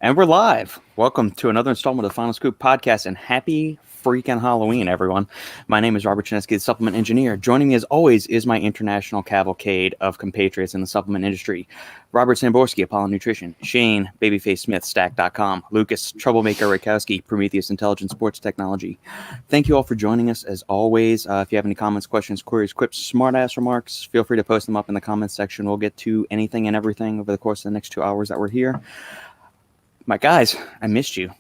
And we're live. Welcome to another installment of the Final Scoop podcast, and happy freaking Halloween, everyone. My name is Robert Schinetsky, the supplement engineer. Joining me as always is my international cavalcade of compatriots in the supplement industry. Robert Samborsky, Apollon Nutrition. Shane, Babyface Smith, Stack.com. Lukasz, Troublemaker Rytkowski, Prometeus Intelligent Sports Technology. Thank you all for joining us as always. If you have any comments, questions, queries, quips, smart-ass remarks, feel free to post them up in the comments section. We'll get to anything and everything over the course of the next 2 hours that we're here. My guys, I missed you.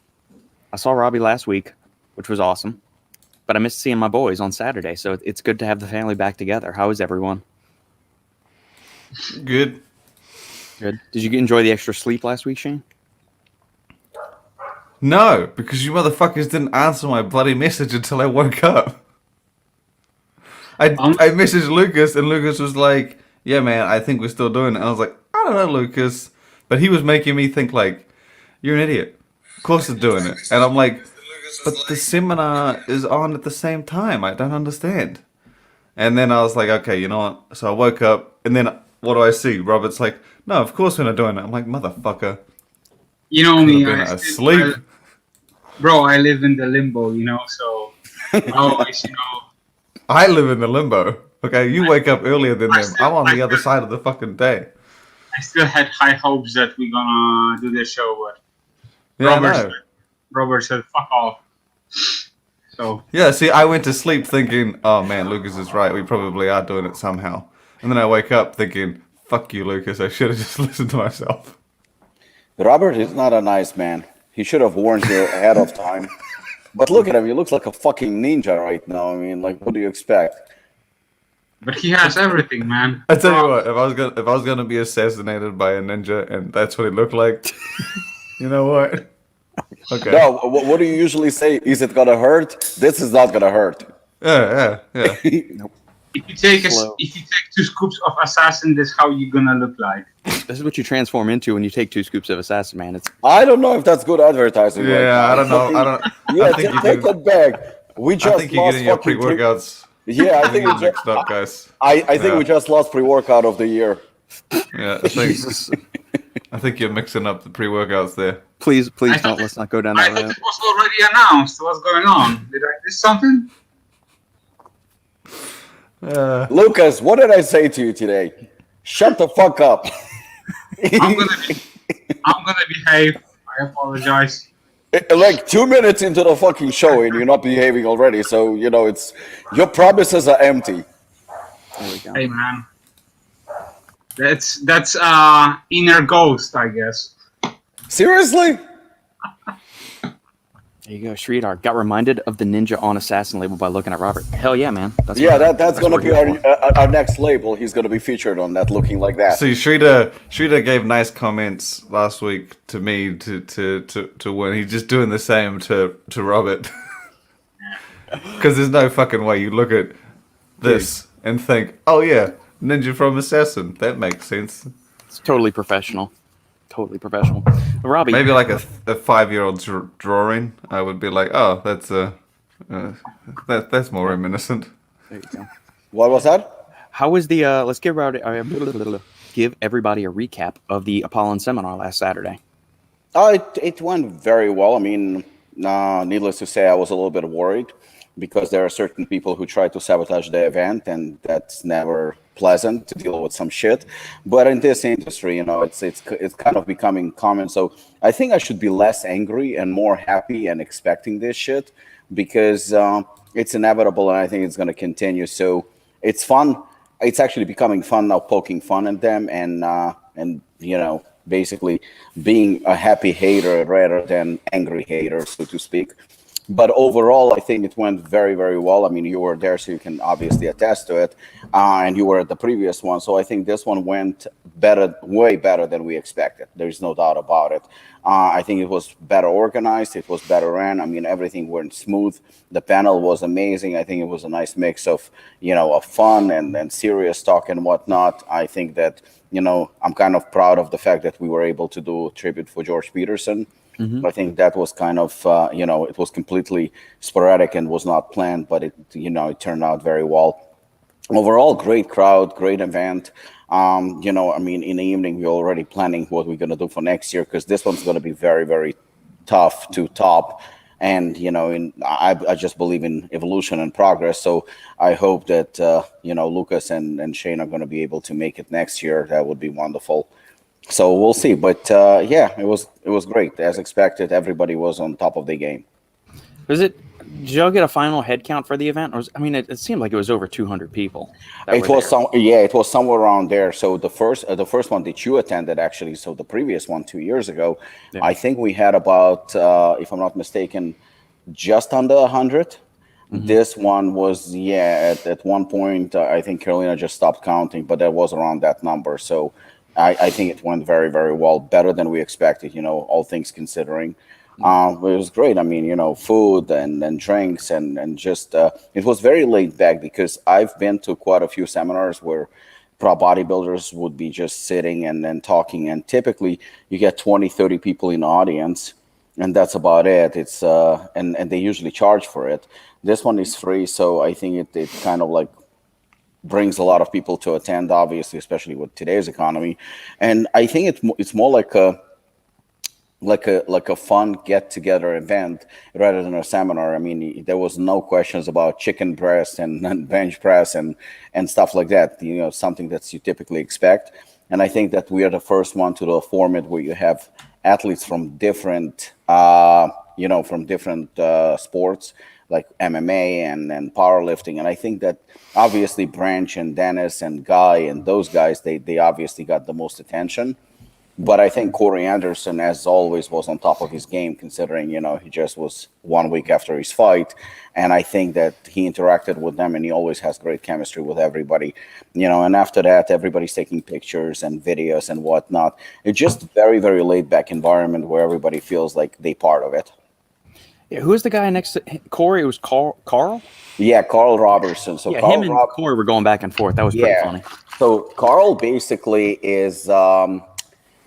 I saw Robbie last week, which was awesome, but I missed seeing my boys on Saturday, so it's good to have the family back together. How is everyone? Good. Good. Did you enjoy the extra sleep last week, Shane? No, because you motherfuckers didn't answer my bloody message until I woke up. I messaged Lukasz, and Lukasz was like, yeah, man, I think we're still doing it. And I was like, I don't know, Lukasz. But he was making me think, like, you're an idiot. Of course they're doing it. And I'm like, but the seminar is on at the same time. I don't understand. And then I was like, okay, you know what? So I woke up, and then what do I see? Robert's like, no, of course we're not doing it. I'm like, motherfucker. You know me, I asleep. Bro, I live in the limbo, so I always, I live in the limbo. Okay, you wake up earlier than them. I'm on the other side of the fucking day. I still had high hopes that we're gonna do this show, but Yeah, Robert said, fuck off. So yeah, see, I went to sleep thinking, oh man, Lukasz is right. We probably are doing it somehow. And then I wake up thinking, fuck you, Lukasz. I should have just listened to myself. Robert is not a nice man. He should have warned you ahead of time. But look at him. He looks like a fucking ninja right now. I mean, like, what do you expect? But he has everything, man. I tell you what, if I was gonna be assassinated by a ninja and that's what he looked like, you know what? Okay. No, what do you usually say? Is it gonna hurt? This is not gonna hurt. Yeah. If you take 2 scoops of assassin, that's how you're gonna look like. This is what you transform into when you take 2 scoops of assassin, man. I don't know if that's good advertising. Yeah, I don't know. Yeah, take that back. We just I think you're getting your pre-workouts. Yeah, I think mixed up, guys. I think we just lost pre-workout of the year. Yeah, I think you're mixing up the pre-workouts there. Please don't. Let's not go down that I thought road. it was already announced. What's going on? Did I miss something? Lukasz, what did I say to you today? Shut the fuck up. I'm gonna behave. I apologize. Like 2 minutes into the fucking show and you're not behaving already, so it's your promises are empty. There we go. Hey man, that's inner ghost, I guess. Seriously? There you go, Sridhar. Got reminded of the Ninja on Assassin label by looking at Robert. Hell yeah, man. That's going to be our next label. He's going to be featured on that, looking like that. See, Sridhar gave nice comments last week to me to when he's just doing the same to Robert. Because there's no fucking way you look at this and think, oh yeah, Ninja from Assassin. That makes sense. It's totally professional. Robbie. Maybe like a 5-year-old drawing, I would be like, oh, that's more reminiscent. There you go. What was that? How was the? Let's give everybody a recap of the Apollon seminar last Saturday. It went very well. I mean, needless to say, I was a little bit worried because there are certain people who try to sabotage the event, and that's never pleasant to deal with some shit. But in this industry, it's kind of becoming common. So I think I should be less angry and more happy and expecting this shit because it's inevitable, and I think it's going to continue. So it's fun. It's actually becoming fun now, poking fun at them and basically being a happy hater rather than angry hater, so to speak. But overall, I think it went very, very well. I mean, you were there, so you can obviously attest to it. And you were at the previous one. So I think this one went better, way better than we expected. There's no doubt about it. I think it was better organized. It was better ran. I mean, everything went smooth. The panel was amazing. I think it was a nice mix of, of fun and serious talk and whatnot. I think that, I'm kind of proud of the fact that we were able to do a tribute for George Peterson. Mm-hmm. I think that was kind of, it was completely sporadic and was not planned, but it turned out very well. Overall, great crowd, great event. I mean, in the evening, we're already planning what we're going to do for next year, because this one's going to be very, very tough to top. And, I just believe in evolution and progress. So I hope that, Lukasz and Shane are going to be able to make it next year. That would be wonderful. So we'll see. But, it was great. As expected, everybody was on top of the game. Did y'all get a final head count for the event? Or it seemed like it was over 200 people. It was somewhere around there. So the first one that you attended, actually, so the previous one 2 years ago, yeah. I think we had about, if I'm not mistaken, just under 100. Mm-hmm. This one was, at one point, I think Carolina just stopped counting, but that was around that number. So I think it went very, very well, better than we expected, all things considering. It was great. I mean, food and drinks and just it was very laid back, because I've been to quite a few seminars where pro bodybuilders would be just sitting and then talking, and typically you get 20, 30 people in the audience, and that's about it. It's and they usually charge for it. This one is free, so I think it kind of like brings a lot of people to attend, obviously, especially with today's economy. And I think it's more like a fun get-together event rather than a seminar. I mean, there was no questions about chicken breast and bench press and stuff like that, something that you typically expect. And I think that we are the first one to the format where you have athletes from different sports, like MMA and powerlifting. And I think that obviously Branch and Dennis and Guy and those guys, they obviously got the most attention. But I think Corey Anderson, as always, was on top of his game, considering, he just was 1 week after his fight. And I think that he interacted with them, and he always has great chemistry with everybody, and after that, everybody's taking pictures and videos and whatnot. It's just a very, very laid back environment where everybody feels like they part of it. Yeah, who was the guy next to Corey? It was Carl? Yeah, Carl Robertson. So yeah, Carl him and Corey were going back and forth. That was pretty funny. So Carl basically is...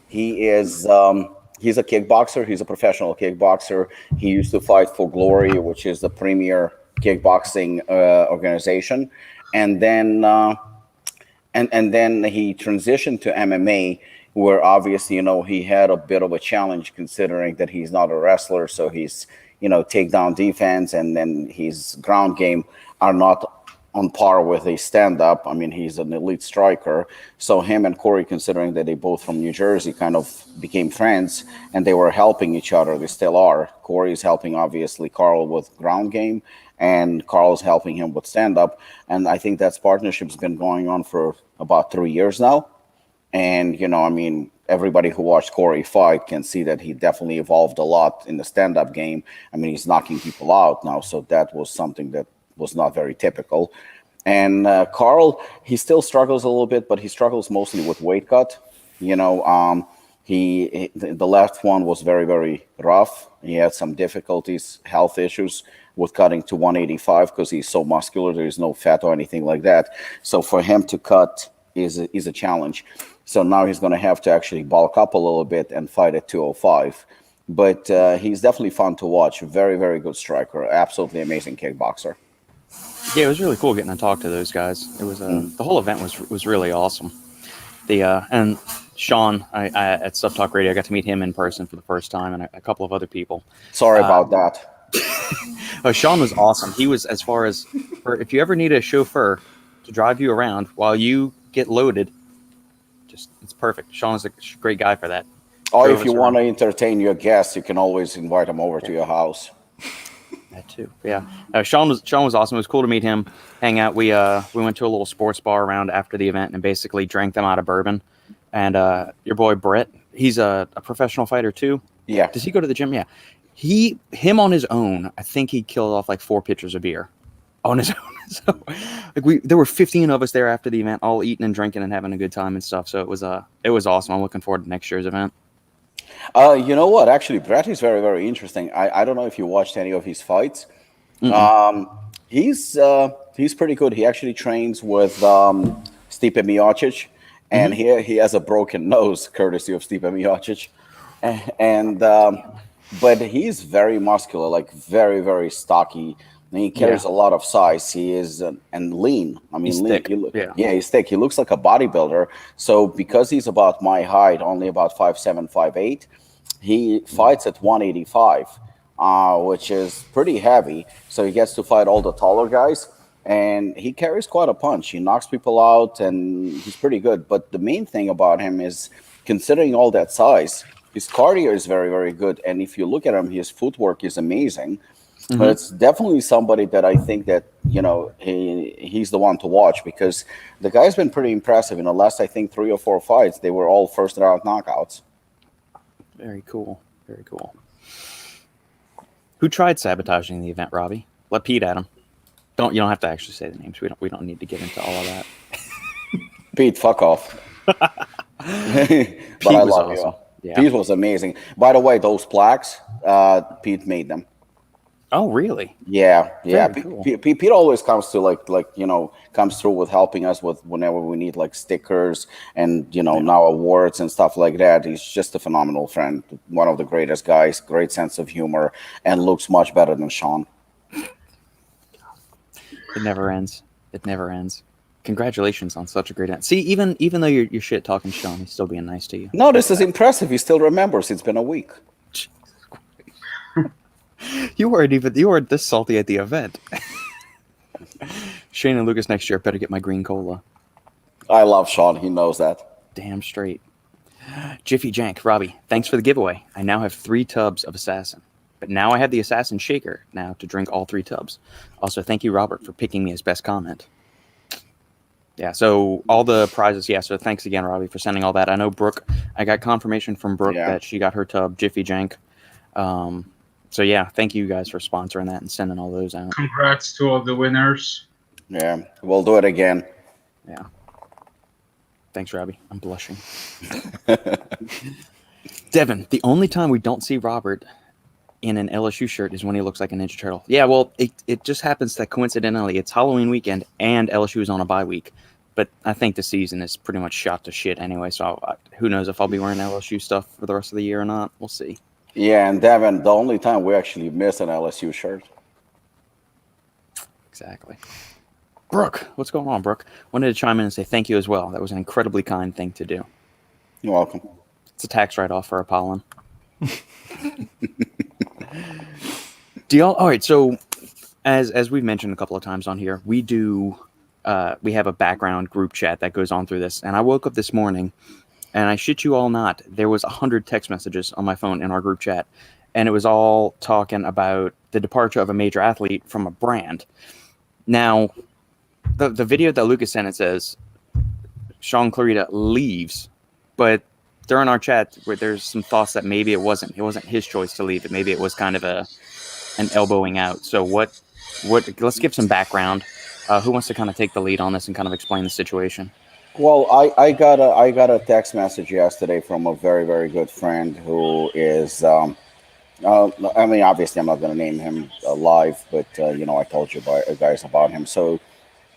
he's a kickboxer. He's a professional kickboxer. He used to fight for Glory, which is the premier kickboxing organization, and then and then he transitioned to MMA, where obviously he had a bit of a challenge, considering that he's not a wrestler. So he's takedown defense and then his ground game are not on par with a stand-up. I mean, he's an elite striker. So him and Corey, considering that they both from New Jersey, kind of became friends, and they were helping each other. They still are. Corey's helping, obviously, Carl with ground game, and Carl's helping him with stand-up. And I think that partnership's been going on for about 3 years now. And, everybody who watched Corey fight can see that he definitely evolved a lot in the stand-up game. I mean, he's knocking people out now, so that was something that was not very typical. And Carl, he still struggles a little bit, but he struggles mostly with weight cut. The left one was very, very rough. He had some difficulties, health issues with cutting to 185 because he's so muscular. There is no fat or anything like that. So for him to cut is a challenge. So now he's going to have to actually bulk up a little bit and fight at 205. But he's definitely fun to watch. Very, very good striker. Absolutely amazing kickboxer. Yeah, it was really cool getting to talk to those guys. It was the whole event was really awesome. And Sean, I at Sub Talk Radio, I got to meet him in person for the first time, and a couple of other people. Sorry about that. Sean was awesome. He was, as far as if you ever need a chauffeur to drive you around while you get loaded, it's perfect. Sean is a great guy for that. Or if you want to entertain your guests, you can always invite them over to your house. That too, yeah. Sean was awesome. It was cool to meet him, hang out. We went to a little sports bar around after the event and basically drank them out of bourbon. And your boy Brett, he's a professional fighter too. Yeah. Does he go to the gym? Yeah. Him on his own, I think he killed off like 4 pitchers of beer on his own. So there were 15 of us there after the event, all eating and drinking and having a good time and stuff. So it was awesome. I'm looking forward to next year's event. You know what? Actually, Brett is very, very interesting. I don't know if you watched any of his fights. He's pretty good. He actually trains with Stipe Miocic, and he has a broken nose, courtesy of Stipe Miocic. But he's very muscular, like very, very stocky. And he carries a lot of size. He is and lean. I mean, He's lean. thick. Yeah, he's thick. He looks like a bodybuilder. So because he's about my height, only about 5'7", 5'8", he fights at 185, which is pretty heavy. So he gets to fight all the taller guys, and he carries quite a punch. He knocks people out, and he's pretty good. But the main thing about him is, considering all that size, his cardio is very, very good. And if you look at him, his footwork is amazing. But it's definitely somebody that I think that, he's the one to watch, because the guy's been pretty impressive. In the last, I think, 3 or 4 fights, they were all first-round knockouts. Very cool. Very cool. Who tried sabotaging the event, Robbie? Let Pete at him. You don't have to actually say the names. We don't need to get into all of that. Pete, fuck off. But Pete I was love awesome. you. Yeah. Pete was amazing. By the way, those plaques, Pete made them. Oh, really? Yeah. Very cool. Pete always comes to comes through with helping us with whenever we need like stickers and now awards and stuff like that. He's just a phenomenal friend, one of the greatest guys, great sense of humor, and looks much better than Sean. It never ends. It never ends. Congratulations on such a great end. See, even though you're shit talking Sean, he's still being nice to you. No, this is impressive. He still remembers. It's been a week. You weren't this salty at the event. Shane and Lukasz next year better get my green cola. I love Sean. He knows that. Damn straight. Jiffy Jank, Robbie, thanks for the giveaway. I now have 3 tubs of Assassin. But now I have the Assassin Shaker now to drink all 3 tubs. Also, thank you, Robert, for picking me as best comment. Yeah, so all the prizes, so thanks again, Robbie, for sending all that. I know Brooke, I got confirmation from Brooke that she got her tub, Jiffy Jank. So yeah, thank you guys for sponsoring that and sending all those out. Congrats to all the winners. Yeah, we'll do it again. Yeah. Thanks, Robbie. I'm blushing. Devin, the only time we don't see Robert in an LSU shirt is when he looks like a Ninja Turtle. Yeah, well, it just happens that coincidentally it's Halloween weekend and LSU is on a bye week. But I think the season is pretty much shot to shit anyway, so who knows if I'll be wearing LSU stuff for the rest of the year or not. We'll see. Yeah, and Devin, the only time we actually miss an LSU shirt. Exactly. Brooke, what's going on, Brooke? Wanted to chime in and say thank you as well. That was an incredibly kind thing to do. You're welcome. It's a tax write-off for Apollon. All right, so as we've mentioned a couple of times on here, we have a background group chat that goes on through this. And I woke up this morning, and I shit you all not, there was 100 text messages on my phone in our group chat, and it was all talking about the departure of a major athlete from a brand. Now, the video that Lukasz sent, it says Sean Clarita leaves, but during our chat, where there's some thoughts that maybe it wasn't his choice to leave. Maybe it was kind of an elbowing out. So what? Let's give some background. Who wants to kind of take the lead on this and kind of explain the situation? Well, I got a text message yesterday from a very, very good friend who is. I mean, obviously, I'm not going to name him live, but I told you guys about him. So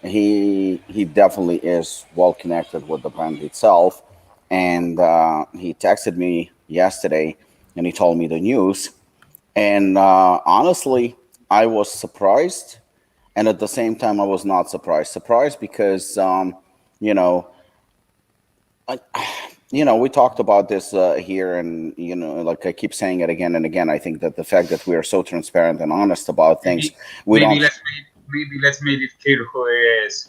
he definitely is well connected with the brand itself, and he texted me yesterday, and he told me the news. And honestly, I was surprised, and at the same time, I was not surprised. Surprised because we talked about this here, and like I keep saying it again and again. I think that the fact that we are so transparent and honest about things, maybe let's make it clear who he is.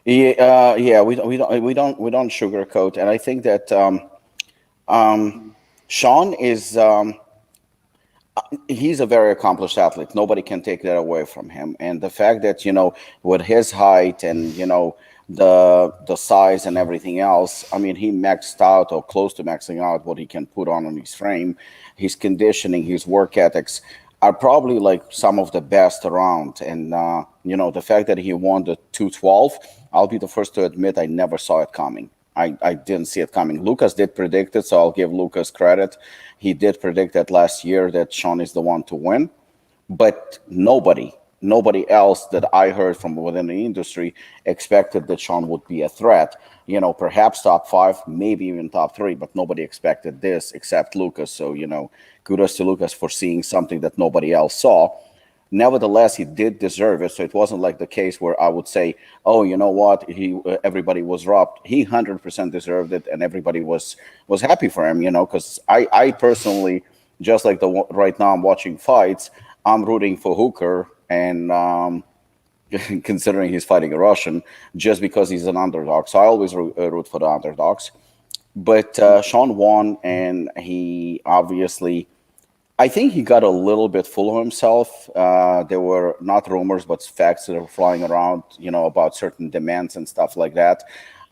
Yeah, we don't sugarcoat, and I think that Sean is he's a very accomplished athlete. Nobody can take that away from him, and the fact that with his height and the size and everything else, I mean, he maxed out or close to maxing out what he can put on his frame. His conditioning, his work ethics are probably like some of the best around. And, the fact that he won the 212, I'll be the first to admit I never saw it coming. I didn't see it coming. Lukasz did predict it, so I'll give Lukasz credit. He did predict that last year that Sean is the one to win. But nobody else that I heard from within the industry expected that Sean would be a threat. Perhaps top 5, maybe even top 3, but nobody expected this except Lukasz. So, kudos to Lukasz for seeing something that nobody else saw. Nevertheless, he did deserve it. So it wasn't like the case where I would say, "Oh, you know what? Everybody was robbed." He 100% deserved it, and everybody was happy for him. Because I personally, just like right now, I'm watching fights. I'm rooting for Hooker, and considering he's fighting a Russian, just because he's an underdog. So I always root for the underdogs. But Sean won, and he obviously, I think he got a little bit full of himself. There were not rumors, but facts that are flying around, about certain demands and stuff like that.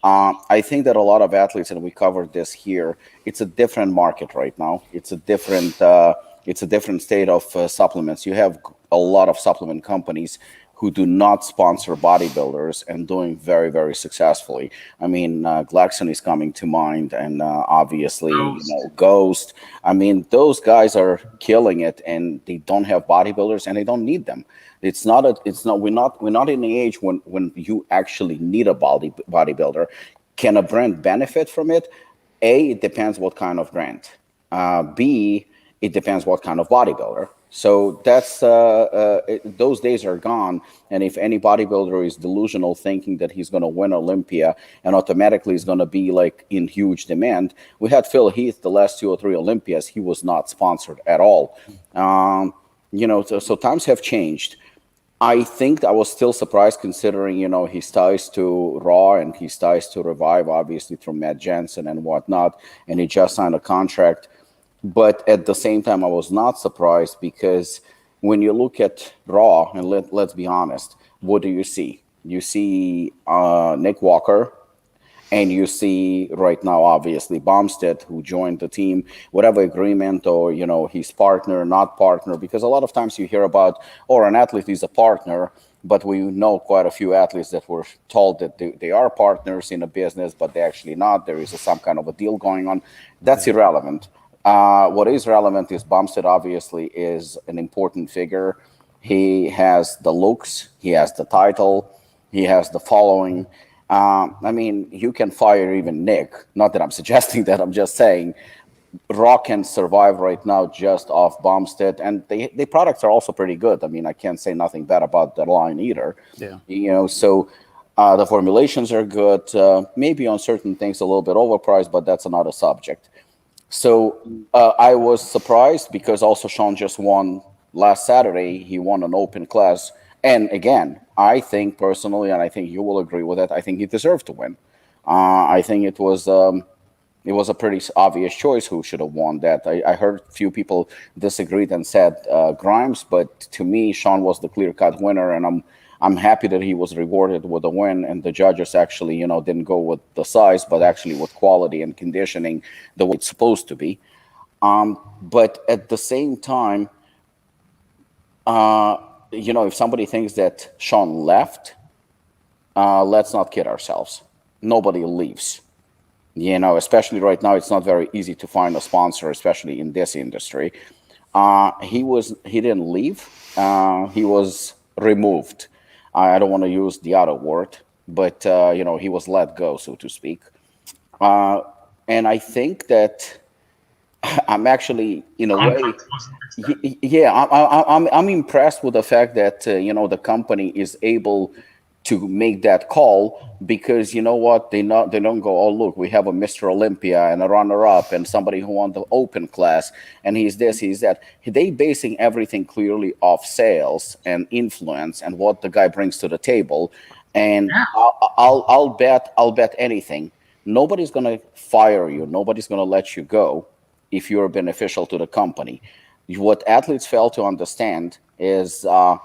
I think that a lot of athletes, and we covered this here, it's a different market right now. It's a different state of supplements. You have a lot of supplement companies who do not sponsor bodybuilders and doing very, very successfully. I mean, Glaxon is coming to mind, and obviously, Ghost. I mean, those guys are killing it, and they don't have bodybuilders, and they don't need them. We're not in the age when you actually need a bodybuilder. Can a brand benefit from it? A, it depends what kind of brand. B, it depends what kind of bodybuilder. So that's those days are gone. And if any bodybuilder is delusional, thinking that he's going to win Olympia and automatically is going to be like in huge demand, we had Phil Heath the last 2 or 3 Olympias. He was not sponsored at all. So times have changed. I think I was still surprised considering, his ties to Raw and his ties to Revive, obviously through Matt Jensen and whatnot, and he just signed a contract. But at the same time, I was not surprised because when you look at Raw, and let's be honest, what do you see? You see Nick Walker, and you see right now, obviously, Bumstead, who joined the team, whatever agreement or, his partner, not partner, because a lot of times you hear about, an athlete is a partner, but we know quite a few athletes that were told that they are partners in a business, but they're actually not. There is some kind of a deal going on. That's irrelevant. What is relevant is Bumstead obviously is an important figure. He has the looks, he has the title, he has the following. I mean, you can fire even Nick. Not that I'm suggesting that, I'm just saying Raw can survive right now just off Bumstead, and the products are also pretty good. I mean, I can't say nothing bad about the line either. Yeah. So the formulations are good. Maybe on certain things a little bit overpriced, but that's another subject. So I was surprised because also Sean just won last Saturday. He won an open class. And again, I think personally, and I think you will agree with it, I think he deserved to win. I think it was a pretty obvious choice who should have won that. I heard a few people disagreed and said Grimes, but to me, Sean was the clear-cut winner, and I'm happy that he was rewarded with a win, and the judges actually, didn't go with the size, but actually with quality and conditioning the way it's supposed to be. But at the same time, if somebody thinks that Sean left, let's not kid ourselves. Nobody leaves. Especially right now, it's not very easy to find a sponsor, especially in this industry. He didn't leave. He was removed. I don't want to use the other word, but he was let go, so to speak. And I think that I'm actually, in a way, I'm impressed with the fact that the company is able to make that call, because you know what, they don't go, oh look, we have a Mr. Olympia and a runner-up and somebody who won the open class and he's this, he's that. They basing everything clearly off sales and influence and what the guy brings to the table. And I'll bet anything. Nobody's gonna fire you. Nobody's gonna let you go if you're beneficial to the company. What athletes fail to understand is it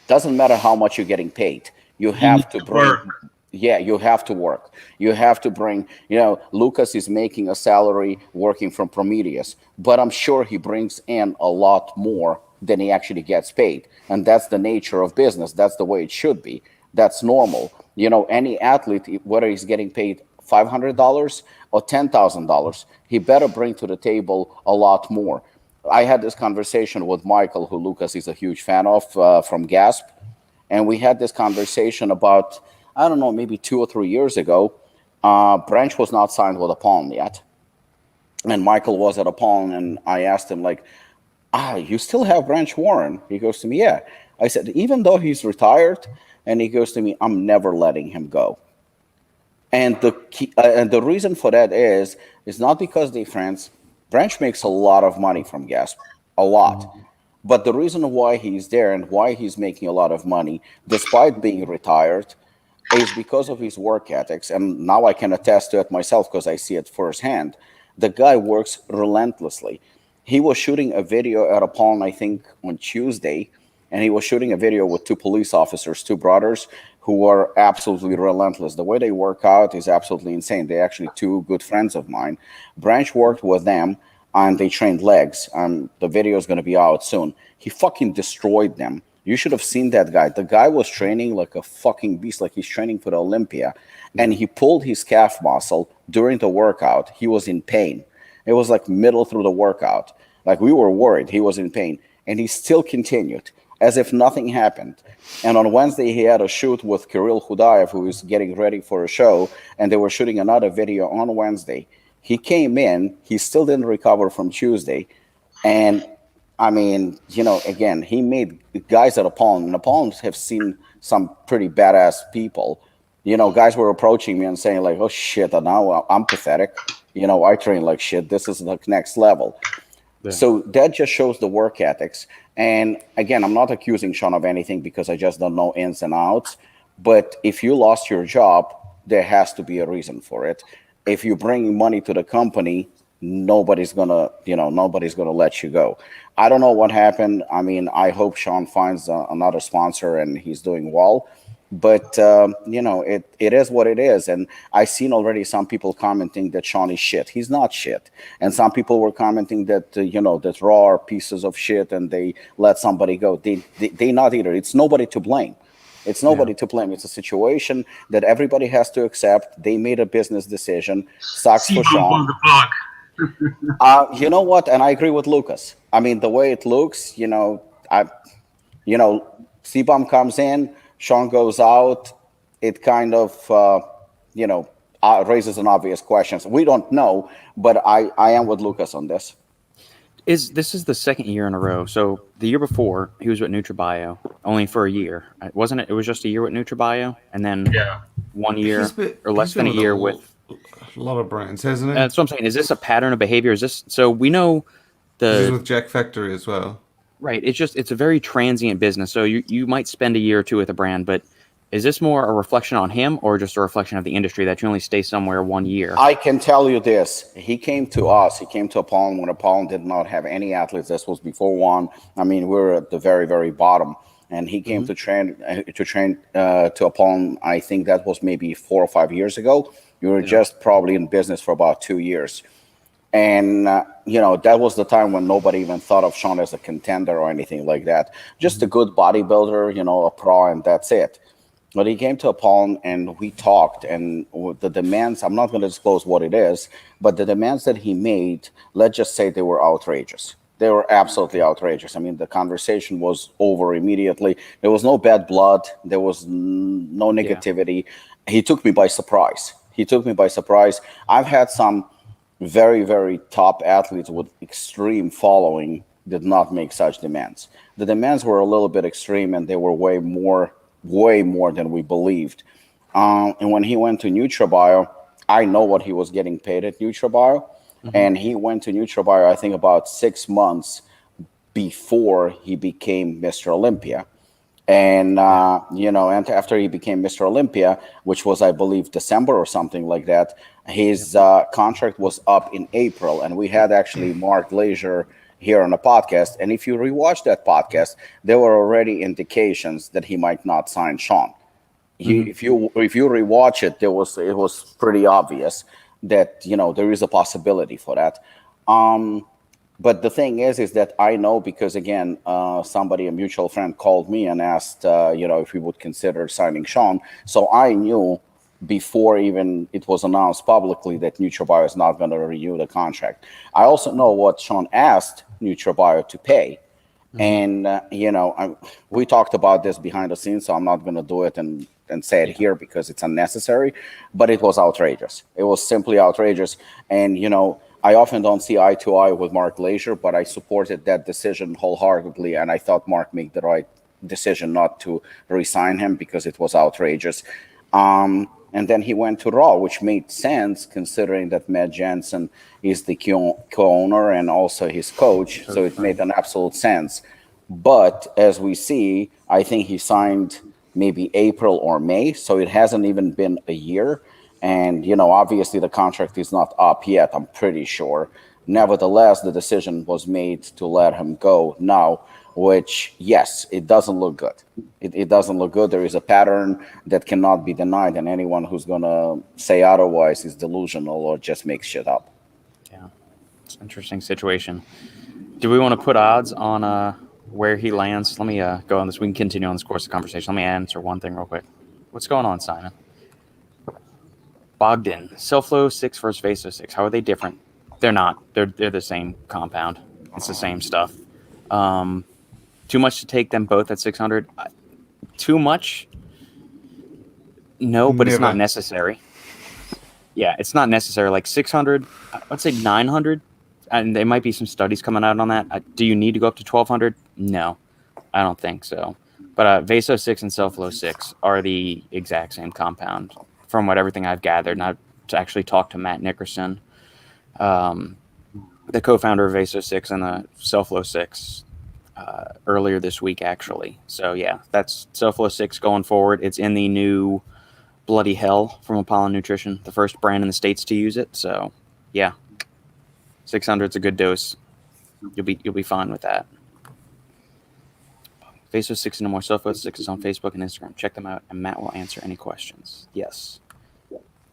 doesn't matter how much you're getting paid. You have to bring, you have to work. You have to bring, Lukasz is making a salary working from Prometeus, but I'm sure he brings in a lot more than he actually gets paid. And that's the nature of business. That's the way it should be. That's normal. Any athlete, whether he's getting paid $500 or $10,000, he better bring to the table a lot more. I had this conversation with Michael, who Lukasz is a huge fan of, from Gasp. And we had this conversation about, I don't know, maybe 2 or 3 years ago. Branch was not signed with Apollon yet. And Michael was at Apollon, and I asked him, like, you still have Branch Warren? He goes to me, yeah. I said, even though he's retired, and he goes to me, I'm never letting him go. And the reason for that is not because they're friends. Branch makes a lot of money from gas, a lot. But the reason why he's there and why he's making a lot of money, despite being retired, is because of his work ethics. And now I can attest to it myself because I see it firsthand. The guy works relentlessly. He was shooting a video at Apollon, I think, on Tuesday, and he was shooting a video with two police officers, two brothers, who are absolutely relentless. The way they work out is absolutely insane. They're actually two good friends of mine. Branch worked with them, and they trained legs. The video is going to be out soon. He fucking destroyed them. You should have seen that guy. The guy was training like a fucking beast, like he's training for the Olympia. And he pulled his calf muscle during the workout. He was in pain. It was like middle through the workout. Like we were worried. He was in pain. And he still continued as if nothing happened. And on Wednesday, he had a shoot with Kirill Hudayev, who was getting ready for a show. And they were shooting another video on Wednesday. He came in. He still didn't recover from Tuesday. And I mean, again, he made guys at Apollon, and Apollon have seen some pretty badass people. Guys were approaching me and saying like, oh shit, now I'm pathetic. I train like shit. This is the next level. Yeah. So that just shows the work ethics. And again, I'm not accusing Sean of anything because I just don't know ins and outs. But if you lost your job, there has to be a reason for it. If you bring money to the company, nobody's gonna let you go. I don't know what happened. I mean, I hope Sean finds another sponsor and he's doing well. But it is what it is. And I've seen already some people commenting that Sean is shit. He's not shit. And some people were commenting that that Raw are pieces of shit and they let somebody go. They not either. It's nobody to blame. It's nobody to blame. It's a situation that everybody has to accept. They made a business decision. Sucks for Sean. You know what? And I agree with Lukasz. I mean, the way it looks, C-Bomb comes in, Sean goes out. It kind of, raises an obvious question. We don't know, but I am with Lukasz on this. This is the second year in a row. So the year before, he was with NutraBio, only for a year, wasn't it? It was just a year with NutraBio, and then 1 year or less than a year with a lot of brands, hasn't it? That's what I'm saying. Is this a pattern of behavior? Is this so? We know this is with Jack Factory as well, right? It's a very transient business. So you might spend a year or two with a brand, but is this more a reflection on him or just a reflection of the industry that you only stay somewhere 1 year? I can tell you this. He came to us. He came to Apollon when Apollon did not have any athletes. This was before one. I mean, we were at the very, very bottom. And he came to train to Apollon. I think that was maybe 4 or 5 years ago. You were just probably in business for about 2 years. And, that was the time when nobody even thought of Sean as a contender or anything like that. Just a good bodybuilder, a pro, and that's it. But he came to Apollon and we talked, and the demands, I'm not going to disclose what it is, but the demands that he made, let's just say they were outrageous. They were absolutely outrageous. I mean, the conversation was over immediately. There was no bad blood. There was no negativity. Yeah. He took me by surprise. I've had some very, very top athletes with extreme following did not make such demands. The demands were a little bit extreme, and they were way more than we believed. And when he went to NutraBio, I know what he was getting paid at NutraBio. And he went to NutraBio, I think, about 6 months before he became Mr. Olympia. And, and after he became Mr. Olympia, which was, I believe, December or something like that, his contract was up in April. And we had actually Mark Glazier here on the podcast. And if you rewatch that podcast, there were already indications that he might not sign Sean. If you rewatch it, it was pretty obvious that, there is a possibility for that. But the thing is that I know because, again, a mutual friend called me and asked, if we would consider signing Sean. So I knew before even it was announced publicly that NutraBio is not going to renew the contract. I also know what Sean asked NutraBio to pay. And, we talked about this behind the scenes, so I'm not going to do it and say it here because it's unnecessary, but it was outrageous. It was simply outrageous. And, I often don't see eye to eye with Mark Glazier, but I supported that decision wholeheartedly, and I thought Mark made the right decision not to re-sign him because it was outrageous. And then he went to Raw, which made sense considering that Matt Jensen is the co-owner and also his coach, so it made an absolute sense. But as we see, I think he signed maybe April or May, so it hasn't even been a year. And, obviously the contract is not up yet, I'm pretty sure. Nevertheless, the decision was made to let him go now, which, yes, it doesn't look good. It doesn't look good. There is a pattern that cannot be denied, and anyone who's going to say otherwise is delusional or just makes shit up. Yeah, it's an interesting situation. Do we want to put odds on where he lands? Let me go on this. We can continue on this course of conversation. Let me answer one thing real quick. What's going on, Simon? Bogdan, Silflo 6 versus Vaso 6. How are they different? They're not. They're the same compound. It's the same stuff. Too much to take them both at 600? Too much? No, but it's not necessary. Yeah, it's not necessary. Like 600, I'd say 900. And there might be some studies coming out on that. Do you need to go up to 1200? No, I don't think so. But Vaso 6 and Silflo 6 are the exact same compound from everything I've gathered. And I've actually talked to Matt Nickerson, the co-founder of Vaso 6 and the Silflo 6, earlier this week, actually. So, yeah, that's Silflo 6 going forward. It's in the new Bloody Hell from Apollon Nutrition, the first brand in the States to use it. So, yeah, 600 is a good dose. You'll be fine with that. Vaso 6 and more. Silflo 6 is on Facebook and Instagram. Check them out, and Matt will answer any questions. Yes.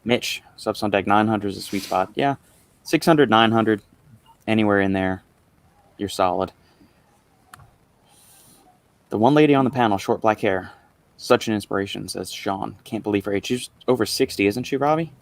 Mitch, subs on deck. 900 is a sweet spot. Yeah, 600, 900, anywhere in there, you're solid. The one lady on the panel, short black hair, such an inspiration, says Sean. Can't believe her age. She's over 60, isn't she, Robbie?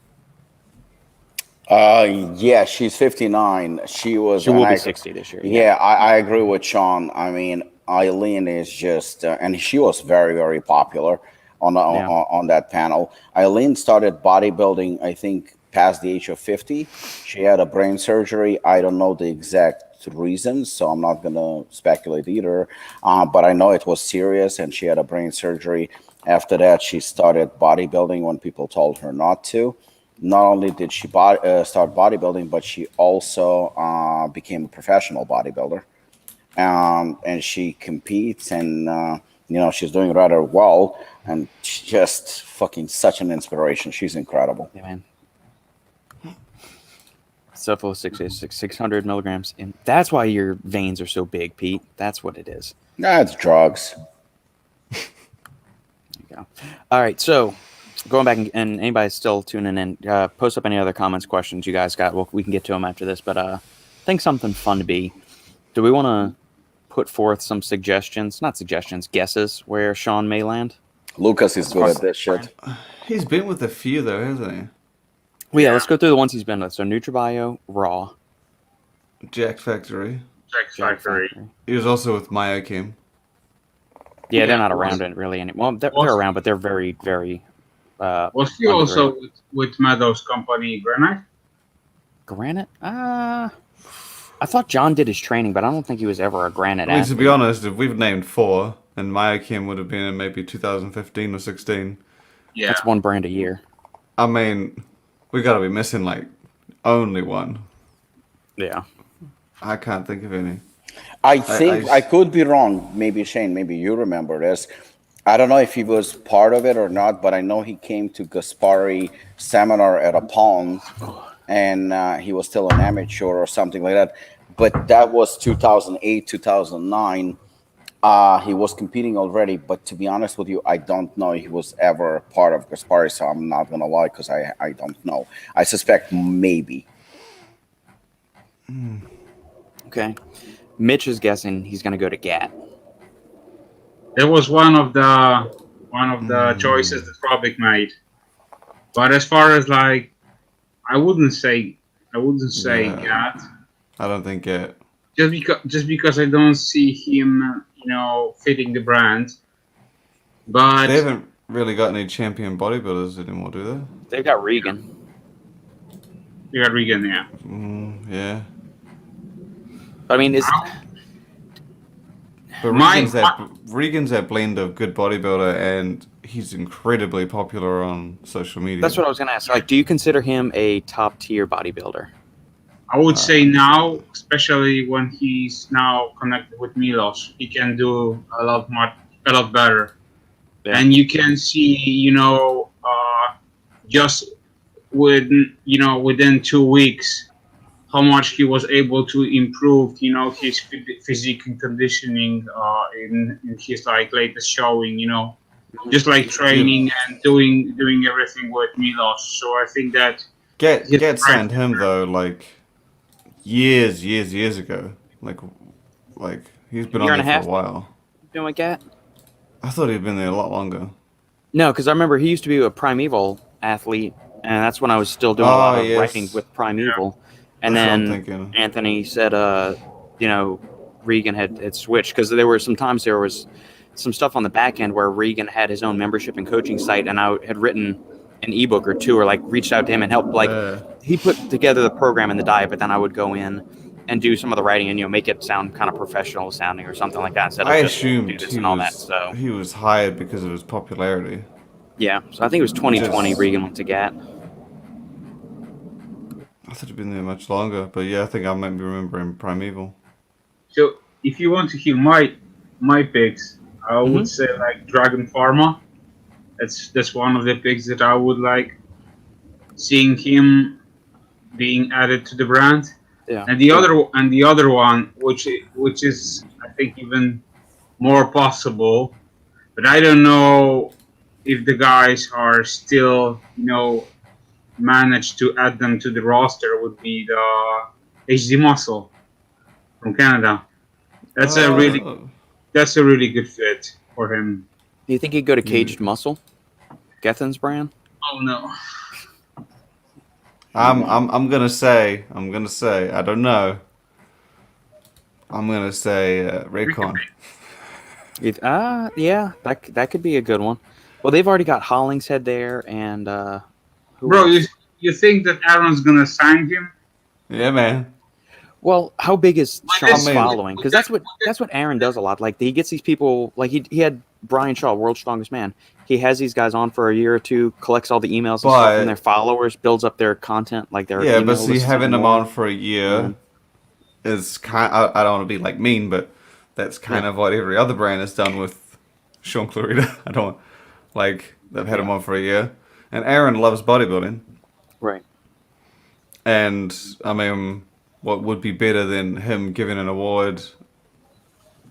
Yeah, she's 59. She will be 60 this year. Yeah, I agree with Sean. I mean, Eileen is just, and she was very, very popular on that panel. Eileen started bodybuilding, I think, past the age of 50. She had a brain surgery. I don't know the exact reasons, so I'm not going to speculate either. But I know it was serious, and she had a brain surgery. After that, she started bodybuilding when people told her not to. Not only did she start bodybuilding, but she also became a professional bodybuilder. And she competes, and she's doing rather well, and she's just fucking such an inspiration. She's incredible. Yeah, man. Silflo 6 is 600 milligrams, and that's why your veins are so big, Pete. That's what it is. It's drugs. There you go. All right, so going back, and anybody still tuning in, post up any other comments, questions you guys got. We can get to them after this, but I think something fun to be. Do we want to put forth some suggestions, not suggestions, guesses where Sean may land? Lukasz is good at this shit. He's been with a few, though, hasn't he? Well, yeah, let's go through the ones he's been with. So NutriBio, Raw. Jack Factory. Jack Factory. He was also with Myochem. Yeah, they're not around it really anymore. Well, they're around, but they're very, very... was he also with Meadows' company, Granite? Granite? I thought John did his training, but I don't think he was ever a Granite athlete. To be honest, if we've named 4, and Myochem would have been in maybe 2015 or 16. Yeah. That's one brand a year. I mean, we got to be missing, like, only one. Yeah. I can't think of any. I think I could be wrong. Maybe Shane, maybe you remember this. I don't know if he was part of it or not, but I know he came to Gaspari seminar at Apollon, and he was still an amateur or something like that. But that was 2008, 2009. He was competing already, but to be honest with you, I don't know if he was ever part of Gaspari, so I'm not going to lie because I don't know. I suspect maybe. Okay. Mitch is guessing he's going to go to GAT. That was one of the choices that Robic made. But as far as like, I wouldn't say GAT. I don't think GAT. Just because I don't see him, fitting the brand. But they haven't really got any champion bodybuilders anymore, do they? They've got Regan. You got Regan, yeah. Yeah. I mean, But Regan's that blend of good bodybuilder, and he's incredibly popular on social media. that's what I was going to ask. Like, do you consider him a top tier bodybuilder? I would say now, especially when he's now connected with Milos, he can do a lot better. Yeah. And you can see, just within 2 weeks, how much he was able to improve, his physique and conditioning in his latest showing, just like training and doing everything with Milos. So I think that Get signed him though, like years ago. Like he's been on there for a while. Something like that. I thought he'd been there a lot longer. No, because I remember he used to be a Primeval athlete, and that's when I was still doing a lot of writing with Primeval. And then Anthony said, Regan had switched, because there were some times there was some stuff on the back end where Regan had his own membership and coaching site, and I had written an ebook or two, or like reached out to him and helped. Like he put together the program and the diet, but then I would go in and do some of the writing and make it sound kind of professional sounding or something like that. Instead of assumed he was hired because of his popularity. Yeah, so I think it was 2020 Regan went to GAT. I thought he'd been there much longer, but yeah, I think I might be remembering Primeval. So if you want to hear my picks, I would say like Dragon Pharma. That's one of the picks that I would like seeing him being added to the brand. Yeah. And the other one, which is I think even more possible, but I don't know if the guys are still managed to add them to the roster, would be the HD Muscle from Canada. That's a really good fit for him. Do you think he'd go to Caged Muscle, Gethin's brand? Oh no. I'm gonna say I don't know. I'm gonna say Raycon. Yeah, that could be a good one. Well, they've already got Hollingshead there, and bro, you think that Aaron's gonna sign him? Yeah, man. Well, how big is Shaw's following? Because that's what Aaron does a lot. Like he gets these people. Like he had Brian Shaw, World's Strongest Man. He has these guys on for a year or two, collects all the emails and stuff from their followers, builds up their content, like their but see, having them on for a year is kind. I don't want to be like mean, but that's kind of what every other brand has done with Sean Clarita. I don't like they've had him on for a year, and Aaron loves bodybuilding, right? And I mean, what would be better than him giving an award,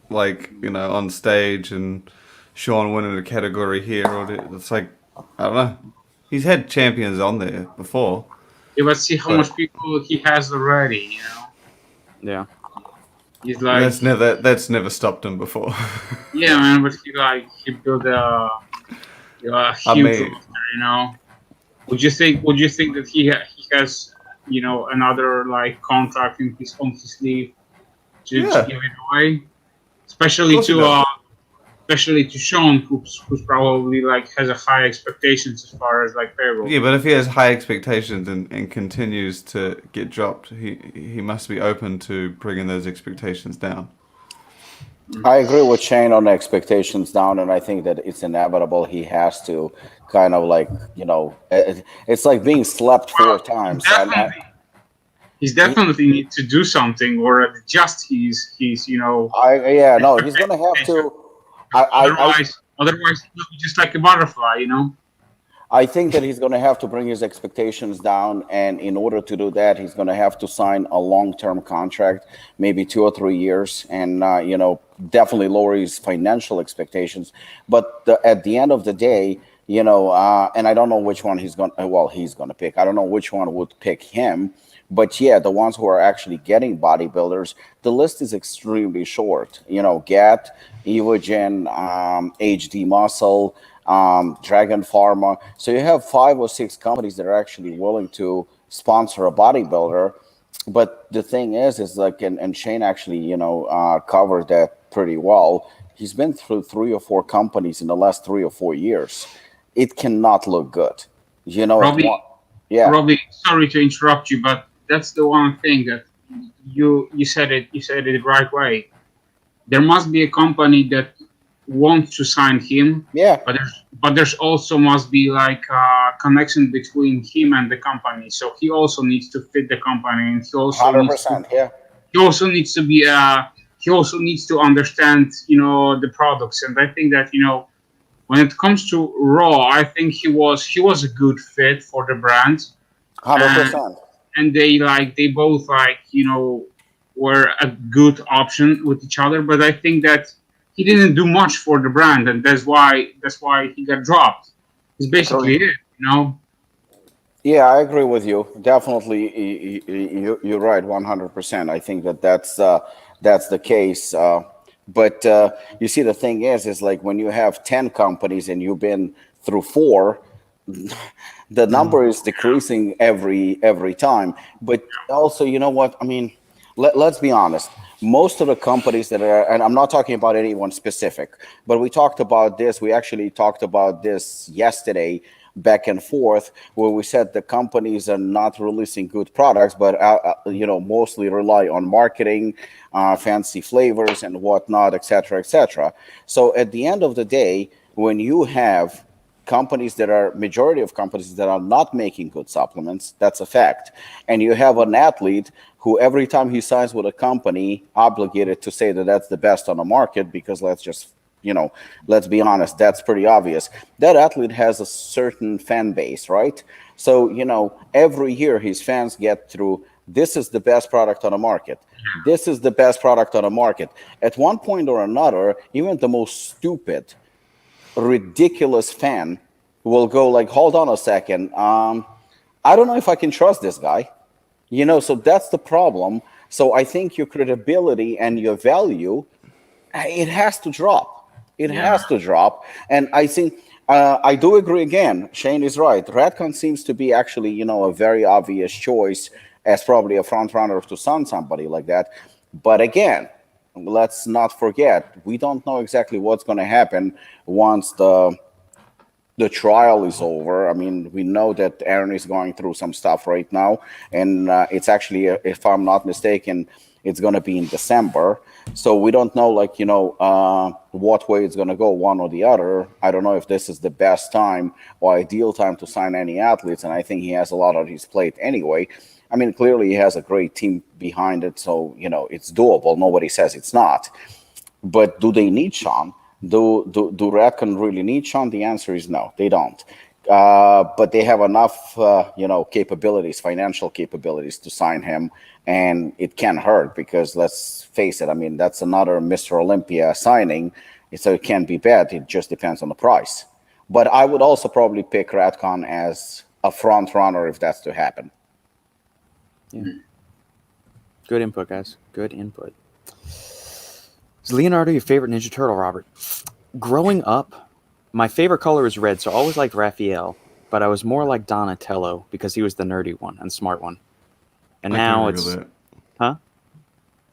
like on stage and Sean winning a category here, or it's like I don't know. He's had champions on there before. Yeah, but see how much people he has already. Yeah. He's like that's never stopped him before. Yeah, man, but he built a huge roster, Would you think that he has another contract on his sleeve to give it away, especially to Sean, who's probably has a high expectations as far as payroll. Yeah, but if he has high expectations and continues to get dropped, he must be open to bringing those expectations down. I agree with Shane on the expectations down, and I think that it's inevitable. He has to kind of it's like being slapped 4 times. He's definitely need to do something or adjust he's he's gonna have to. Otherwise, he'll be just like a butterfly, I think that he's going to have to bring his expectations down, and in order to do that, he's going to have to sign a long-term contract, maybe 2 or 3 years, and definitely lower his financial expectations. But at the end of the day, and I don't know which one he's going to pick. I don't know which one would pick him. But yeah, the ones who are actually getting bodybuilders, the list is extremely short. GAT, Evogen, HD Muscle, Dragon Pharma. So you have 5 or 6 companies that are actually willing to sponsor a bodybuilder. But the thing is and Shane actually, covered that pretty well. He's been through 3 or 4 companies in the last 3 or 4 years. It cannot look good. Yeah. Robbie, sorry to interrupt you, but that's the one thing that you said it. You said it the right way. There must be a company that wants to sign him, Yeah. but there's also must be like a connection between him and the company. So he also needs to fit the company, and he also needs to 100%. Yeah. he also needs to be he also needs to understand the products. And I think that when it comes to Raw, I think he was a good fit for the brand, and 100%. they both were a good option with each other. But I think that he didn't do much for the brand, and that's why he got dropped. It's basically it, Yeah, I agree with you. Definitely, you're right, 100%. I think that's the case. But you see, the thing is like when you have 10 companies and you've been through 4, the number is decreasing every time. But also, you know what? I mean, let's be honest. Most of the companies that are, and I'm not talking about anyone specific, but we talked about this. We actually talked about this yesterday, back and forth, where we said the companies are not releasing good products, but mostly rely on marketing, fancy flavors and whatnot, etc., etc. So at the end of the day, when you have majority of companies that are not making good supplements, that's a fact. And you have an athlete who every time he signs with a company obligated to say that that's the best on the market, because let's be honest, that's pretty obvious. That athlete has a certain fan base, right? So, every year his fans get through, this is the best product on the market. This is the best product on the market. At one point or another, even the most stupid, ridiculous fan will go like, hold on a second, I don't know if I can trust this guy. So that's the problem. So I think your credibility and your value, it has to drop. It has to drop. And I think I do agree again. Shane is right. Redcon seems to be actually, a very obvious choice as probably a front runner to sign somebody like that. But again, let's not forget, we don't know exactly what's going to happen once the trial is over. I mean, we know that Aaron is going through some stuff right now, and it's actually, if I'm not mistaken, it's going to be in December. So we don't know, what way it's going to go, one or the other. I don't know if this is the best time or ideal time to sign any athletes, and I think he has a lot on his plate anyway. I mean, clearly he has a great team behind it, so, it's doable. Nobody says it's not. But do they need Sean? Do Redcon really need Sean? The answer is no, they don't. But they have enough, capabilities, financial capabilities to sign him, and it can't hurt because let's face it. I mean, that's another Mr. Olympia signing, so it can't be bad. It just depends on the price. But I would also probably pick Redcon as a front runner if that's to happen. Yeah. Good input, guys. Good input. Is Leonardo your favorite Ninja Turtle, Robert? Growing up, my favorite color is red, so I always liked Raphael, but I was more like Donatello because he was the nerdy one and smart one. And now it's, huh?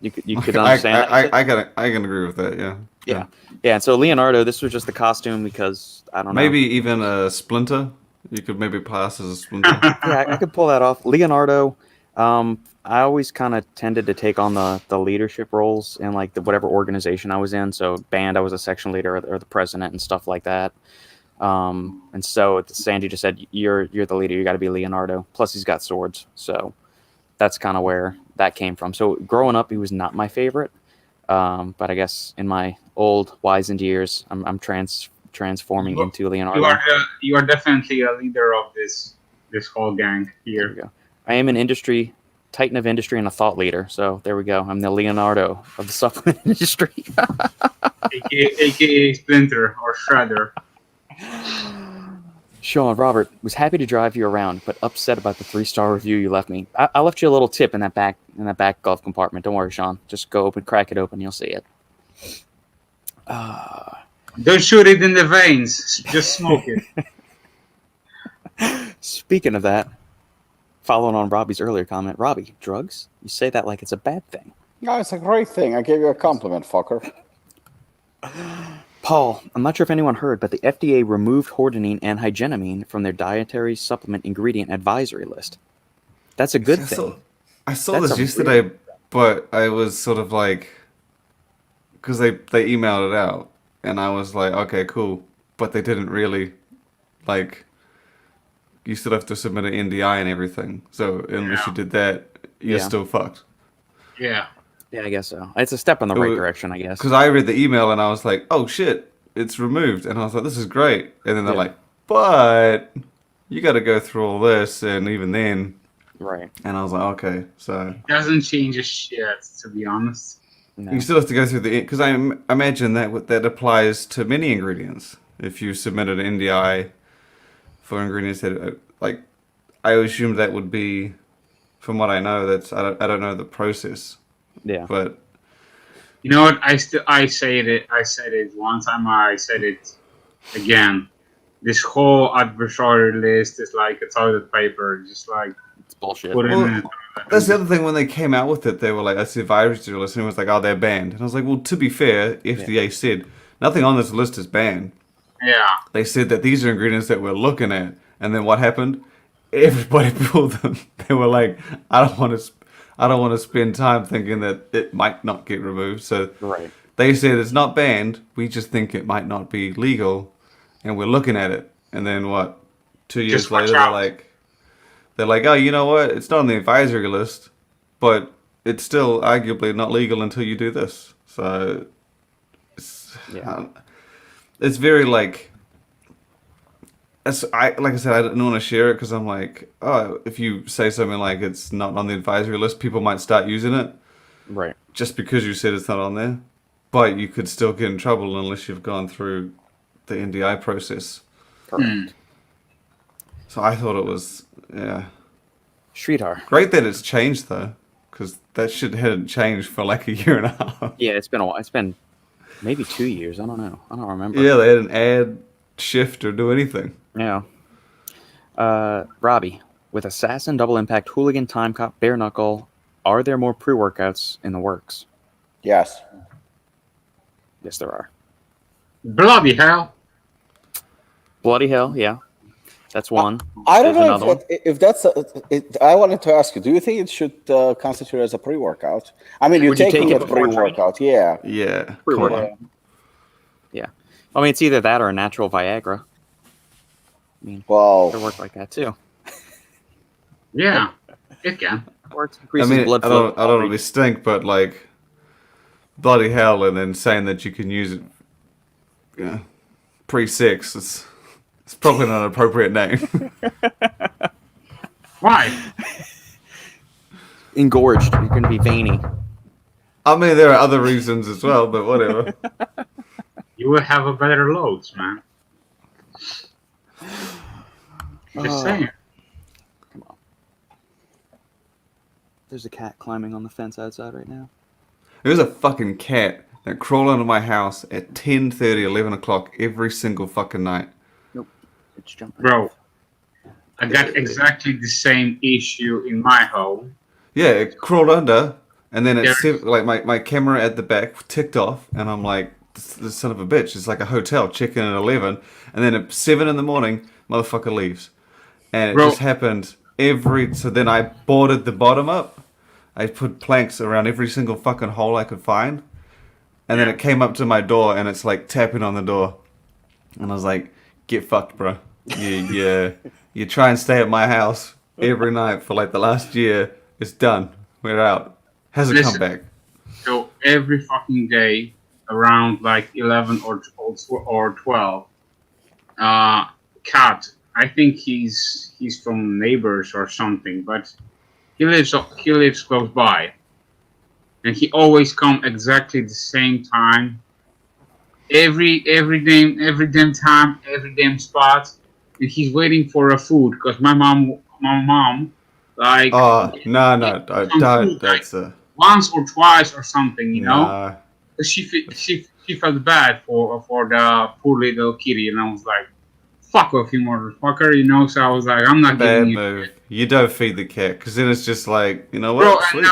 You could understand that. I can agree with that. Yeah. And so Leonardo, this was just the costume because I don't know. Maybe even a Splinter. You could maybe pass as a Splinter. Yeah, I could pull that off. Leonardo. I always kind of tended to take on the leadership roles in like whatever organization I was in. So band, I was a section leader or the president and stuff like that. And so Sandy just said, you're the leader. You got to be Leonardo. Plus he's got swords. So that's kind of where that came from. So growing up, he was not my favorite. But I guess in my old wizened years, I'm transforming into Leonardo. You are definitely a leader of this whole gang here. There we go. I am an titan of industry and a thought leader. So there we go. I'm the Leonardo of the supplement industry. AKA Splinter or Shredder. Sean, Robert, was happy to drive you around, but upset about the 3-star review you left me. I left you a little tip in that back glove compartment. Don't worry, Sean. Just go crack it open, you'll see it. Don't shoot it in the veins. Just smoke it. Speaking of that, following on Robbie's earlier comment, Robbie, drugs? You say that like it's a bad thing. No, it's a great thing. I gave you a compliment, fucker. Paul, I'm not sure if anyone heard, but the FDA removed Hordenine and Hygenamine from their dietary supplement ingredient advisory list. That's a good thing. I saw this yesterday, but I was sort of like, because they emailed it out, and I was like, okay, cool, but they didn't really, like, you still have to submit an NDI and everything, so unless you did that, you're still fucked. Yeah. Yeah, I guess so. It's a step in the right direction, I guess. Because I read the email and I was like, oh shit, it's removed. And I was like, this is great. And then they're like, but you got to go through all this. And even then. Right. And I was like, okay, so. It doesn't change a shit, to be honest. No. You still have to go through the. Because I imagine that applies to many ingredients. If you submitted an NDI for ingredients that, like, I assume that would be, from what I know, I don't know the process. Yeah. But you know what? I said it one time. I said it again. This whole adversary list is like a toilet paper, just like it's bullshit. That's the other thing. When they came out with it, they were like, "That's the advisory list," and it was like, "Oh, they're banned." And I was like, "Well, to be fair, FDA said nothing on this list is banned." Yeah. They said that these are ingredients that we're looking at, and then what happened? Everybody pulled them. They were like, "I don't want to spend time thinking that it might not get removed." So they said it's not banned. We just think it might not be legal, and we're looking at it. And then what? 2 years later, they're like, oh, you know what? It's not on the advisory list, but it's still arguably not legal until you do this. So it's very like. Like I said, I didn't want to share it because I'm like, oh, if you say something like it's not on the advisory list, people might start using it. Right. Just because you said it's not on there. But you could still get in trouble unless you've gone through the NDI process. Correct. So I thought it was, Sridhar. Great that it's changed, though. Because that shit hadn't changed for like a year and a half. Yeah, it's been a while. It's been maybe 2 years. I don't know. I don't remember. Yeah, they didn't add, shift, or do anything. Yeah. Robbie, with Assassin, Double Impact, Hooligan, Time Cop, Bare Knuckle, are there more pre-workouts in the works? Yes. Yes, there are. Bloody hell. Bloody hell, yeah. That's one. I don't know if that's... I wanted to ask you, do you think it should constitute as a pre-workout? I mean, you're taking it pre-workout, yeah. Yeah. Pre-workout. Yeah. I mean, it's either that or a natural Viagra. I mean, it work like that too. Yeah, it can. Works. I mean, I don't really stink, but like, bloody hell, and then saying that you can use it pre-sex, it's probably not an appropriate name. Why? Engorged. You're going to be veiny. I mean, there are other reasons as well, but whatever. You will have a better loads, man. Just saying. Come on. There's a cat climbing on the fence outside right now. There's a fucking cat that crawled into my house at 10:30, 11 o'clock every single fucking night. Nope. It's jumping. Bro, I got exactly the same issue in my home. Yeah, it crawled under, and then like my camera at the back ticked off, and I'm like, this son of a bitch. It's like a hotel. Check in at 11, and then at 7 in the morning, motherfucker leaves. And it just happened so then I boarded the bottom up. I put planks around every single fucking hole I could find. And then it came up to my door, and it's like tapping on the door. And I was like, get fucked, bro. You try and stay at my house every night for like the last year. It's done. We're out. Hasn't come back. So every fucking day, around like 11 or 12, cat. I think he's from neighbors or something, but he lives close by, and he always come exactly the same time, every damn time, every damn spot, and he's waiting for a food because my mom like don't. That's once or twice or something, you know. She felt bad for the poor little kitty, and I was like, fuck off, you motherfucker, you know. So I was like, I'm not giving you move. You don't feed the cat, because then it's just like, you know what? Bro,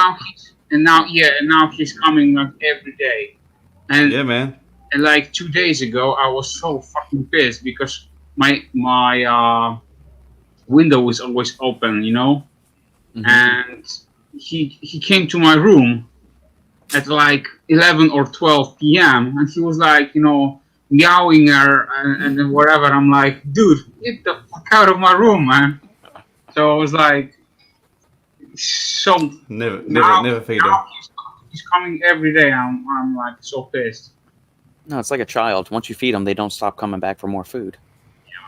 and now he's coming like every day, and yeah, man. And like 2 days ago, I was so fucking pissed because my window was always open, you know. Mhm. And he came to my room at like 11 or 12 p.m. and he was like, you know, meowing and then whatever. I'm like, dude, get the fuck out of my room, man. So I was like, so Never feed him. now he's coming every day. I'm like so pissed. No, it's like a child. Once you feed them, they don't stop coming back for more food.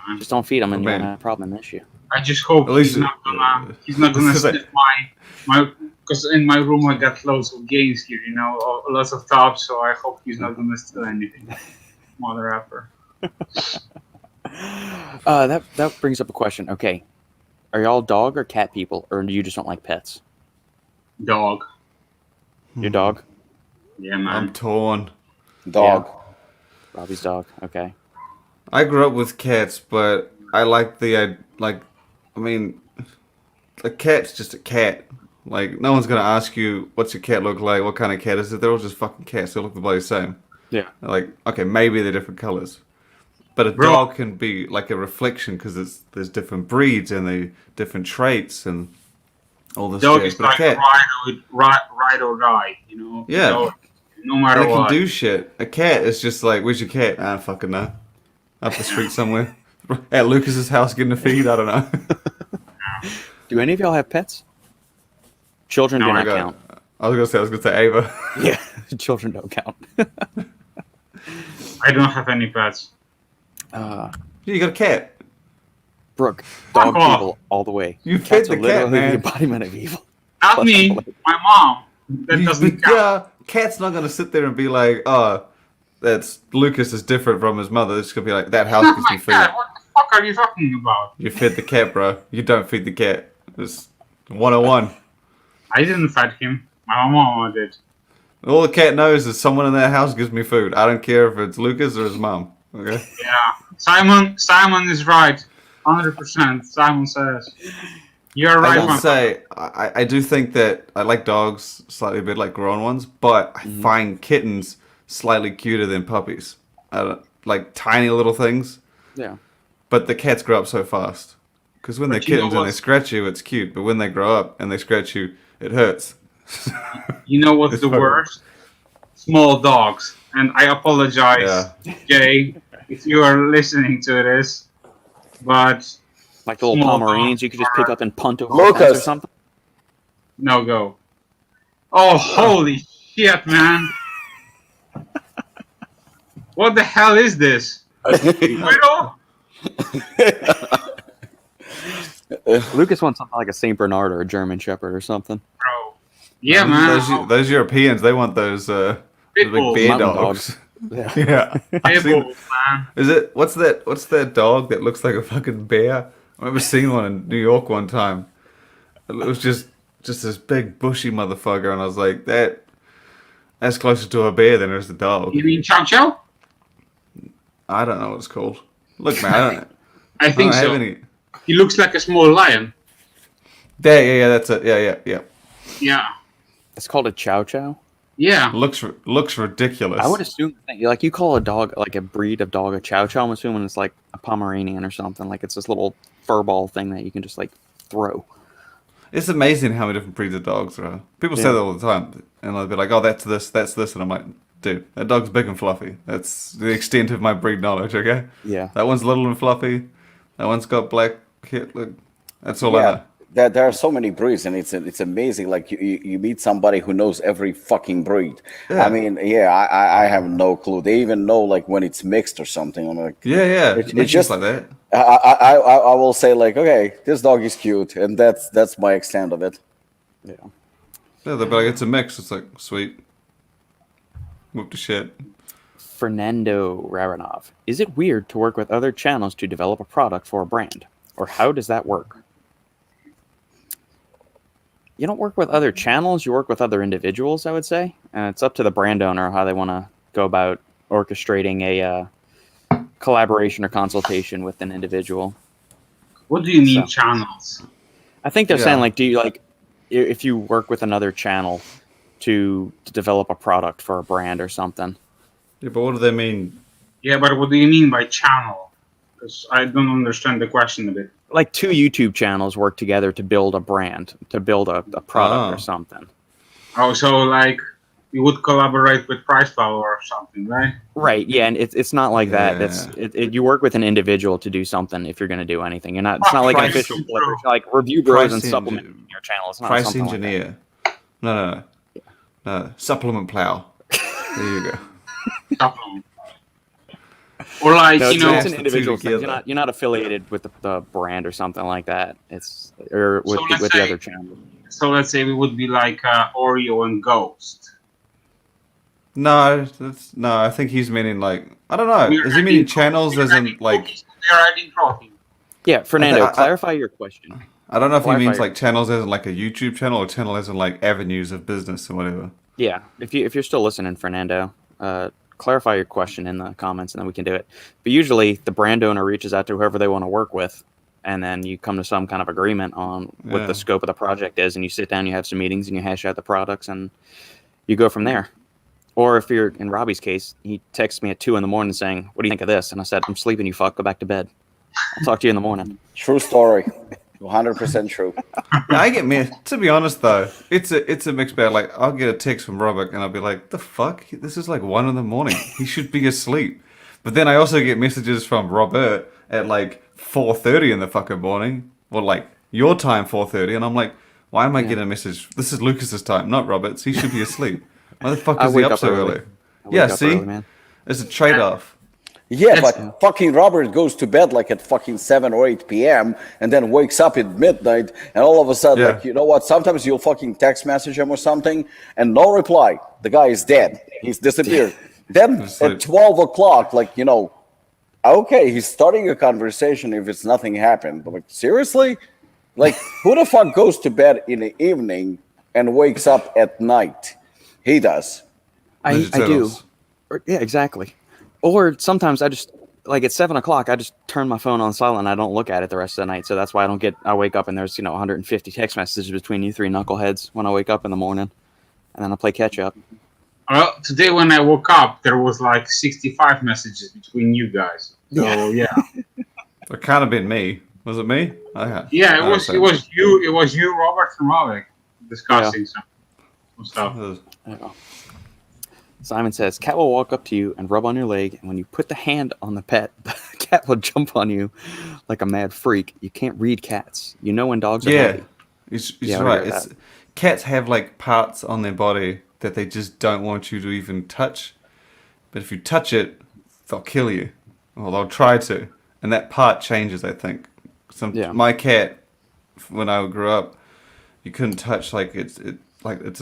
Man. Just don't feed them, and you Man. don't have a problem this year. I just hope At least he's not gonna sniff my because in my room I got loads of games here, you know, lots of tops. So I hope he's not gonna steal anything, mother effer. That brings up a question. Okay, are y'all dog or cat people, or do you just don't like pets? Dog. Your dog, Yeah, man. I'm torn. Dog. Robbie's dog. Okay. I grew up with cats, but I like I mean, a cat's just a cat. Like, no one's gonna ask you, what's your cat look like? What kind of cat is it? They're all just fucking cats. They look the bloody same. Yeah. Like, okay, maybe they're different colors. But a Bro. dog can be like a reflection because there's different breeds and they different traits and all this Dog shit. is But a like cat, ride or die, you know. Yeah. Dog, no matter they can what. do shit. A cat is just like, where's your cat? I don't fucking know. Up the street somewhere. At Lucas's house getting a feed? I don't know. Yeah. Do any of y'all have pets? Children No, do I not got- count. I was gonna say Ava. Yeah, children don't count. I don't have any pets. You got a cat. Brooke, Fuck dog off. evil all the way. You Cats fed are the cat, literally man. the embodiment of evil. Not Plus me, the- my mom. That doesn't count. Yeah, cat's not gonna sit there and be like, oh, that's Lucas is different from his mother. It's gonna be like, that house Oh gives my me food. god, what the fuck are you talking about? You fed the cat, bro. You don't feed the cat. It's 101. I didn't fight him. My mom did. All the cat knows is someone in that house gives me food. I don't care if it's Lucas or his mom. Okay. Yeah. Simon is right. 100%. Simon says. You're right, I will man. say, I do think that I like dogs slightly a bit like grown ones, but I find kittens slightly cuter than puppies. I don't, like tiny little things, Yeah. but the cats grow up so fast. Because when they're But you know kittens and they what? scratch you, it's cute. But when they grow up and they scratch you, it hurts. You know what's It's the fucking- worst? Small dogs. And I apologize, Jay, if you are listening to this. But Like the little Small Pomeranians you could just pick up and punt over the Lukasz. fence or something. no go. Oh, holy shit, man. What the hell is this? Riddle? Lucas wants something like a Saint Bernard or a German Shepherd or something. Bro. Yeah, man. Those Europeans, they want those those big Pitbulls. bear Mountain dogs. Yeah. Yeah. I've seen- Pitbulls, man. Is it what's that dog that looks like a fucking bear? I remember seeing one in New York one time. It was just this big bushy motherfucker, and I was like, that's closer to a bear than it is a dog. You mean Chow Chow? I don't know what it's called. Look, man, I I think don't so. have any. He looks like a small lion. Yeah, that's it. Yeah. Yeah. It's called a Chow Chow. Yeah. Looks ridiculous. I would assume that, like, you call a dog, like a breed of dog, a Chow Chow. I'm assuming it's like a Pomeranian or something. Like it's this little fur ball thing that you can just like throw. It's amazing how many different breeds of dogs there are. People say Yeah. that all the time, and they'll be like, "Oh, that's this," and I'm like, "Dude, that dog's big and fluffy. That's the extent of my breed knowledge." Okay, Yeah. that one's little and fluffy. That one's got black hair. Look, that's all I know. There are so many breeds, and it's amazing. Like you meet somebody who knows every fucking breed. Yeah. I mean, I have no clue. They even know like when it's mixed or something. I'm like, Yeah. It's It's just- just like that. I will say like, okay, this dog is cute, and that's my extent of it. Yeah. Yeah, they'll be like, it's a mix. It's like, sweet. Whoop the shit. Fernando Raranov. Is it weird to work with other channels to develop a product for a brand? Or how does that work? You don't work with other channels, you work with other individuals, I would say. And it's up to the brand owner how they want to go about orchestrating a collaboration or consultation with an individual. What do you mean So- channels? I think they're Yeah. saying, like, do you, like, if you work with another channel to develop a product for a brand or something? Yeah, but what do they mean? Yeah, but what do you mean by channel? Because I don't understand the question a bit. Like 2 YouTube channels work together to build a brand, to build a product or something. Oh, so like you would collaborate with PriceFlower or something, right? Right. Yeah, and it's not like that. Yeah. You work with an individual to do something if you're going to do anything. You're not. It's not like an Price official Engineer. flipper. It's like Review Bros and Price supplement Engi- your channel. It's not Price something engineer. No. Supplement plow. There you go. Supplement. Or like, like that. No, you know, it's an individual thing. together. You're not affiliated with the brand or something like that. It's or with So let's the say- other channel. so let's say we would be like Oreo and Ghost. No, I think he's meaning like I don't know. We're Is he meaning adding channels protein. as in like? They're adding protein. Yeah, Fernando, I- clarify your question. I don't know if he Clarify means your- like channels as in like a YouTube channel or channel as in like avenues of business or whatever. Yeah, if you're still listening, Fernando, clarify your question in the comments, and then we can do it. But usually, the brand owner reaches out to whoever they want to work with, and then you come to some kind of agreement on what Yeah. the scope of the project is, and you sit down, you have some meetings, and you hash out the products, and you go from there. Or if you're in Robbie's case, he texts me at 2 a.m. saying, "What do you think of this?" And I said, "I'm sleeping, you fuck. Go back to bed. I'll talk to you in the morning." True story. 100% true. Yeah, I get me. To be honest though, it's a mixed bag. Like I'll get a text from Robert and I'll be like, "The fuck? This is like 1 a.m. He should be asleep." But then I also get messages from Robert at like 4:30 in the fucking morning, or like your time 4:30, and I'm like, "Why am I getting a message? This is Lucas's time, not Robert's. He should be asleep. Why the fuck I is he wake up up so early. early?" I wake Yeah, up see, early, man. it's a trade-off. Yeah, That's- but fucking Robert goes to bed like at fucking 7 or 8 p.m. and then wakes up at midnight, and all of a sudden, Yeah. like, you know what? Sometimes you'll fucking text message him or something, and no reply. The guy is dead. He's disappeared. Then Just like- at 12 o'clock, like, you know, okay, he's starting a conversation if it's nothing happened. But like, seriously? Like, who the fuck goes to bed in the evening and wakes up at night? He does. I Ninja do. Turtles. Yeah, exactly. Or sometimes I just like at 7 o'clock, I just turn my phone on silent and I don't look at it the rest of the night. So that's why I wake up and there's 150 text messages between you three knuckleheads when I wake up in the morning, and then I play catch up. Well, today when I woke up, there was like 65 messages between you guys. So yeah, It kind of been me. Was it me? yeah, I it was you, Robert and Robert discussing some stuff. Simon says, "Cat will walk up to you and rub on your leg, and when you put the hand on the pet, the cat will jump on you like a mad freak. You can't read cats. You know when dogs are Yeah, happy." it's Yeah, I right. agree with It's, cats have like parts on their body that they just don't want you to even touch. But if you touch it, they'll kill you, or they'll try to, and that part changes. I think. Yeah. My cat, when I grew up, you couldn't touch like its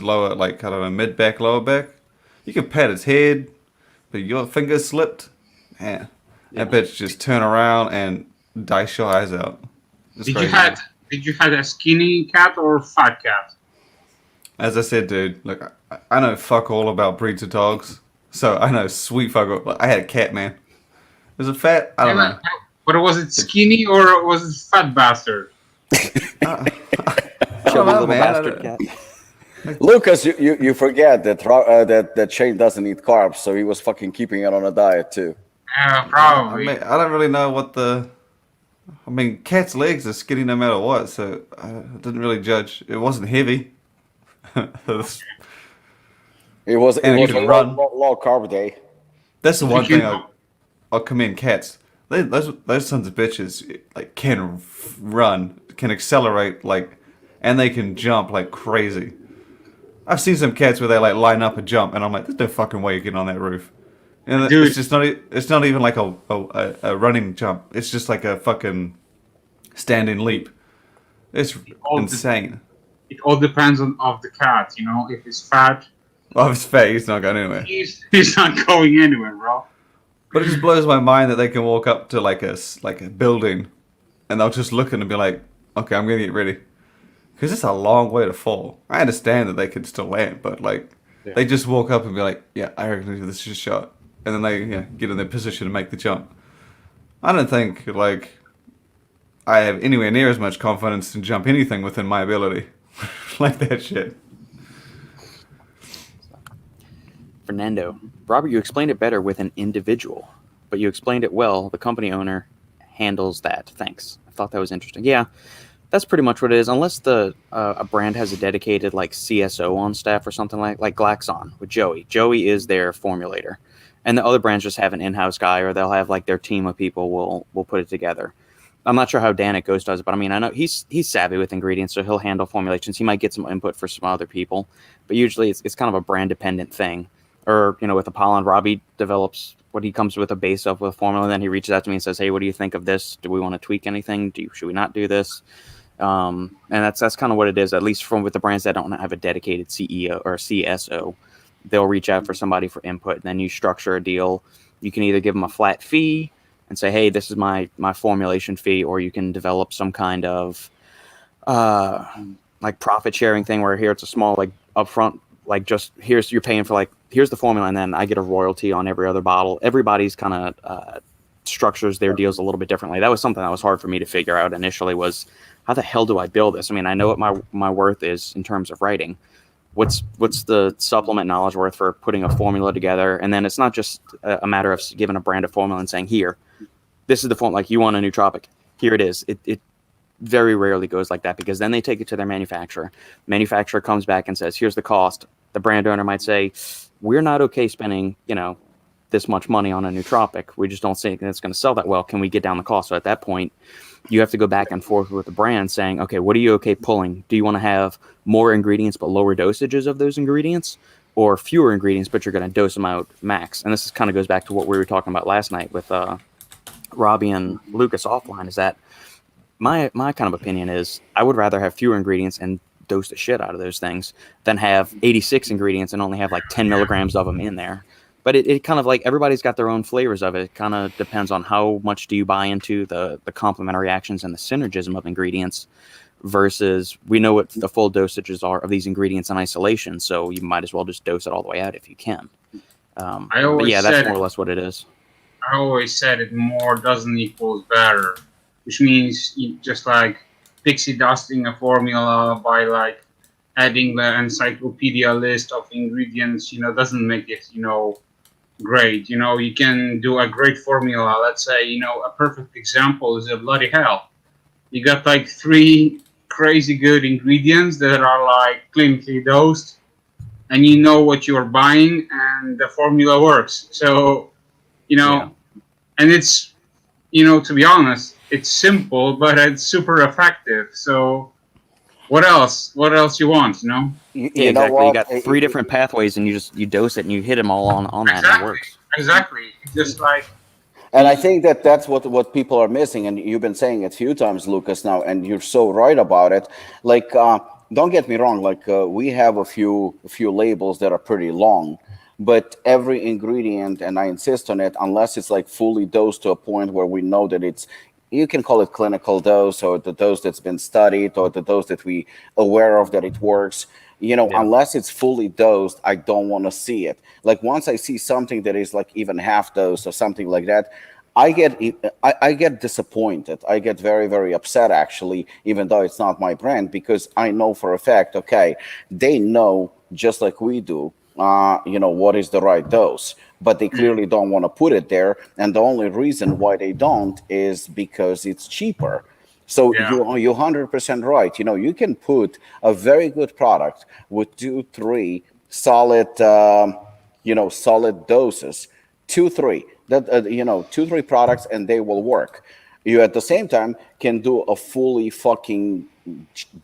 lower, like I don't know, mid back, lower back. You could pat its head, but your finger slipped. Man, that bitch just turn around and dice your eyes out. It's Did crazy. you had a skinny cat or a fat cat? As I said, dude, look, I know fuck all about breeds of dogs, so I know sweet fuck all. Like, I had a cat, man. Was it fat? I don't know. But was it skinny or was it fat bastard? I Chubby don't know, little man. bastard cat. Lucas, you forget that Shane doesn't eat carbs, so he was fucking keeping it on a diet too. Yeah, I probably. mean, I don't really know what the. I mean, cat's legs are skinny no matter what, so I didn't really judge. It wasn't heavy. That's It was And a you can run. low carb day. the one You thing can- I'll commend cats. Those sons of bitches like can run, can accelerate like, and they can jump like crazy. I've seen some cats where they like line up and jump, and I'm like, there's no fucking way you're getting on that roof. And Dude. it's just not. It's not even like a running jump. It's just like a fucking standing leap. It's all the- insane. It all depends of the cat, you know. If it's fat, Well, if it's fat, he's not going anywhere. he's not going anywhere, bro. But it just blows my mind that they can walk up to like a building, and they'll just look and be like, "Okay, I'm gonna get ready," because it's a long way to fall. I understand that they can still land, but like, they just walk up and be like, "Yeah, I reckon this is a shot," and then they get in their position and make the jump. I don't think like I have anywhere near as much confidence to jump anything within my ability, like that shit. Fernando, Robert, you explained it better with an individual, but you explained it well. The company owner handles that. Thanks. I thought that was interesting. Yeah, that's pretty much what it is. Unless a brand has a dedicated like CSO on staff or something like Glaxon with Joey. Joey is their formulator, and the other brands just have an in-house guy, or they'll have like their team of people will put it together. I'm not sure how Dan at Ghost does it, but I mean, I know he's savvy with ingredients, so he'll handle formulations. He might get some input for some other people, but usually it's kind of a brand dependent thing. Or, you know, with Apollon, Robbie develops what he comes with a base of with a formula, and then he reaches out to me and says, hey, what do you think of this? Do we want to tweak anything? Should we not do this? And that's kind of what it is, at least from with the brands that don't have a dedicated CEO or CSO. They'll reach out for somebody for input, and then you structure a deal. You can either give them a flat fee and say, hey, this is my formulation fee, or you can develop some kind of like profit sharing thing where here it's a small like upfront, like just you're paying for like, here's the formula, and then I get a royalty on every other bottle. Everybody's kind of structures their deals a little bit differently. That was something that was hard for me to figure out initially, was how the hell do I bill this? I mean, I know what my worth is in terms of writing. What's the supplement knowledge worth for putting a formula together? And then it's not just a matter of giving a brand a formula and saying, here, this is the form, like you want a nootropic, here it is. It very rarely goes like that, because then they take it to their manufacturer. Manufacturer comes back and says, here's the cost. The brand owner might say, we're not okay spending, you know, this much money on a nootropic. We just don't think it's going to sell that well. Can we get down the cost? So at that point, you have to go back and forth with the brand saying, okay, what are you okay pulling? Do you want to have more ingredients but lower dosages of those ingredients, or fewer ingredients but you're going to dose them out max? And this kind of goes back to what we were talking about last night with Robbie and Lukasz offline, is that my kind of opinion is I would rather have fewer ingredients and dose the shit out of those things than have 86 ingredients and only have like 10 milligrams of them in there. But it kind of like, everybody's got their own flavors of it. It kind of depends on how much do you buy into the complementary actions and the synergism of ingredients, versus we know what the full dosages are of these ingredients in isolation. So you might as well just dose it all the way out if you can. But yeah, that's more or less what it is. I always said it, more doesn't equals better, which means you just like pixie dusting a formula by like adding the encyclopedia list of ingredients, you know, doesn't make it, you know, great. You know, you can do a great formula. Let's say, you know, a perfect example is a bloody hell. You got like 3 crazy good ingredients that are like clinically dosed, and you know what you're buying, and the formula works. So, you know, and it's, you know, to be honest, it's simple, but it's super effective. So what else? What else you want, you know? Yeah, exactly. You got 3 different pathways, and you dose it, and you hit them all on that, and it works. Exactly. Just like. And I think that's what people are missing, and you've been saying it a few times, Lukasz, now, and you're so right about it. Like, don't get me wrong. Like, we have a few labels that are pretty long, but every ingredient, and I insist on it, unless it's like fully dosed to a point where we know that it's, you can call it clinical dose, or the dose that's been studied, or the dose that we aware of that it works. You know, unless it's fully dosed, I don't want to see it. Like, once I see something that is like even half dosed or something like that, I get disappointed. I get very, very upset, actually, even though it's not my brand, because I know for a fact, okay, they know just like we do, you know, what is the right dose, but they clearly don't want to put it there. And the only reason why they don't is because it's cheaper. So you're 100% right. You know, you can put a very good product with 2-3 solid, you know, solid doses, 2-3, that, you know, 2-3 products, and they will work. You at the same time can do a fully fucking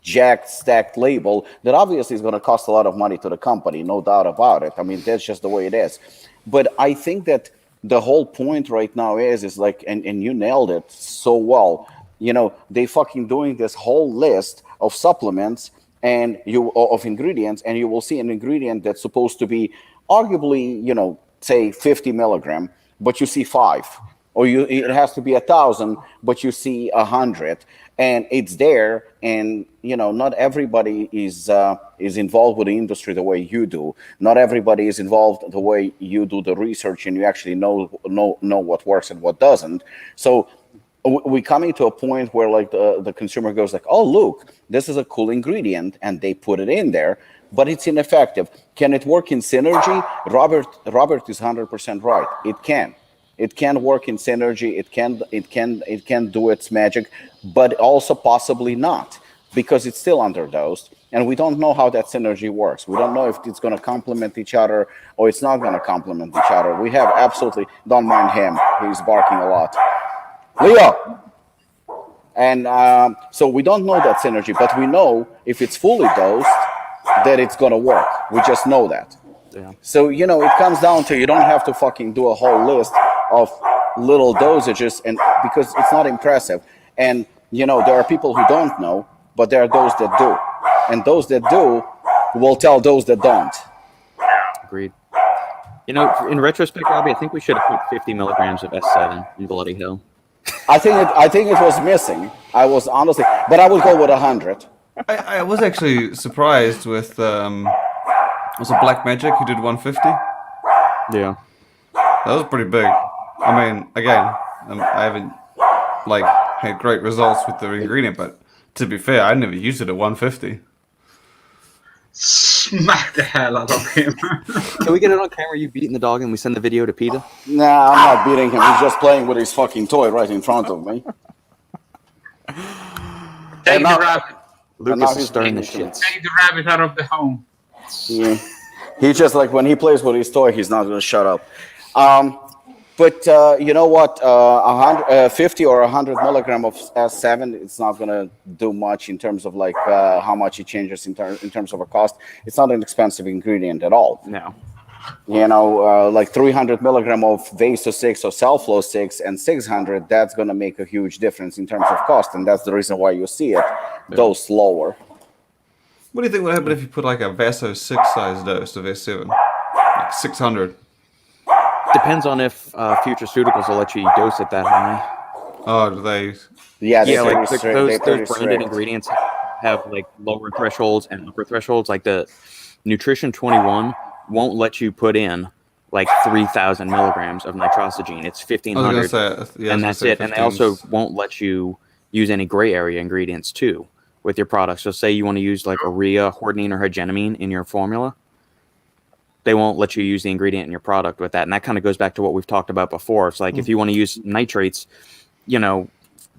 jacked, stacked label that obviously is going to cost a lot of money to the company, no doubt about it. I mean, that's just the way it is. But I think that the whole point right now is like, and you nailed it so well. You know, they fucking doing this whole list of supplements and of ingredients, and you will see an ingredient that's supposed to be arguably, you know, say 50 milligram, but you see 5, or it has to be 1,000, but you see 100, and it's there. And you know, not everybody is involved with the industry the way you do. Not everybody is involved the way you do the research, and you actually know what works and what doesn't. So we're coming to a point where like the consumer goes like, oh, look, this is a cool ingredient, and they put it in there. but it's ineffective. Can it work in synergy? Robert is 100% right. It can. It can work in synergy. It can do its magic, but also possibly not, because it's still underdosed, and we don't know how that synergy works. We don't know if it's going to complement each other or it's not going to complement each other. We have absolutely, don't mind him. He's barking a lot. Leo! And so we don't know that synergy, but we know if it's fully dosed, that it's going to work. We just know that. Yeah. So, you know, it comes down to, you don't have to fucking do a whole list of little dosages, and because it's not impressive. And, you know, there are people who don't know, but there are those that do. And those that do will tell those that don't. Agreed. You know, in retrospect, Robbie, I think we should have put 50 milligrams of S7 in Bloody Hill. I think it was missing. I was honestly, but I would go with 100. I was actually surprised with was it Black Magic who did 150? Yeah. That was pretty big. I mean, again, I haven't like had great results with the ingredient, but to be fair, I never used it at 150. Smack the hell out of him. Can we get it on camera? You beating the dog, and we send the video to PETA? Nah, I'm not beating him. He's just playing with his fucking toy right in front of me. Take the rabbit. Lucas is stirring the shit. Take the rabbit out of the home. Yeah. He just, like, when he plays with his toy, he's not going to shut up. But you know what? 50 or 100 milligram of S7, it's not going to do much in terms of like how much it changes in terms of a cost. It's not an expensive ingredient at all. No. You know, like 300 milligram of Vaso-6 or Cellflow 6 and 600, that's going to make a huge difference in terms of cost. And that's the reason why you see it dose lower. What do you think would happen if you put like a Vaso-6 size dose of S7? Like 600? Depends on if Futureceuticals will let you dose it that high. Oh, do they? Yeah, Like those branded ingredients have like lower thresholds and upper thresholds. Like the Nutrition 21 won't let you put in like 3,000 milligrams of nitrosogene. It's 1,500, and that's it. And they also won't let you use any gray area ingredients too with your product. So say you want to use like urea, hordenine, or hygenamine in your formula, they won't let you use the ingredient in your product with that. And that kind of goes back to what we've talked about before. It's like if you want to use nitrates, you know,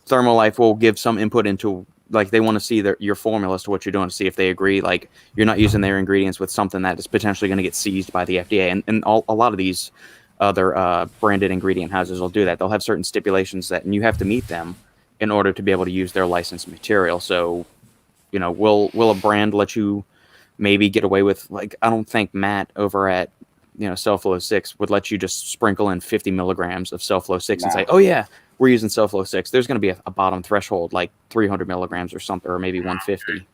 Thermolife will give some input into, like, they want to see your formula as to what you're doing to see if they agree, like, you're not using their ingredients with something that is potentially going to get seized by the FDA. And a lot of these other branded ingredient houses will do that. They'll have certain stipulations and you have to meet them in order to be able to use their licensed material. So, you know, will a brand let you maybe get away with, like, I don't think Matt over at, you know, Cellflow 6 would let you just sprinkle in 50 milligrams of Cellflow 6 and say, oh yeah, we're using Cellflow 6. There's going to be a bottom threshold, like 300 milligrams or something, or maybe 150.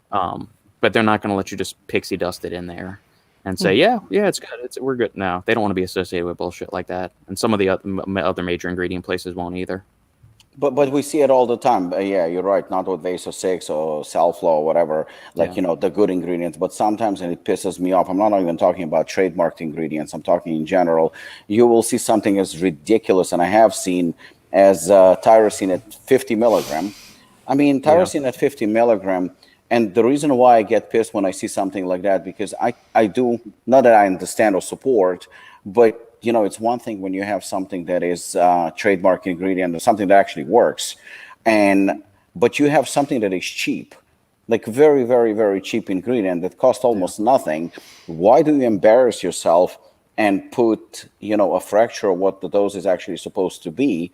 But they're not going to let you just pixie dust it in there and say, yeah, it's good. We're good. No, they don't want to be associated with bullshit like that. And some of the other major ingredient places won't either. But we see it all the time. Yeah, you're right. Not with Vaso-6 or Cellflow or whatever, like, you know, the good ingredients. But sometimes, and it pisses me off, I'm not even talking about trademarked ingredients. I'm talking in general. You will see something as ridiculous, and I have seen, as tyrosine at 50 milligram. I mean, tyrosine at 50 milligram. And the reason why I get pissed when I see something like that, because I do, not that I understand or support, but you know, it's one thing when you have something that is trademark ingredient or something that actually works, but you have something that is cheap, like very, very, very cheap ingredient that costs almost nothing. Why do you embarrass yourself and put, you know, a fraction of what the dose is actually supposed to be?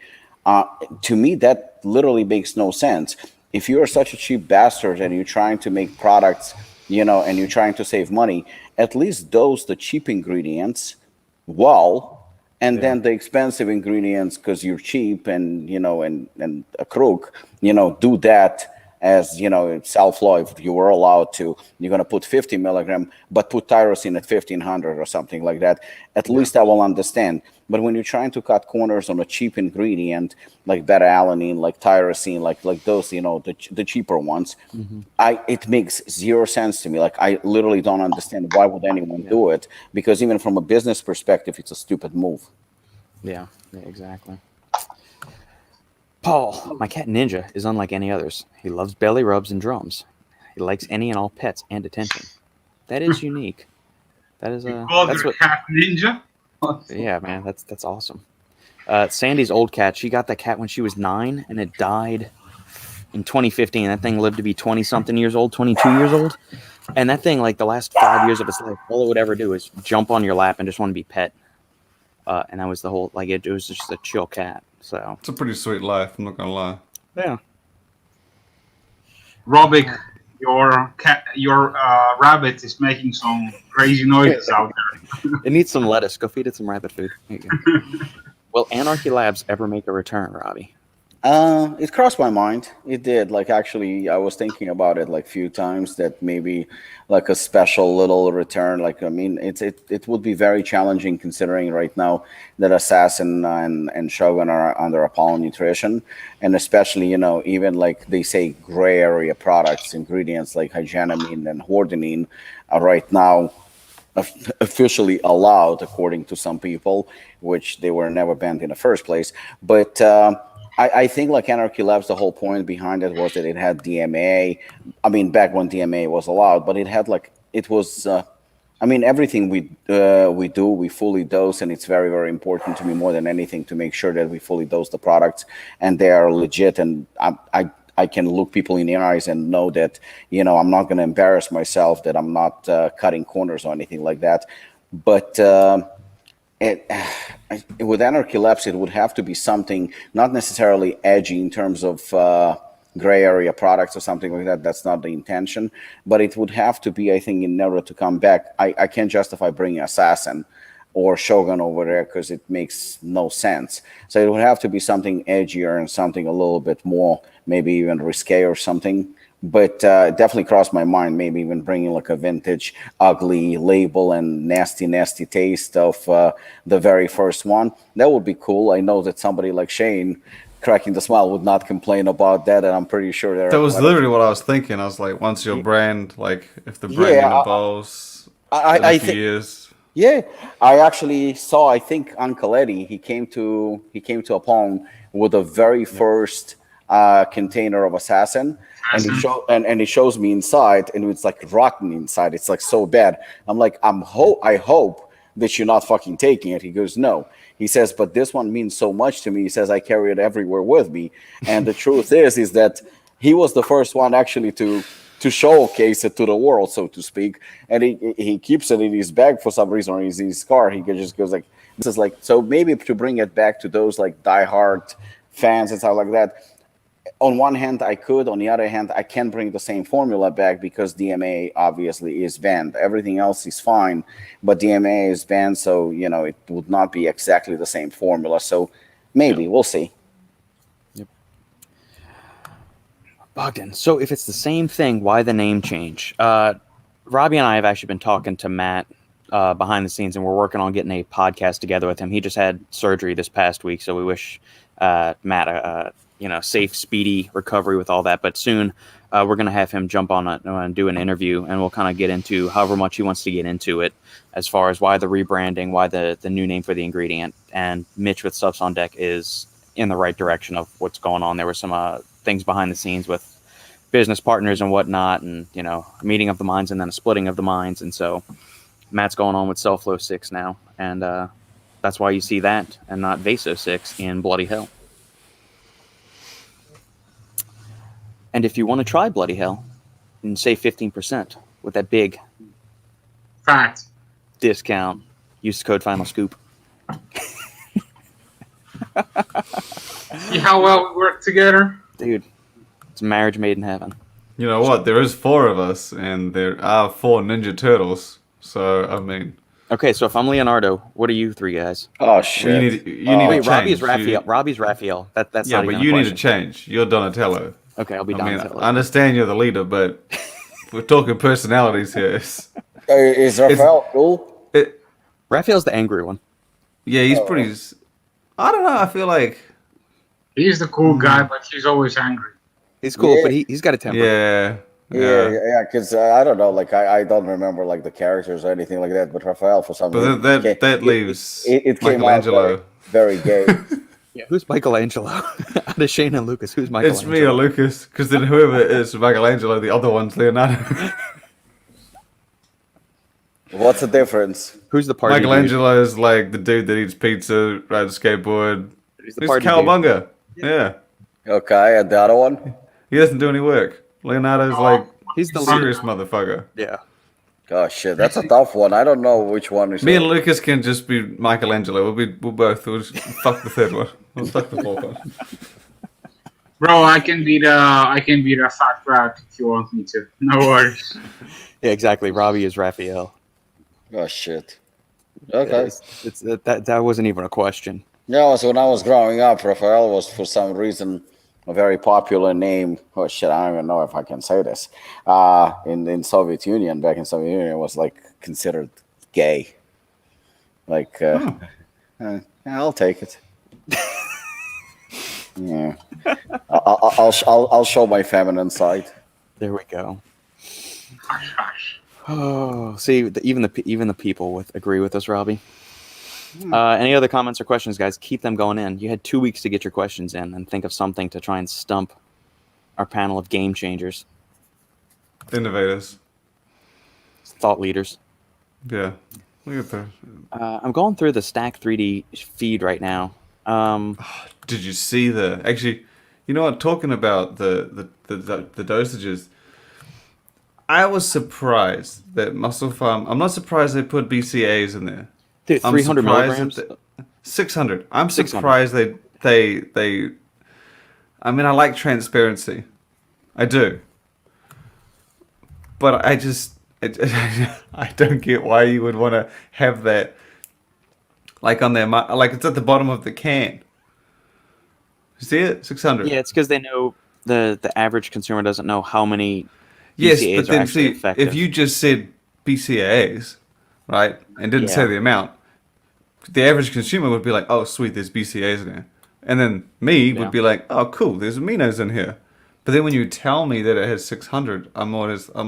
To me, that literally makes no sense. If you're such a cheap bastard and you're trying to make products, you know, and you're trying to save money, at least dose the cheap ingredients well, and then the expensive ingredients, because you're cheap and, you know, and a crook, you know, do that as, you know, Cellflow, if you were allowed to, you're going to put 50 milligram, but put tyrosine at 1,500 or something like that. At least I will understand. But when you're trying to cut corners on a cheap ingredient, like beta-alanine, like tyrosine, like those, you know, the cheaper ones, it makes zero sense to me. Like, I literally don't understand why would anyone do it, because even from a business perspective, it's a stupid move. Yeah, exactly. Paul, my cat Ninja, is unlike any others. He loves belly rubs and drums. He likes any and all pets and attention. That is unique. That is Called her cat Ninja. Yeah, man, that's awesome. Sandy's old cat, she got that cat when she was 9, and it died in 2015. That thing lived to be 20-something years old, 22 years old. And that thing, like, the last 5 years of its life, all it would ever do is jump on your lap and just want to be pet. And that was the whole, like, it was just a chill cat. So It's a pretty sweet life, I'm not gonna lie. yeah. Robic, your rabbit is making some crazy noises out there. It needs some lettuce. Go feed it some rabbit food. There you go. Will Anarchy Labs ever make a return, Robbie? It crossed my mind. It did. Like, actually, I was thinking about it like a few times that maybe like a special little return. Like, I mean, it would be very challenging considering right now that Assassin and Shogun are under Apollon nutrition, and especially, even like they say gray area products, ingredients like Hygenamine and Hordenine are right now officially allowed according to some people, which they were never banned in the first place. But I think like Anarchy Labs, the whole point behind it was that it had DMA. I mean, back when DMA was allowed, but it had everything we do, we fully dose, and it's very, very important to me more than anything to make sure that we fully dose the products and they are legit. And I can look people in the eyes and know that, I'm not going to embarrass myself, that I'm not cutting corners or anything like that. But with Anarchy Labs, it would have to be something not necessarily edgy in terms of gray area products or something like that. That's not the intention. But it would have to be, I think, in order to come back. I can't justify bringing Assassin or Shogun over there because it makes no sense. So it would have to be something edgier and something a little bit more, maybe even risque or something. But definitely crossed my mind, maybe even bringing like a vintage, ugly label and nasty, nasty taste of the very first one. That would be cool. I know that somebody like Shane, cracking the smile, would not complain about that, and I'm pretty sure that was literally what I was thinking. I was like, once your brand, like, if the brand evolves in a few years. Yeah, I actually saw, I think, Uncle Eddie, he came to Apollon with the very first container of Assassin. And he shows me inside, and it's like rotten inside. It's like so bad. I'm like, I hope that you're not fucking taking it. He goes, no. He says, but this one means so much to me. He says, I carry it everywhere with me. And the truth is that he was the first one actually to showcase it to the world, so to speak. And he keeps it in his bag for some reason, or in his car. He just goes like, this is like, so maybe to bring it back to those like diehard fans and stuff like that. On one hand, I could. On the other hand, I can't bring the same formula back because DMA obviously is banned. Everything else is fine, but DMA is banned, so it would not be exactly the same formula. So maybe we'll see. Yep. Bogdan. So if it's the same thing, why the name change? Robbie and I have actually been talking to Matt behind the scenes, and we're working on getting a podcast together with him. He just had surgery this past week, so we wish Matt a safe, speedy recovery with all that. But soon we're going to have him jump on and do an interview, and we'll kind of get into however much he wants to get into it as far as why the rebranding, why the new name for the ingredient. And Mitch with Subs on Deck is in the right direction of what's going on. There were some things behind the scenes with business partners and whatnot, and a meeting of the minds and then a splitting of the minds. And so Matt's going on with Cellflow 6 now, and that's why you see that and not Vaso 6 in Bloody Hell. And if you want to try Bloody Hell and save 15% with that big fact discount, use the code FINALSCOOP. See how well we work together? Dude, it's a marriage made in heaven. You know what? There is 4 of us, and there are 4 Ninja Turtles. So, I mean... Okay, so if I'm Leonardo, what are you 3 guys? Oh, shit. You need to change. Robbie's Raphael. Robbie's Raphael. That's yeah, not but even you a need to question. change. You're Donatello. Okay, I'll be Donatello. I understand you're the leader, but we're talking personalities here. Is Raphael cool? Raphael's the angry one. Yeah, he's pretty... I don't know, I feel like... He's the cool guy, but he's always angry. He's cool, Yeah. but he's got a temper. Yeah, because I don't know, like I don't remember like the characters or anything like that. But Raphael, for some reason, that leaves it came out Michelangelo. very gay. Yeah, who's Michelangelo? Out of Shane and Lucas, who's Michelangelo? It's me or Lucas, because then whoever is Michelangelo, the other one's Leonardo. What's the difference? Who's the party dude? Michelangelo is like the dude that eats pizza, rides a skateboard. He's the He's party dude. cowabunga. Yeah. Okay, and the other one? He doesn't do any work. Leonardo's like He's the serious motherfucker. Yeah. Oh shit, that's a tough one. I don't know which one is. Me and Lukasz can just be Michelangelo. We'll just fuck the third one. We'll fuck the fourth one. Bro, I can be the fat rat if you want me to. No worries. Yeah, exactly. Robbie is Raphael. Oh shit. Okay. That wasn't even a question. Yeah, so when I was growing up, Raphael was for some reason a very popular name. Oh shit, I don't even know if I can say this. In Soviet Union, back in Soviet Union, it was like considered gay. Like, I'll take it. Yeah, I'll show my feminine side. There we go. Oh, see, even the people agree with us, Robbie. Any other comments or questions, guys? Keep them going in. You had 2 weeks to get your questions in and think of something to try and stump our panel of game changers, Innovators. thought leaders. Yeah. Look at that. I'm going through the Stack 3D feed right now. Did you see actually, you know what, talking about the dosages, I was surprised that Muscle Farm, I'm not surprised they put BCAAs in there. Dude, 300 milligrams? 600. I'm 600. surprised they I mean, I like transparency. I do. But I don't get why you would want to have that like on their, like it's at the bottom of the can. You see it? 600. Yeah, it's because they know the average consumer doesn't know how many Yes, BCAAs but are then actually see, effective. if you just said BCAAs, right, and didn't say Yeah. the amount, the average consumer would be like, oh, sweet, there's BCAAs in there. And then me Yeah. would be like, oh, cool, there's aminos in here. But then when you tell me that it has 600, I'm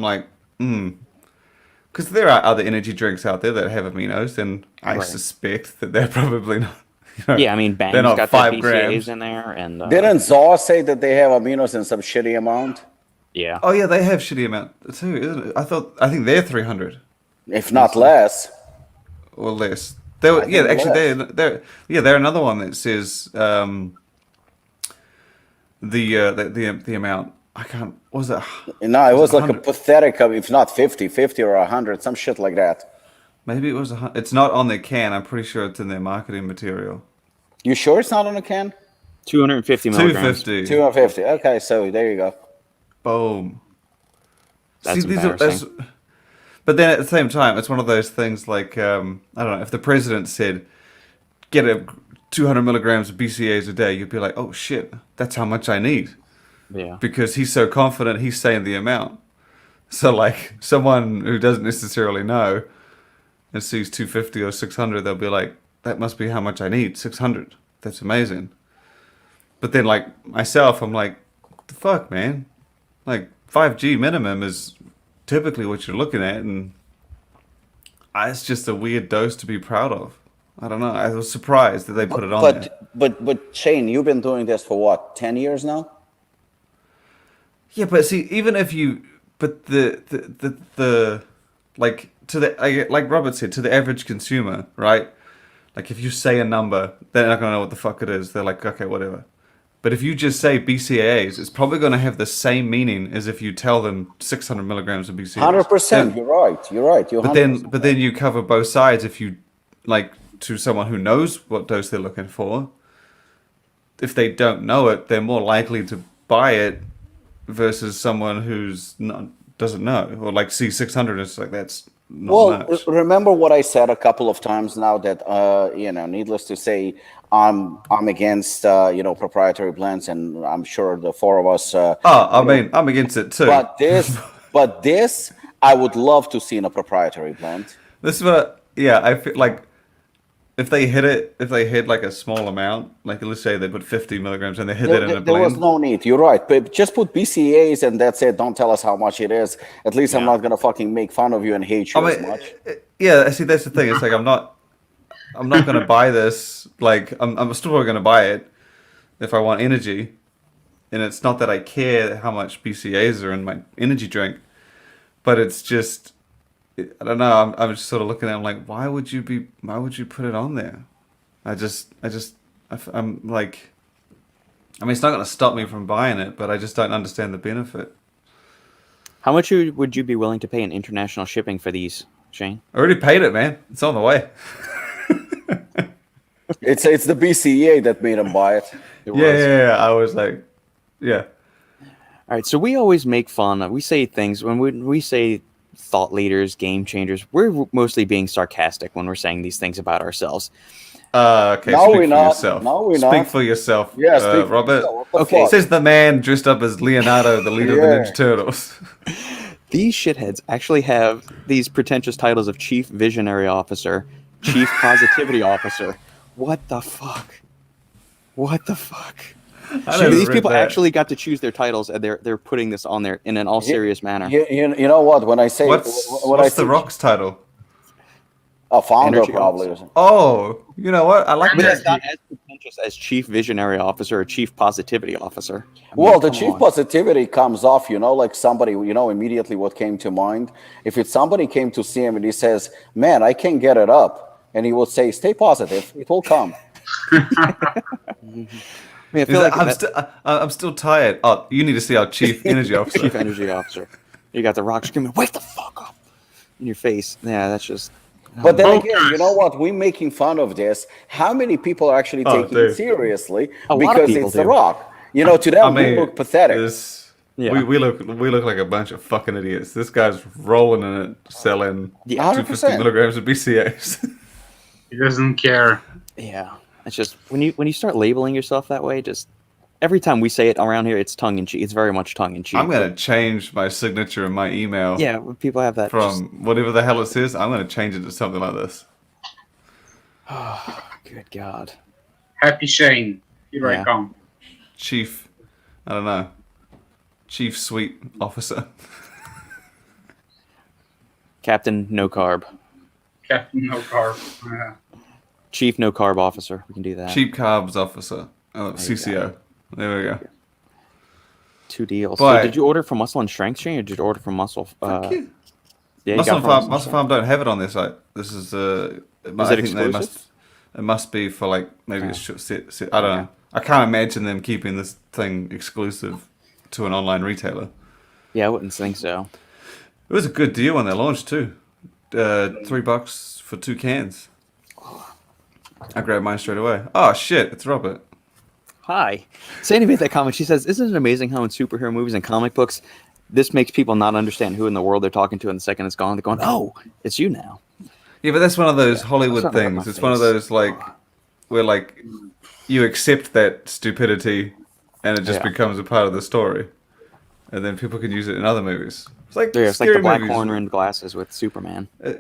like, because there are other energy drinks out there that have aminos, and I Right. suspect that they're probably not. You know, Yeah, I mean, Bang's they're not got 5 the BCAAs grams. in there, and Didn't Zaw say that they have aminos in some shitty amount? yeah, Oh yeah, they have shitty amount too, isn't it? I think they're 300 If not less. or less. They were, I yeah, think actually less. they're another one that says the amount. I can't. What was it? No, it was like a 100? pathetic, if not 50 or 100, some shit like that. Maybe it was 100. It's not on their can. I'm pretty sure it's in their marketing material. You sure it's not on a can? 250 milligrams. 250. 250. Okay, so there you go. Boom. That's these embarrassing. but then at the same time, it's one of those things like I don't know. If the president said, "Get 200 milligrams of BCAAs a day," you'd be like, "Oh shit, that's how much I need," Yeah, because he's so confident he's saying the amount. So like someone who doesn't necessarily know and sees 250 or 600, they'll be like, "That must be how much I need. 600. That's amazing." But then like myself, I'm like, "What the fuck, man? Like 5G minimum is typically what you're looking at, and it's just a weird dose to be proud of." I don't know. I was surprised that they put it on there. But Shane, you've been doing this for what, 10 years now? Yeah, but see, even if you, but the like to the like Robert said, to the average consumer, right? Like if you say a number, they're not gonna know what the fuck it is. They're like, okay, whatever. But if you just say BCAAs, it's probably going to have the same meaning as if you tell them 600 milligrams of BCAAs. 100%. You're right. You're right. You're But 100%. then you cover both sides. If you like to someone who knows what dose they're looking for, if they don't know it, they're more likely to buy it versus someone who's doesn't know or like see 600. It's like that's not Well, much. remember what I said a couple of times now that, needless to say, I'm against, proprietary blends, and I'm sure the four of us. I mean, I'm against it too. But this, I would love to see in a proprietary blend. This is what, I feel like if they hit like a small amount, like let's say they put 50 milligrams and they hit it in a There was blend. no need. You're right. But just put BCAAs and that's it. Don't tell us how much it is. At least I'm not gonna fucking make fun of you and hate you as much. Yeah, see, that's the thing. It's like I'm not gonna buy this. Like I'm still probably gonna buy it if I want energy, and it's not that I care how much BCAAs are in my energy drink, but it's just I don't know. I'm just sort of looking at it like, why would you put it on there? I'm like, I mean, it's not going to stop me from buying it, but I just don't understand the benefit. How much would you be willing to pay in international shipping for these, Shane? I already paid it, man. It's on the way. It's the BCEA that made him buy it. Yeah. I was like, yeah. All right, so we always make fun of, we say things, when we say thought leaders, game changers, we're mostly being sarcastic when we're saying these things about ourselves. Okay, No, speak we're for not. yourself. No, we're Speak not. for yourself, Yeah, speak for Robert. yourself. What the Okay, fuck? Says the man dressed up as Leonardo, the leader of the Yeah. Ninja Turtles. These shitheads actually have these pretentious titles of Chief Visionary Officer, Chief Positivity Officer. What the fuck? What the fuck? I never These read people that. actually got to choose their titles, and they're putting this on there in an all serious manner. You know what? When I say What's when I the Rock's title? a founder Energy probably. officer. Oh, you know what? I like But that. that's not as pretentious as Chief Visionary Officer or Chief Positivity Officer. I mean, Well, the come chief on. positivity comes off, like somebody, immediately what came to mind. If it's somebody came to see him and he says, "Man, I can't get it up," and he would say, "Stay positive, it will come." I mean, I feel like I'm still tired. Oh, you need to see our chief energy officer. Chief Energy Officer. You got the Rock screaming, "Wake the fuck up!" in your face. Yeah, that's just. But then Oh, again, you know what? We're making fun of this. How many people are actually Oh, taking it dude. seriously A lot of because people it's The do. Rock? To them, we look pathetic. Yeah. We look like a bunch of fucking idiots. This guy's rolling in it, selling Yeah, 250 100%. milligrams of BCAs. He doesn't care. Yeah, it's just when you start labeling yourself that way, just every time we say it around here, it's tongue in cheek. It's very much tongue in cheek. I'm gonna change my signature in my email. Yeah, when people have that. From whatever the hell it says, I'm gonna change it to something like this. Good God. Happy Shane. Here Yeah. I come. Chief, I don't know. Chief Sweet Officer. Captain No Carb. Captain No Carb. Yeah. Chief No Carb Officer. We can do that. Cheap Carbs Officer. you CCO. There we go. 2 deals. But- So did you order from Muscle and Strength, Shane, or did you order from Muscle? Fuck you. Yeah, you Muscle got from Farm, and Muscle Farm don't have it on their site. This is it exclusive? It must be for like maybe it's set. I don't Okay. know. I can't imagine them keeping this thing exclusive to an online retailer. Yeah, I wouldn't think so. It was a good deal when they launched too. $3 for 2 cans. I grabbed mine straight away. Oh shit! It's Robert. Hi. Sandy made that comment. She says, "Isn't it amazing how in superhero movies and comic books, this makes people not understand who in the world they're talking to, and the second it's gone, they're going, oh, it's you now." Yeah, but that's one of those Hollywood Something about things. my It's one of face. those like where like you accept that stupidity, and it just Yeah. becomes a part of the story, and then people can use it in other movies. It's like Yeah, it's like the scary black movies. horn-rimmed glasses with Superman. Yeah,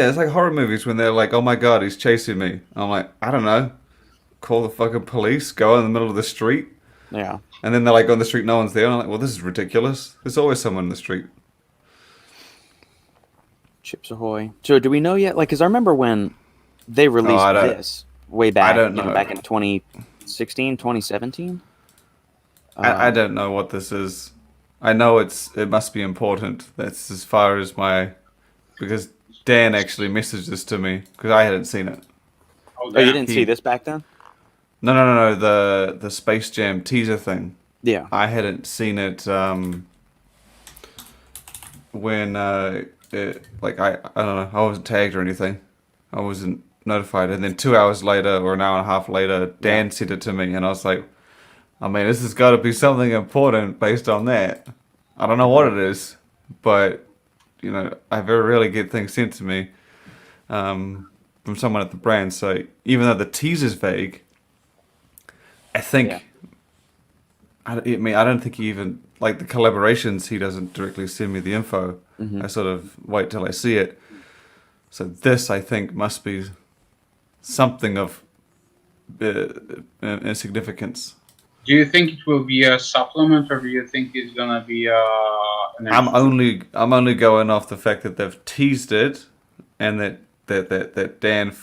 it's like horror movies when they're like, "Oh my god, he's chasing me." I'm like, I don't know, call the fucking police, go in the middle of the street, Yeah. and then they're like on the street, no one's there. And I'm like, well, this is ridiculous. There's always someone in the street. Chips Ahoy. So do we know yet? Like, because I remember when they released I don't- this way back, I don't know. back in 2016, 2017. I don't know what this is. I know it must be important. That's as far as because Dan actually messaged this to me because I hadn't seen it. Oh, Oh, you damn. didn't see this back then? No. The Space Jam teaser thing. Yeah. I hadn't seen it when I don't know, I wasn't tagged or anything. I wasn't notified, and then 2 hours later or an hour and a half later, Dan sent it to me, and I was like, I mean, this has got to be something important based on that. I don't know what it is, but I very rarely get things sent to me from someone at the brand. So even though the teaser's vague, I think. Yeah. I mean, I don't think he even like the collaborations. He doesn't directly send me the info. I sort of wait till I see it. So this, I think, must be something of significance. Do you think it will be a supplement, or do you think it's gonna be an I'm only going off the fact that they've teased it, and that Dan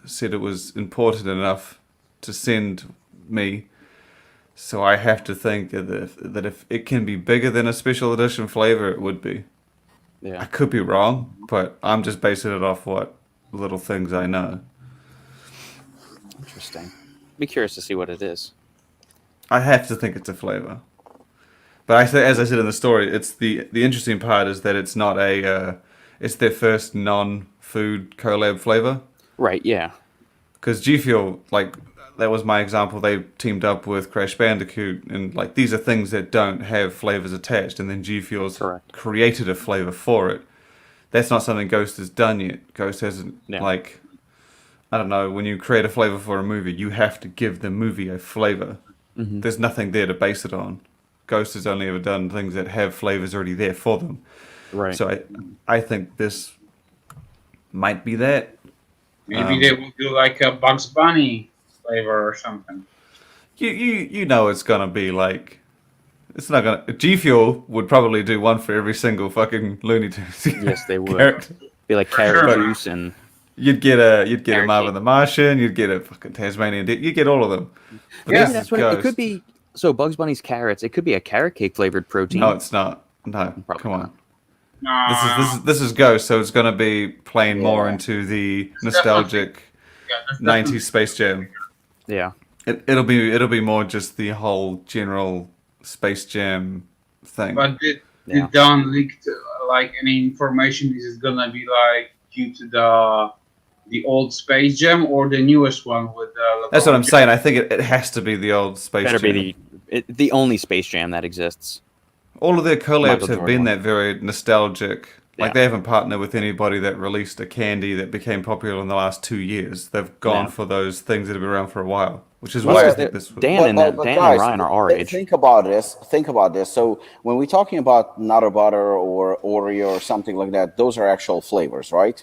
said it was important enough to send me. So I have to think that if it can be bigger than a special edition flavor, it would be. Yeah. I could be wrong, but I'm just basing it off what little things I know. Interesting. Be curious to see what it is. I have to think it's a flavor. But as I said in the story, it's the interesting part is that it's not it's their first non-food collab flavor. Right. Yeah. Because G Fuel, like that was my example. They teamed up with Crash Bandicoot, and like these are things that don't have flavors attached. And then G Fuel's created a flavor for it. That's not something Ghost has done yet. Ghost hasn't like, I don't know. When you create a flavor for a movie, you have to give the movie a flavor. Mm-hmm. There's nothing there to base it on. Ghost has only ever done things that have flavors already there for them. Right. So I think this might be that. Maybe they will do like a Bugs Bunny flavor or something. You know it's gonna be like, it's not gonna. G Fuel would probably do one for every single fucking Looney Tunes. Yes, they would. Character. Be like carrot juice and. You'd get a Marvin the Martian. You'd get a fucking Tasmanian. You'd get all of them. But yeah, that's what it could be. So Bugs Bunny's carrots. It could be a carrot cake flavored protein. No, it's not. No, probably come on. Not. This is Ghost, so it's gonna be playing more into the nostalgic 90s Space Jam. Yeah. It'll be more just the whole general Space Jam thing. But did Don leak like any information? Is it gonna be like due to the old Space Jam or the newest one with the? That's what I'm saying. I think it has to be the old Space Jam. Better be the only Space Jam that exists. All of their collabs Michael have Jordan been one. that very nostalgic. Like Yeah. they haven't partnered with anybody that released a candy that became popular in the last 2 years. They've gone for those things that have been around for a while, which is why I think this was... Dan and Ryan are our age. Think about this. So when we're talking about Nutter Butter or Oreo or something like that, those are actual flavors, right?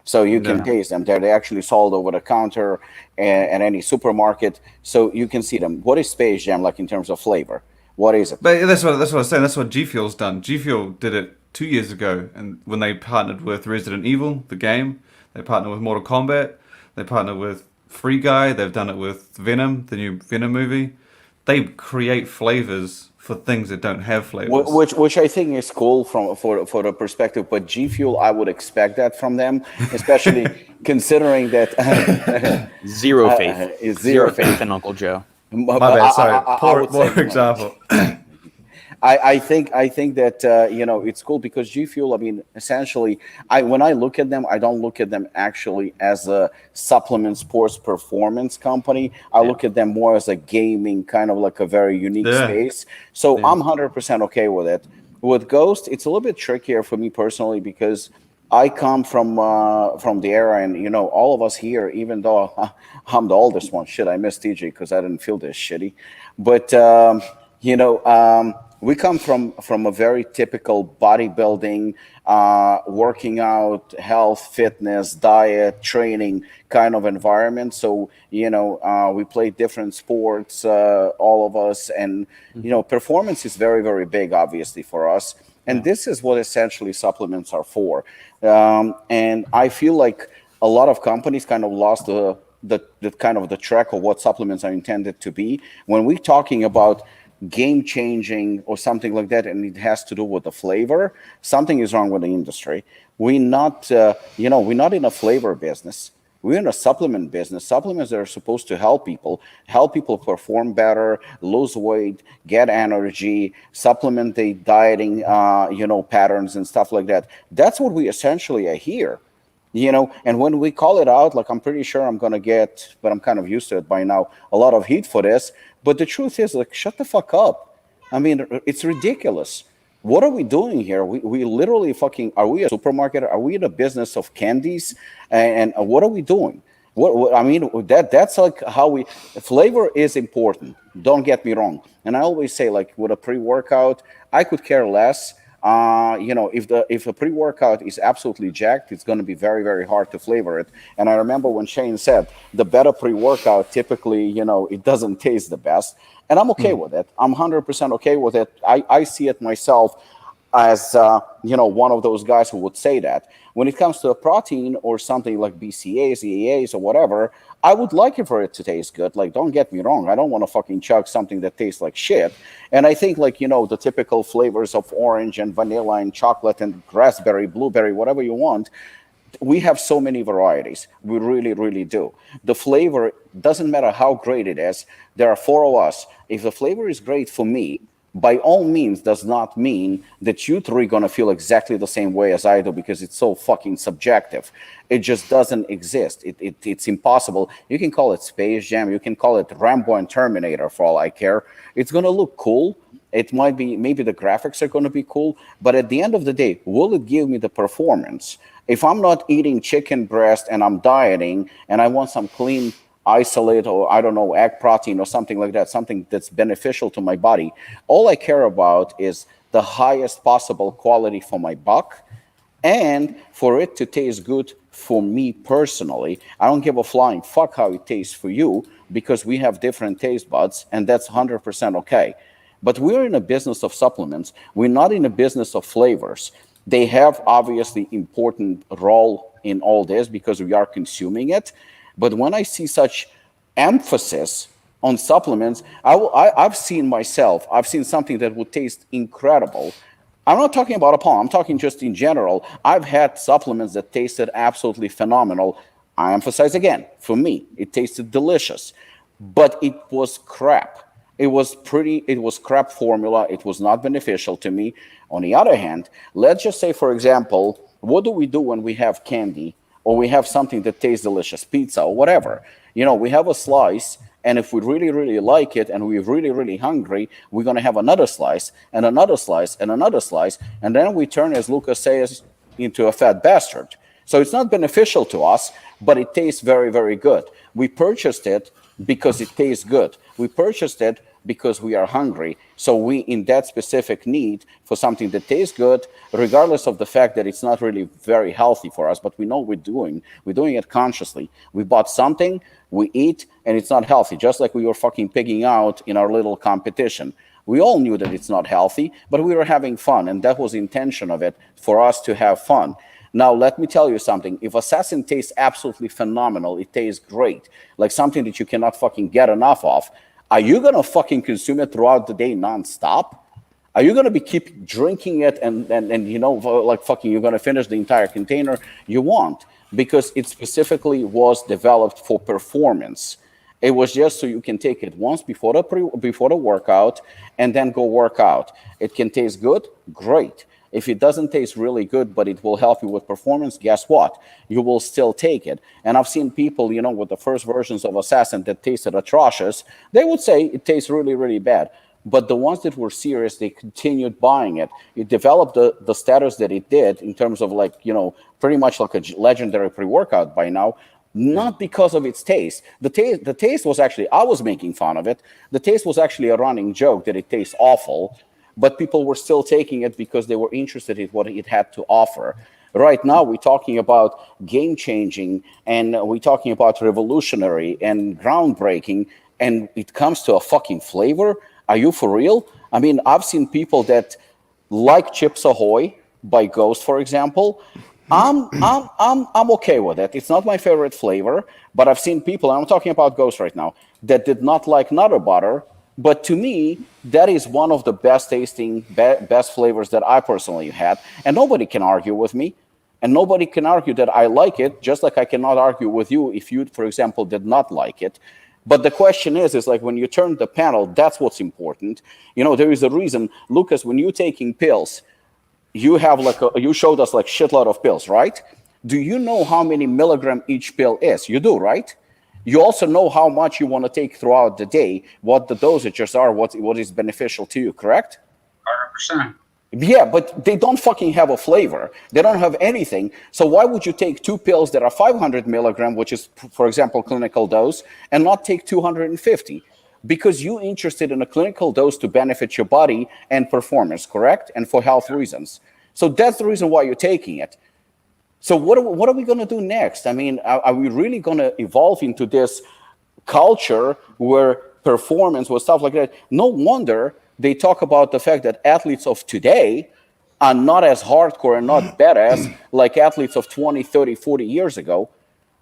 So you can taste them. They're actually sold over the counter at any supermarket, so you can see them. What is Space Jam like in terms of flavor? What is it? But that's what I was saying. That's what G Fuel's done. G Fuel did it 2 years ago, and when they partnered with Resident Evil, the game, they partnered with Mortal Kombat, they partnered with Free Guy, they've done it with Venom, the new Venom movie. They create flavors for things that don't have flavors. Which I think is cool for the perspective, but G Fuel, I would expect that from them, especially considering that Zero faith in Uncle Joe. My bad, sorry. Poor example. I think that it's cool because G Fuel. I mean, essentially, when I look at them, I don't look at them actually as a supplement sports performance company. I look at them more as a gaming kind of like a very unique space. So I'm 100% okay with it. With Ghost, it's a little bit trickier for me personally because I come from the era, and all of us here, even though I'm the oldest one, I miss TJ because I didn't feel this shitty, but we come from a very typical bodybuilding, working out, health, fitness, diet, training kind of environment. So we play different sports, all of us, and performance is very, very big, obviously, for us. And this is what essentially supplements are for. And I feel like a lot of companies kind of lost the kind of the track of what supplements are intended to be. When we're talking about game changing or something like that, and it has to do with the flavor, something is wrong with the industry. We're not in a flavor business. We're in a supplement business. Supplements that are supposed to help people perform better, lose weight, get energy, supplement the dieting, patterns and stuff like that. That's what we essentially are here, And when we call it out, like I'm pretty sure I'm gonna get, but I'm kind of used to it by now, a lot of heat for this. But the truth is, like, shut the fuck up. I mean, it's ridiculous. What are we doing here? We literally are we a supermarket? Are we in a business of candies? And what are we doing? I mean, that's like how flavor is important. Don't get me wrong. And I always say, like, with a pre-workout, I could care less. If a pre-workout is absolutely jacked, it's going to be very, very hard to flavor it. And I remember when Shane said the better pre-workout, typically, it doesn't taste the best. And I'm okay with it. I'm 100% okay with it. I see it myself. as one of those guys who would say that. When it comes to a protein or something like BCAAs, EAAs, or whatever, I would like it for it to taste good. Like, don't get me wrong, I don't want to fucking chug something that tastes like shit. And I think, like, the typical flavors of orange and vanilla and chocolate and raspberry, blueberry, whatever you want, we have so many varieties. We really, really do. The flavor doesn't matter how great it is. There are four of us. If the flavor is great for me, by all means does not mean that you three are going to feel exactly the same way as I do, because it's so fucking subjective. It just doesn't exist. It's impossible. You can call it Space Jam. You can call it Rambo and Terminator for all I care. It's going to look cool. It might be, maybe the graphics are going to be cool. But at the end of the day, will it give me the performance? If I'm not eating chicken breast and I'm dieting and I want some clean isolate, or I don't know, egg protein or something like that, something that's beneficial to my body, all I care about is the highest possible quality for my buck and for it to taste good for me personally. I don't give a flying fuck how it tastes for you, because we have different taste buds, and that's 100% okay. But we're in a business of supplements. We're not in a business of flavors. They have obviously important role in all this because we are consuming it. But when I see such emphasis on supplements, I've seen something that would taste incredible. I'm not talking about Apollon. I'm talking just in general. I've had supplements that tasted absolutely phenomenal. I emphasize again, for me, it tasted delicious. But it was crap. It was crap formula. It was not beneficial to me. On the other hand, let's just say, for example, what do we do when we have candy or we have something that tastes delicious, pizza or whatever? We have a slice, and if we really, really like it and we're really, really hungry, we're going to have another slice and another slice and another slice, and then we turn, as Lukasz says, into a fat bastard. So it's not beneficial to us, but it tastes very, very good. We purchased it because it tastes good. We purchased it because we are hungry. So we, in that specific need for something that tastes good, regardless of the fact that it's not really very healthy for us, but we know we're doing it consciously. We bought something, we eat, and it's not healthy, just like we were fucking pigging out in our little competition. We all knew that it's not healthy, but we were having fun, and that was the intention of it, for us to have fun. Now, let me tell you something. If Assassin tastes absolutely phenomenal, it tastes great, like something that you cannot fucking get enough of, are you going to fucking consume it throughout the day nonstop? Are you going to keep drinking it and like fucking you're going to finish the entire container? You won't, because it specifically was developed for performance. It was just so you can take it once before the workout and then go work out. It can taste good, great. If it doesn't taste really good, but it will help you with performance, guess what? You will still take it. And I've seen people, with the first versions of Assassin that tasted atrocious, they would say it tastes really, really bad. But the ones that were serious, they continued buying it. It developed the status that it did in terms of pretty much like a legendary pre-workout by now, not because of its taste. The taste was actually, I was making fun of it. The taste was actually a running joke that it tastes awful. But people were still taking it because they were interested in what it had to offer. Right now, we're talking about game-changing, and we're talking about revolutionary and groundbreaking, and it comes to a fucking flavor? Are you for real? I mean, I've seen people that like Chips Ahoy by Ghost, for example. I'm okay with it. It's not my favorite flavor, but I've seen people, and I'm talking about Ghost right now, that did not like Nutter Butter. But to me, that is one of the best tasting, best flavors that I personally had. And nobody can argue with me. And nobody can argue that I like it, just like I cannot argue with you if you, for example, did not like it. But the question is like when you turn the panel, that's what's important. There is a reason, Lukasz, when you're taking pills, you have you showed us like shitload of pills, right? Do you know how many milligram each pill is? You do, right? You also know how much you want to take throughout the day, what the dosages are, what is beneficial to you, correct? 100%. Yeah, but they don't fucking have a flavor. They don't have anything. So why would you take 2 pills that are 500 milligram, which is, for example, clinical dose, and not take 250? Because you're interested in a clinical dose to benefit your body and performance, correct? And for health reasons. So that's the reason why you're taking it. So what are we going to do next? I mean, are we really going to evolve into this culture where performance, with stuff like that? No wonder they talk about the fact that athletes of today are not as hardcore and not badass like athletes of 20, 30, 40 years ago.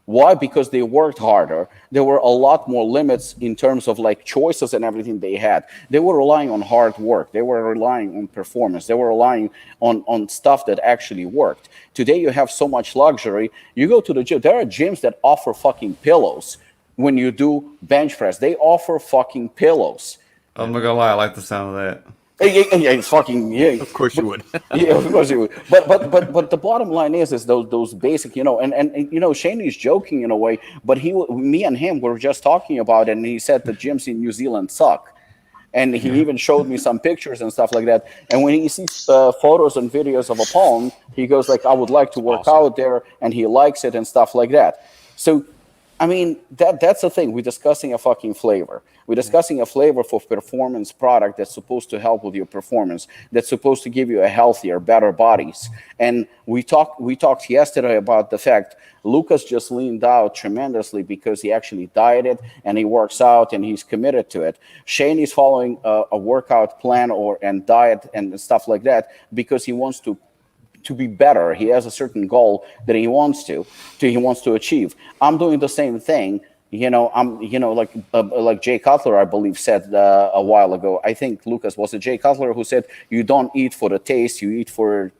Why? Because they worked harder. There were a lot more limits in terms of like choices and everything they had. They were relying on hard work. They were relying on performance. They were relying on stuff that actually worked. Today you have so much luxury. You go to the gym. There are gyms that offer fucking pillows when you do bench press. They offer fucking pillows. I'm not gonna lie, I like the sound of that. Yeah, it's fucking yeah. Of course you would. Yeah, of course you would. But the bottom line is those basic, and Shane is joking in a way, but me and him were just talking about it, and he said the gyms in New Zealand suck, and he even showed me some pictures and stuff like that. And when he sees photos and videos of Apollon, he goes like, "I would like to work out there," and he likes it and stuff like that. So, I mean, that's the thing. We're discussing a fucking flavor. We're discussing a flavor for performance product that's supposed to help with your performance, that's supposed to give you a healthier, better bodies. And we talked yesterday about the fact Lukasz just leaned out tremendously because he actually dieted and he works out and he's committed to it. Shane is following a workout plan and diet and stuff like that because he wants to be better. He has a certain goal that he wants to achieve. I'm doing the same thing. Like Jay Cutler, I believe, said a while ago. I think Lukasz, was it Jay Cutler who said, "You don't eat for the taste, you eat for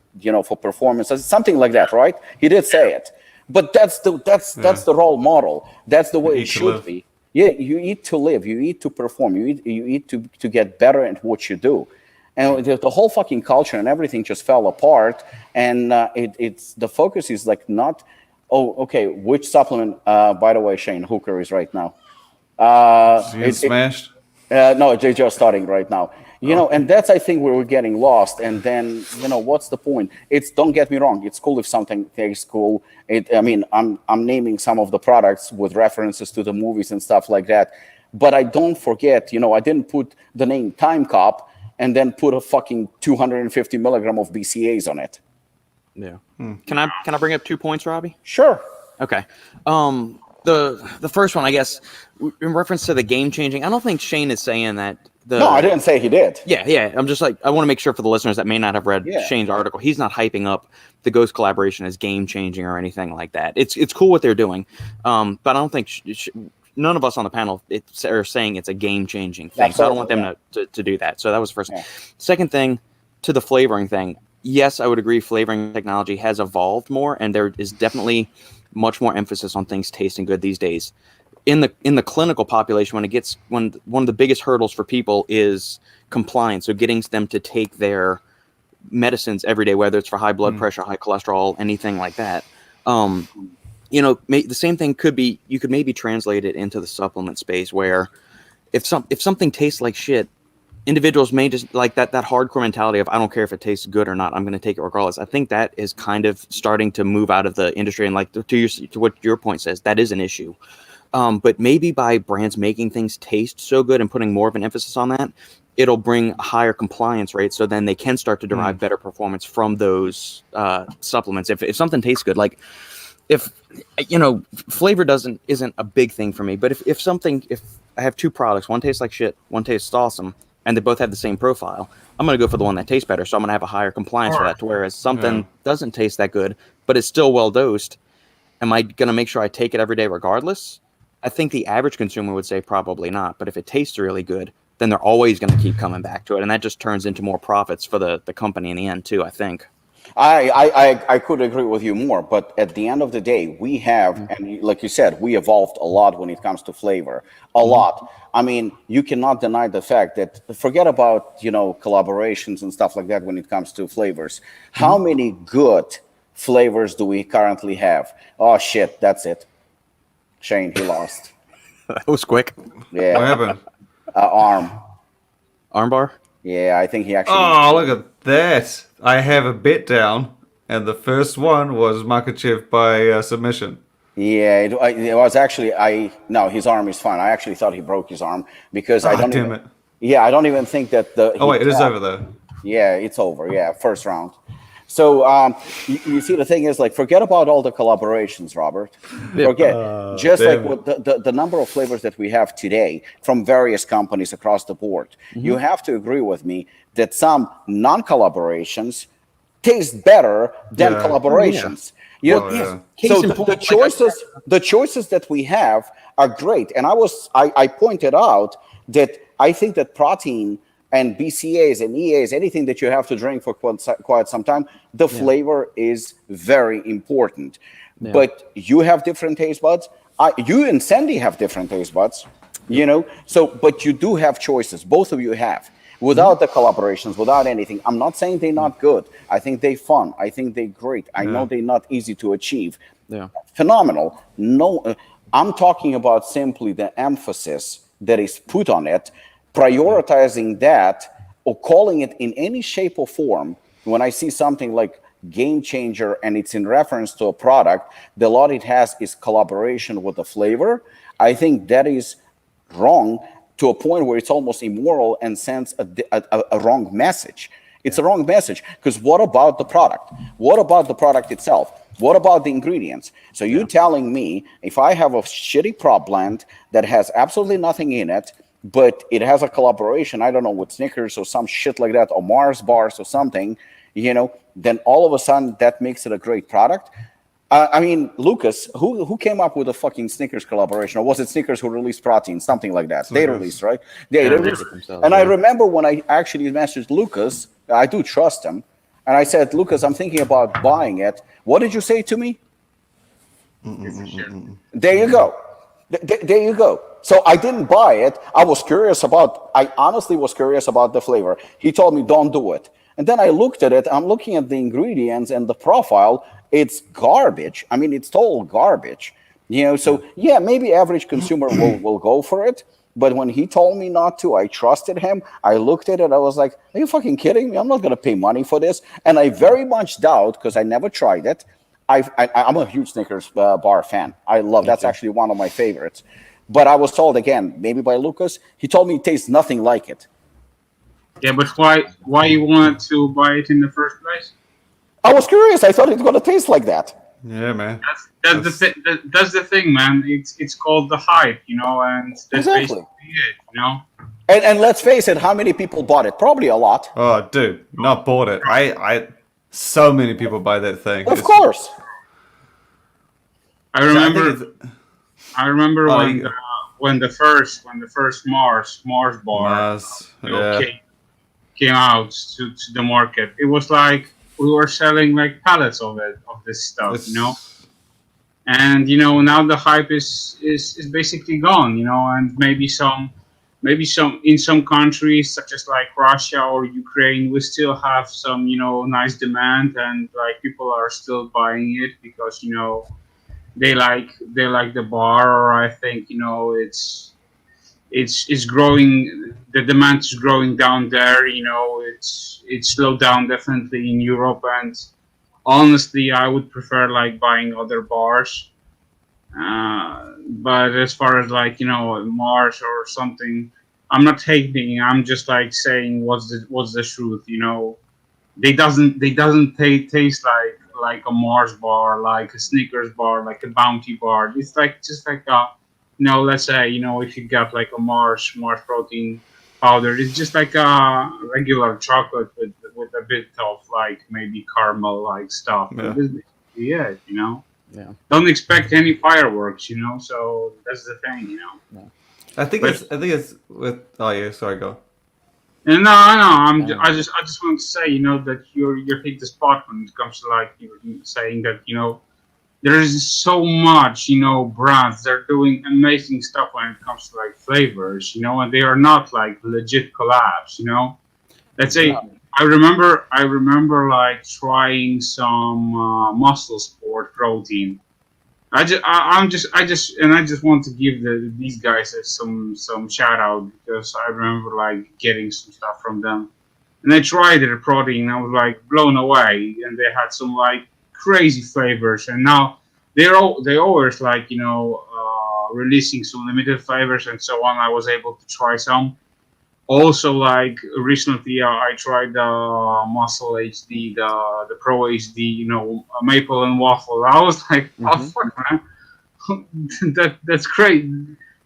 performance," something like that, right? He did say it, but that's the role model. That's the way it should be. Yeah, you eat to live, you eat to perform, you eat to get better at what you do. And the whole fucking culture and everything just fell apart. And it's the focus is like not. Oh, okay. Which supplement? By the way, Shane, Hooker is right now. It's smashed? No, they're just starting right now. And that's, I think, where we're getting lost. And then, what's the point? Don't get me wrong. It's cool if something tastes cool. I'm naming some of the products with references to the movies and stuff like that. But I don't forget, I didn't put the name Time Cop and then put a fucking 250 milligram of BCAAs on it. Yeah. Can I bring up 2 points, Robbie? Sure. Okay. The first one, I guess, in reference to the game changing, I don't think Shane is saying that. No, I didn't say he did. Yeah. I'm just like, I want to make sure for the listeners that may not have read Shane's article, he's not hyping up the Ghost collaboration as game changing or anything like that. It's cool what they're doing, but I don't think none of us on the panel are saying it's a game changing thing. So I don't want them to do that. So that was the first thing. Second thing, to the flavoring thing. Yes, I would agree. Flavoring technology has evolved more, and there is definitely much more emphasis on things tasting good these days. In the clinical population, when one of the biggest hurdles for people is compliance, so getting them to take their medicines every day, whether it's for high blood pressure, high cholesterol, anything like that. The same thing you could maybe translate it into the supplement space, where if something tastes like shit, individuals may just like that hardcore mentality of, I don't care if it tastes good or not, I'm going to take it regardless. I think that is kind of starting to move out of the industry. And like to what your point says, that is an issue. But maybe by brands making things taste so good and putting more of an emphasis on that, it'll bring a higher compliance rate. So then they can start to derive better performance from those supplements. If something tastes good, like if flavor isn't a big thing for me, but if I have two products, one tastes like shit, one tastes awesome, and they both have the same profile, I'm going to go for the one that tastes better. So I'm going to have a higher compliance for that. Whereas something doesn't taste that good, but it's still well dosed, am I going to make sure I take it every day regardless? I think the average consumer would say probably not. But if it tastes really good, then they're always going to keep coming back to it. And that just turns into more profits for the company in the end too, I think. I could agree with you more, but at the end of the day, we have, and like you said, we evolved a lot when it comes to flavor, a lot. I mean, you cannot deny the fact that, forget about, collaborations and stuff like that when it comes to flavors. How many good flavors do we currently have? Oh, shit, that's it. Shane, he lost. That was quick. Yeah. What happened? Armbar? Yeah, I think he actually... Oh, look at that. I have a bet down, and the first one was Makachev by submission. Yeah, it was actually... No, his arm is fine. I actually thought he broke his arm because I don't even... Yeah, I don't even think that the... Oh, wait, it is over, though. Yeah, it's over. Yeah, first round. So you see, the thing is, like, forget about all the collaborations, Robert. Forget like what the number of flavors that we have today from various companies across the board. You have to agree with me that some non-collaborations taste better than collaborations. So the choices that we have are great. And I pointed out that I think that protein and BCAAs and EAs, anything that you have to drink for quite some time, the flavor is very important. Yeah. But you have different taste buds. You and Sandy have different taste buds, So, but you do have choices. Both of you have. Without the collaborations, without anything. I'm not saying they're not good. I think they're fun. I think they're great. I know they're not easy to achieve. Yeah. Phenomenal. No, I'm talking about simply the emphasis that is put on it, prioritizing that or calling it in any shape or form. When I see something like Game Changer and it's in reference to a product, the lot it has is collaboration with the flavor. I think that is wrong to a point where it's almost immoral and sends a wrong message. It's a wrong message because what about the product? What about the product itself? What about the ingredients? So you're telling me if I have a shitty prop blend that has absolutely nothing in it, but it has a collaboration, I don't know, with Snickers or some shit like that, or Mars bars or something, then all of a sudden that makes it a great product. I mean, Lukasz, who came up with a fucking Snickers collaboration? Or was it Snickers who released protein? Something like that. They released, right? They released. And I remember when I actually messaged Lukasz, I do trust him, and I said, Lukasz, I'm thinking about buying it. What did you say to me? There you go. There you go. So I didn't buy it. I honestly was curious about the flavor. He told me, don't do it. And then I looked at it. I'm looking at the ingredients and the profile. It's garbage. I mean, it's total garbage. So yeah, maybe average consumer will go for it. But when he told me not to, I trusted him. I looked at it. I was like, are you fucking kidding me? I'm not going to pay money for this. And I very much doubt, because I never tried it. I'm a huge Snickers bar fan. I love that's actually one of my favorites. But I was told, again, maybe by Lukasz, he told me it tastes nothing like it. Yeah, but why you wanted to buy it in the first place? I was curious. I thought it was going to taste like that. Yeah, man. That's the thing, man. It's called the hype, and that's basically it, And let's face it, how many people bought it? Probably a lot. Oh, dude, not bought it. I so many people buy that thing. Of course. I remember when the first Mars bar came out to the market. It was like we were selling like pallets of this stuff, And now the hype is basically gone, and maybe some in some countries such as like Russia or Ukraine, we still have some nice demand, and like people are still buying it because they like the bar, or I think it's growing. The demand is growing down there. It's slowed down definitely in Europe, and honestly, I would prefer like buying other bars. But as far as like Mars or something, I'm not hating. I'm just like saying what's the truth. They doesn't taste like a Mars bar, like a Snickers bar, like a Bounty bar. It's like just like a let's say if you got like a Mars protein powder, it's just like a regular chocolate with a bit of like maybe caramel like stuff. Yeah. Yeah. Don't expect any fireworks, So that's the thing, Yeah. I think it's with. Oh yeah, sorry, go. And no. I just want to say, that you're hitting the spot when it comes to like saying that there is so much brands. They're doing amazing stuff when it comes to like flavors, and they are not like legit collabs, Let's say. I remember like trying some muscle sport protein. I just want to give these guys some shout out because I remember like getting some stuff from them, and I tried their protein. I was like blown away, and they had some like crazy flavors. And now they always like releasing some limited flavors and so on. I was able to try some. Also, like recently, I tried the Muscle HD, the Pro HD, maple and waffle. I was like, oh fuck, man, that's great.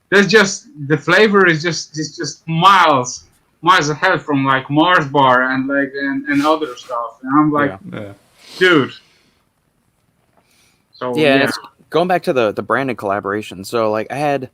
That's just the flavor is just miles miles ahead from like Mars Bar and like and other stuff. And I'm like, dude. So It's going back to the branded collaboration. So like I had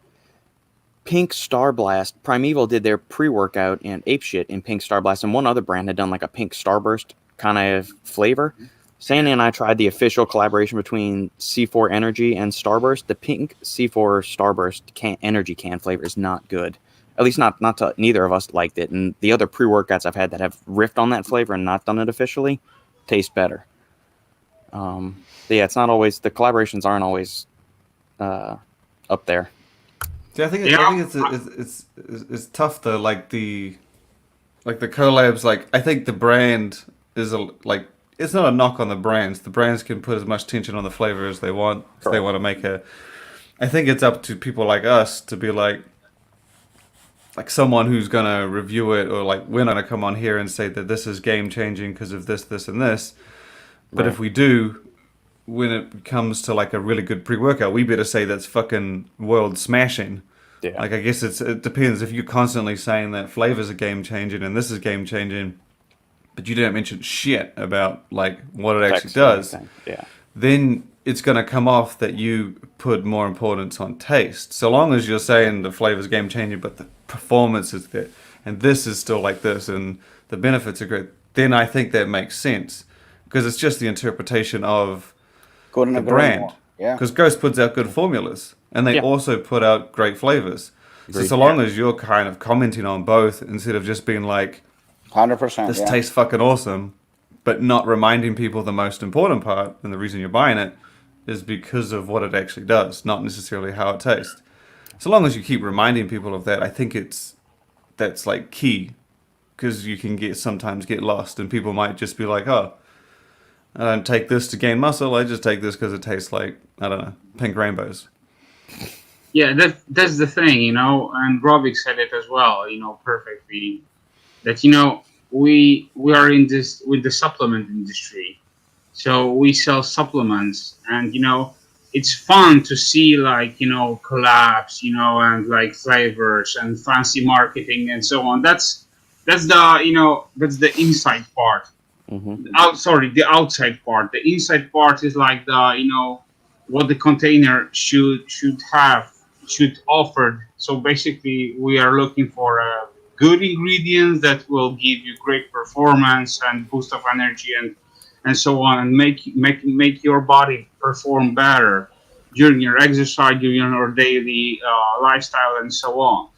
Pink Star Blast. Primeval did their pre-workout and Apeshit in Pink Star Blast, and one other brand had done like a Pink Starburst kind of flavor. Sandy and I tried the official collaboration between C4 Energy and Starburst. The Pink C4 Starburst energy can flavor is not good. At least not to, neither of us liked it. And the other pre-workouts I've had that have riffed on that flavor and not done it officially taste better. It's not always, the collaborations aren't always up there. See, I think it's tough though. Like the collabs. Like I think the brand is it's not a knock on the brands. The brands can put as much tension on the flavor as they want. If they want to make I think it's up to people like us to be like someone who's gonna review it, or like we're not gonna come on here and say that this is game changing because of this, this, and this. But if we do, when it comes to like a really good pre-workout, we better say that's fucking world smashing. Yeah. Like I guess it depends. If you're constantly saying that flavors are game changing and this is game changing, but you didn't mention shit about like what it actually does, then it's going to come off that you put more importance on taste. So long as you're saying the flavor's game changing, but the performance is there, and this is still like this, and the benefits are great, then I think that makes sense, because it's just the interpretation of the brand. Yeah. Because Ghost puts out good formulas, and they also put out great flavors. So long as you're kind of commenting on both instead of just being like, 100%. This tastes fucking awesome, but not reminding people the most important part and the reason you're buying it is because of what it actually does, not necessarily how it tastes. So long as you keep reminding people of that, I think that's like key, because you can sometimes get lost, and people might just be like, oh, I don't take this to gain muscle, I just take this because it tastes like, I don't know, pink rainbows. Yeah, that's the thing, and Robic said it as well, perfectly, that, we are in this with the supplement industry. So we sell supplements, and, it's fun to see like, collabs, and like flavors and fancy marketing and so on. That's the inside part. Mm-hmm. The outside part. The inside part is like the, what the container should offer. So basically we are looking for good ingredients that will give you great performance and boost of energy and so on, and make your body perform better during your exercise, during your daily lifestyle, and so on.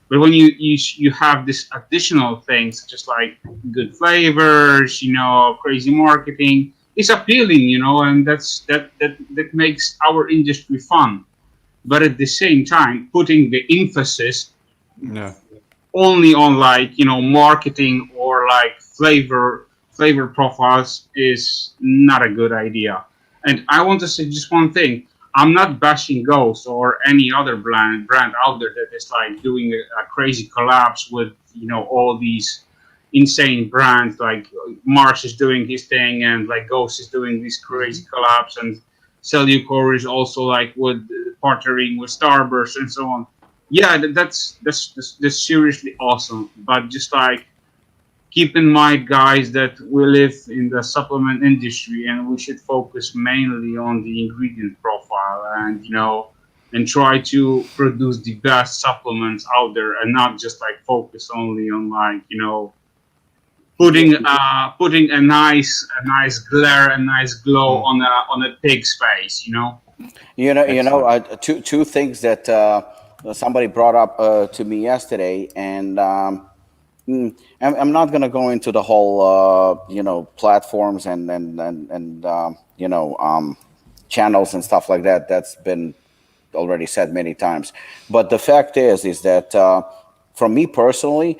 But when you have this additional things, just like good flavors, crazy marketing, it's appealing, and that makes our industry fun. But at the same time, putting the emphasis only on like marketing or like flavor profiles is not a good idea. And I want to say just one thing. I'm not bashing Ghost or any other brand out there that is like doing a crazy collabs with all these insane brands. Like Mars is doing his thing, and like Ghost is doing these crazy collabs, and Cellucor is also like with partnering with Starburst and so on. Yeah, that's seriously awesome. But just like, keep in mind, guys, that we live in the supplement industry, and we should focus mainly on the ingredient profile, and try to produce the best supplements out there, and not just like focus only on like putting a nice glare, a nice glow on a pig's face. Two things that somebody brought up to me yesterday, and I'm not going to go into the whole platforms and channels and stuff like that. That's been already said many times. But the fact is that from me personally,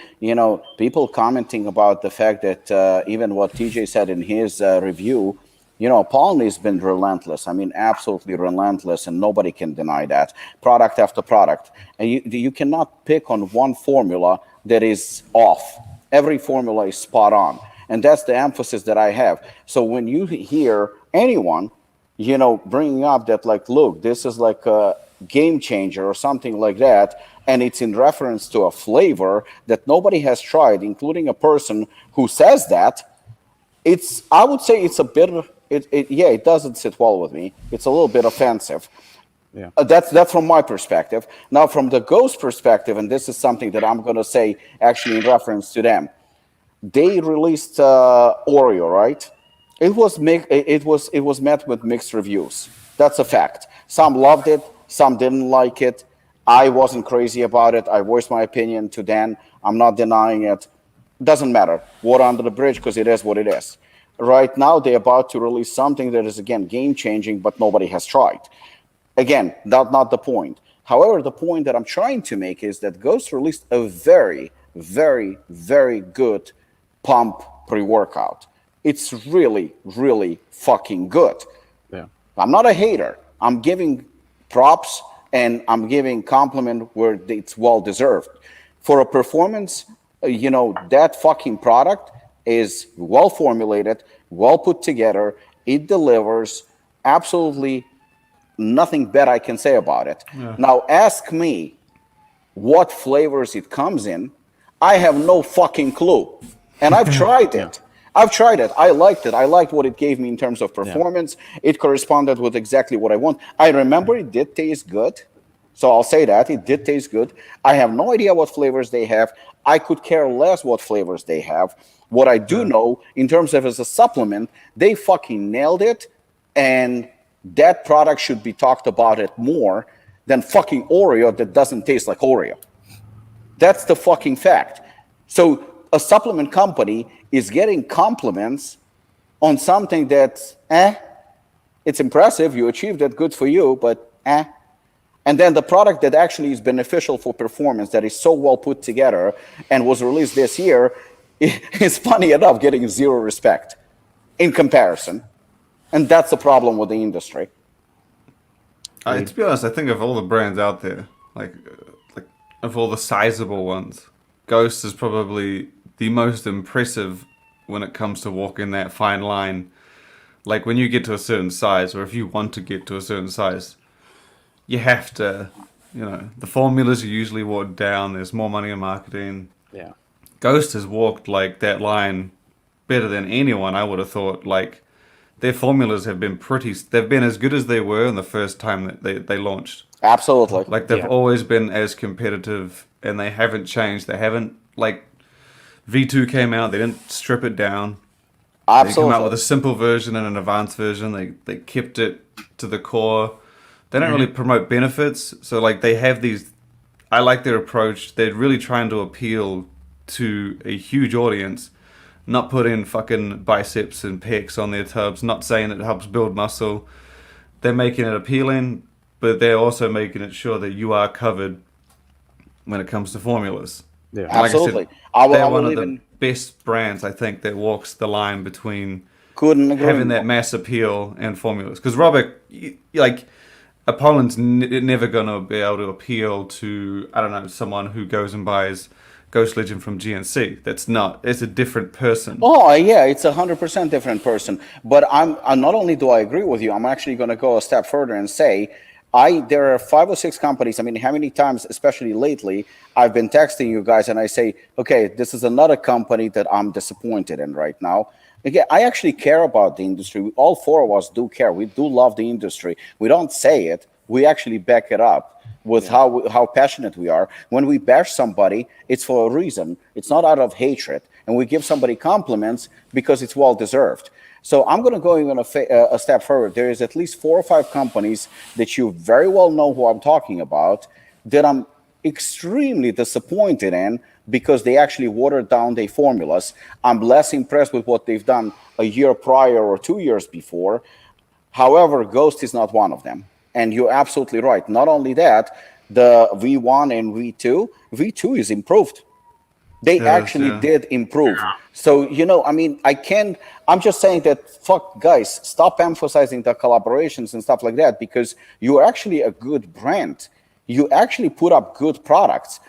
people commenting about the fact that even what TJ said in his review, Apollon has been relentless. I mean, absolutely relentless, and nobody can deny that. Product after product. And you cannot pick on one formula that is off. Every formula is spot on. And that's the emphasis that I have. So when you hear anyone, bringing up that, like, look, this is like a game changer or something like that, and it's in reference to a flavor that nobody has tried, including a person who says that, I would say it's a bit, it doesn't sit well with me. It's a little bit offensive. Yeah. That's from my perspective. Now, from the Ghost perspective, and this is something that I'm going to say actually in reference to them, they released Oreo, right? It was met with mixed reviews. That's a fact. Some loved it, some didn't like it. I wasn't crazy about it. I voiced my opinion to Dan. I'm not denying it. Doesn't matter. Water under the bridge, because it is what it is. Right now, they're about to release something that is, again, game-changing, but nobody has tried. Again, that's not the point. However, the point that I'm trying to make is that Ghost released a very, very, very good pump pre-workout. It's really, really fucking good. Yeah. I'm not a hater. I'm giving props and I'm giving compliment where it's well-deserved. For a performance, that fucking product is well-formulated, well-put together. It delivers absolutely nothing bad I can say about it. Yeah. Now, ask me what flavors it comes in. I have no fucking clue. And I've tried it. I've tried it. I liked it. I liked what it gave me in terms of performance. Yeah. It corresponded with exactly what I want. I remember it did taste good. So I'll say that. It did taste good. I have no idea what flavors they have. I could care less what flavors they have. What I do know, in terms of as a supplement, they fucking nailed it. And that product should be talked about it more than fucking Oreo that doesn't taste like Oreo. That's the fucking fact. So a supplement company is getting compliments on something that's, it's impressive, you achieved it, good for you, but And then the product that actually is beneficial for performance, that is so well put together and was released this year, is funny enough getting zero respect in comparison. And that's the problem with the industry. To be honest, I think of all the brands out there, like of all the sizable ones, Ghost is probably the most impressive when it comes to walking that fine line. Like when you get to a certain size, or if you want to get to a certain size, you have to, the formulas are usually watered down. There's more money in marketing. Yeah. Ghost has walked like that line better than anyone, I would have thought. Like their formulas have been they've been as good as they were in the first time that they launched. Absolutely. Like they've always been as competitive, and they haven't changed. They haven't, like V2 came out, they didn't strip it down. Absolutely. They came out with a simple version and an advanced version. They kept it to the core. They don't really promote benefits. So like they have these, I like their approach. They're really trying to appeal to a huge audience, not put in fucking biceps and pecs on their tubs, not saying it helps build muscle. They're making it appealing, but they're also making it sure that you are covered when it comes to formulas. Yeah, absolutely. Like they're one of the best brands, I think, that walks the line between having that mass appeal and formulas. Because Robert, like, Apollon's never going to be able to appeal to, I don't know, someone who goes and buys Ghost Legend from GNC. It's a different person. Oh, yeah, it's 100% different person. But I'm not only do I agree with you, I'm actually going to go a step further and say, there are 5 or 6 companies. I mean, how many times, especially lately, I've been texting you guys and I say, okay, this is another company that I'm disappointed in right now. Again, I actually care about the industry. All 4 of us do care. We do love the industry. We don't say it. We actually back it up with how passionate we are. When we bash somebody, it's for a reason. It's not out of hatred. And we give somebody compliments because it's well-deserved. So I'm going to go even a step further. There is at least 4 or 5 companies that you very well know who I'm talking about that I'm extremely disappointed in because they actually watered down their formulas. I'm less impressed with what they've done a year prior or 2 years before. However, Ghost is not one of them. And you're absolutely right. Not only that, the V1 and V2 is improved. They actually did improve. Yeah. So, I'm just saying that, fuck, guys, stop emphasizing the collaborations and stuff like that because you're actually a good brand. You actually put up good products.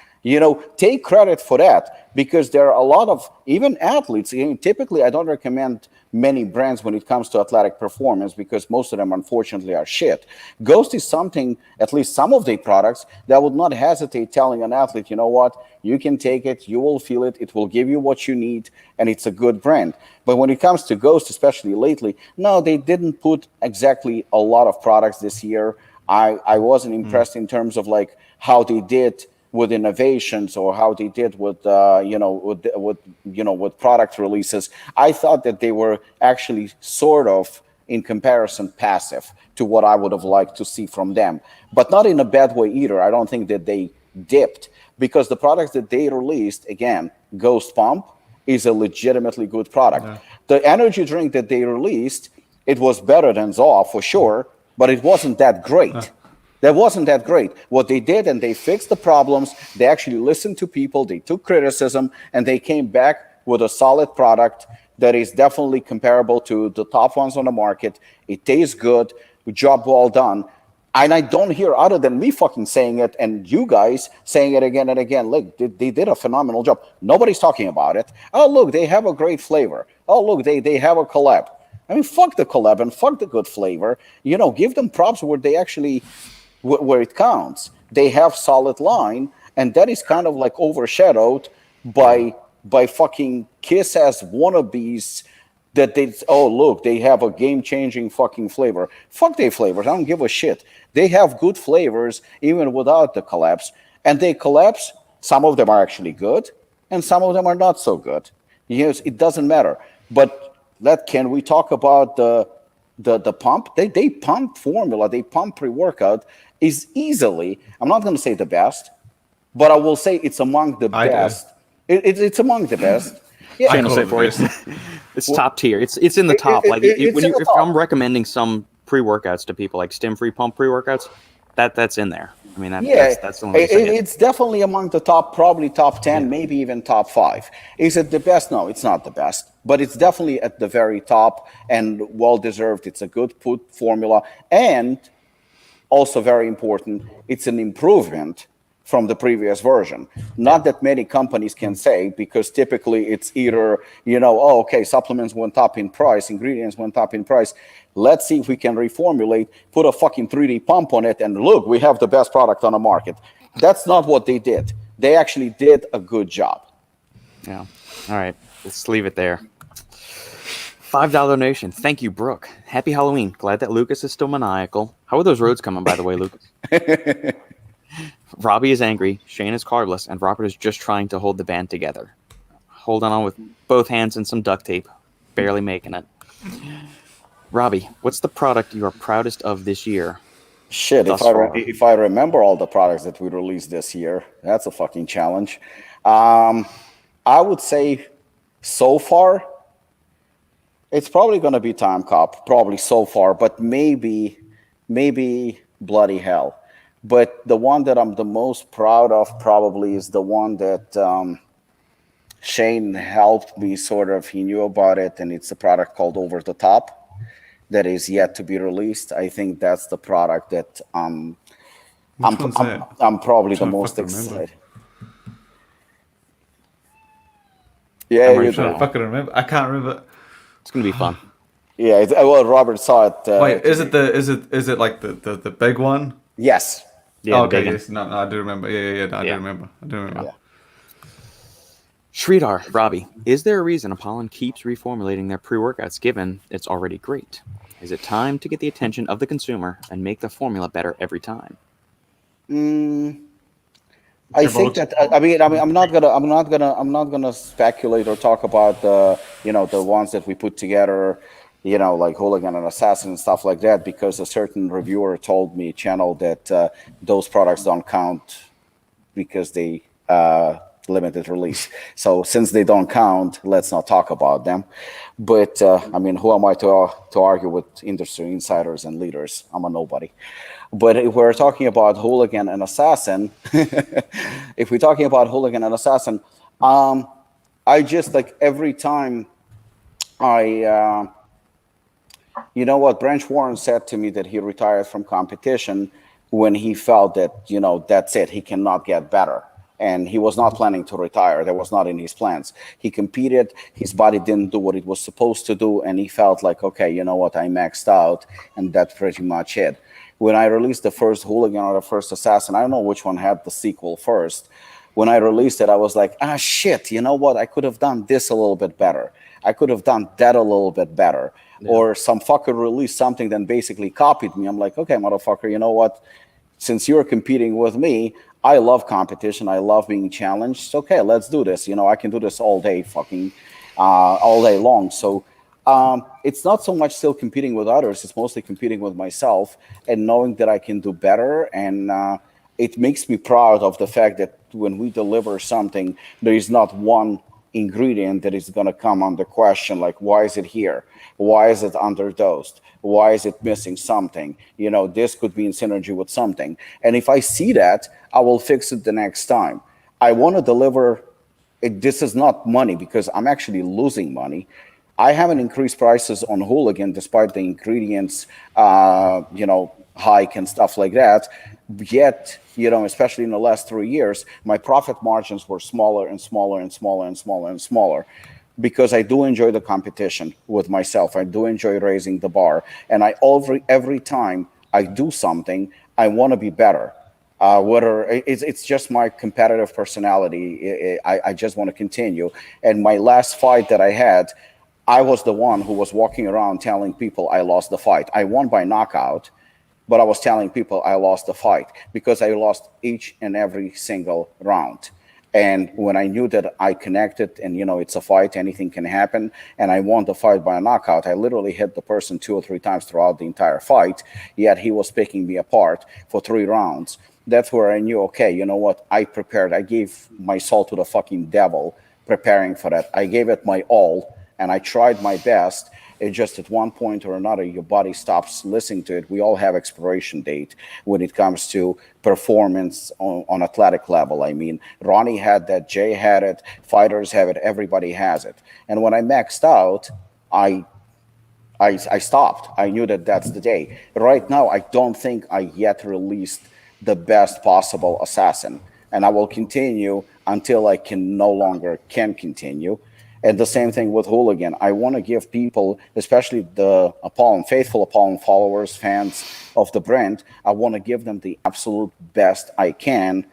Take credit for that, because there are a lot of even athletes. Typically, I don't recommend many brands when it comes to athletic performance, because most of them, unfortunately, are shit. Ghost is something, at least some of their products, that would not hesitate telling an athlete, you know what, you can take it, you will feel it, it will give you what you need, and it's a good brand. But when it comes to Ghost, especially lately, no, they didn't put exactly a lot of products this year. I wasn't impressed in terms of like how they did with innovations, or how they did with with product releases. I thought that they were actually sort of, in comparison, passive to what I would have liked to see from them, but not in a bad way either. I don't think that they dipped, because the products that they released, again, Ghost Pump is a legitimately good product. Yeah. The energy drink that they released, it was better than Zoa for sure, but it wasn't that great. That wasn't that great. What they did, and they fixed the problems, they actually listened to people, they took criticism, and they came back with a solid product that is definitely comparable to the top ones on the market. It tastes good, job well done. And I don't hear, other than me fucking saying it and you guys saying it again and again, look, they did a phenomenal job. Nobody's talking about it. Oh, look, they have a great flavor. Oh, look, they have a collab. I mean, fuck the collab and fuck the good flavor. Give them props where they actually... where it counts. They have solid line, and that is kind of like overshadowed by fucking kiss-ass wannabes that they have a game-changing fucking flavor. Fuck their flavors. I don't give a shit. They have good flavors even without the collapse, and they collapse. Some of them are actually good, and some of them are not so good. Yes, it doesn't matter. But can we talk about the pump? They pump formula, they pump pre-workout is easily, I'm not going to say the best, but I will say it's among the best. It's among the best. Yeah, Shane will say for you. It's top tier. It's in the top. If I'm recommending some pre-workouts to people, like stim-free pump pre-workouts, that's in there. I mean, that's the only way to say it. It's definitely among the top, probably top 10, maybe even top 5. Is it the best? No, it's not the best, but it's definitely at the very top and well-deserved. It's a good formula, and also very important, it's an improvement from the previous version. Not that many companies can say, because typically it's either, supplements went up in price, ingredients went up in price. Let's see if we can reformulate, put a fucking 3D pump on it, and look, we have the best product on the market. That's not what they did. They actually did a good job. Yeah. All right. Let's leave it there. $5 donation. Thank you, Brooke. Happy Halloween. Glad that Lukasz is still maniacal. How are those roads coming, by the way, Lukasz? Robbie is angry, Shane is carbless, and Robert is just trying to hold the band together. Holding on with both hands and some duct tape. Barely making it. Robbie, what's the product you are proudest of this year? Shit, if I remember all the products that we released this year, that's a fucking challenge. I would say so far, it's probably going to be Time Cop, probably so far, but maybe Bloody Hell. But the one that I'm the most proud of probably is the one that Shane helped me sort of, he knew about it, and it's a product called Over the Top that is yet to be released. I think that's the product that I'm probably the most excited. Yeah, I'm trying to fucking remember. I can't remember. It's gonna be fun. Yeah, Robert saw it. Wait, is it like the big one? Yes. Yeah. Okay. Yes. No, I do remember. Yeah. I do remember. Yeah. Sridhar, Robbie, is there a reason Apollon keeps reformulating their pre-workouts given it's already great? Is it time to get the attention of the consumer and make the formula better every time? I think that I'm not gonna speculate or talk about the ones that we put together, like Hooligan and Assassin and stuff like that, because a certain reviewer told me, channel, that those products don't count because they limited release. So since they don't count, let's not talk about them. But who am I to argue with industry insiders and leaders? I'm a nobody. But if we're talking about Hooligan and Assassin, I just, like, every time Branch Warren said to me that he retired from competition when he felt that, that's it, he cannot get better. and he was not planning to retire. That was not in his plans. He competed, his body didn't do what it was supposed to do, and he felt like, okay, you know what, I maxed out, and that's pretty much it. When I released the first Hooligan or the first Assassin, I don't know which one had the sequel first. When I released it, I was like, shit, you know what, I could have done this a little bit better. I could have done that a little bit better. Yeah. Or some fucker released something that basically copied me. I'm like, okay, motherfucker, you know what? Since you're competing with me, I love competition. I love being challenged. Okay, let's do this. You know, I can do this all day, all day long. So it's not so much still competing with others. It's mostly competing with myself and knowing that I can do better. And it makes me proud of the fact that when we deliver something, there is not one ingredient that is going to come under question, like, why is it here? Why is it underdosed? Why is it missing something? You know, this could be in synergy with something. And if I see that, I will fix it the next time. I want to deliver it. This is not money because I'm actually losing money. I haven't increased prices on Hooligan despite the ingredients, hike and stuff like that. Yet, especially in the last 3 years, my profit margins were smaller and smaller and smaller and smaller and smaller because I do enjoy the competition with myself. I do enjoy raising the bar. And every time I do something, I want to be better. Whether it's just my competitive personality, I just want to continue. And my last fight that I had, I was the one who was walking around telling people I lost the fight. I won by knockout, but I was telling people I lost the fight because I lost each and every single round. And when I knew that I connected and, it's a fight, anything can happen, and I won the fight by a knockout, I literally hit the person 2 or 3 times throughout the entire fight, yet he was picking me apart for 3 rounds. That's where I knew, okay, you know what, I prepared. I gave my soul to the fucking devil preparing for that. I gave it my all, and I tried my best. It's just at one point or another, your body stops listening to it. We all have expiration date when it comes to performance on athletic level. I mean, Ronnie had that, Jay had it, fighters have it, everybody has it. And when I maxed out, I stopped. I knew that that's the day. Right now, I don't think I yet released the best possible assassin. And I will continue until I can no longer continue. And the same thing with Hooligan. I want to give people, especially the Apollon, faithful Apollon followers, fans of the brand, I want to give them the absolute best I can.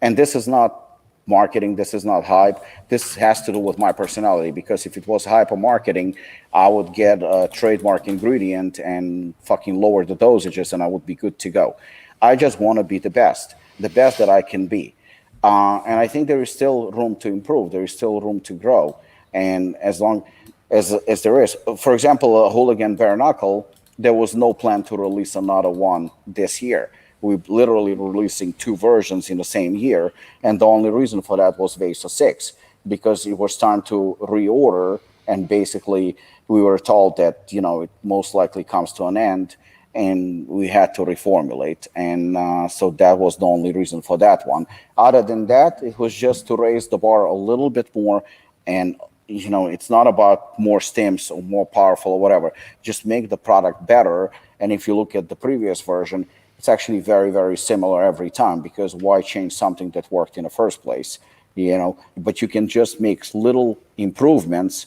And this is not marketing. This is not hype. This has to do with my personality, because if it was hype or marketing, I would get a trademark ingredient and fucking lower the dosages and I would be good to go. I just want to be the best that I can be. And I think there is still room to improve. There is still room to grow. And as long as there is, for example, a Hooligan Bare Knuckle, there was no plan to release another one this year. We're literally releasing 2 versions in the same year. And the only reason for that was VESA 6, because it was time to reorder. And basically, we were told that, it most likely comes to an end. And we had to reformulate. And so that was the only reason for that one. Other than that, it was just to raise the bar a little bit more. And it's not about more stims or more powerful or whatever. Just make the product better. And if you look at the previous version, it's actually very, very similar every time, because why change something that worked in the first place? But you can just make little improvements.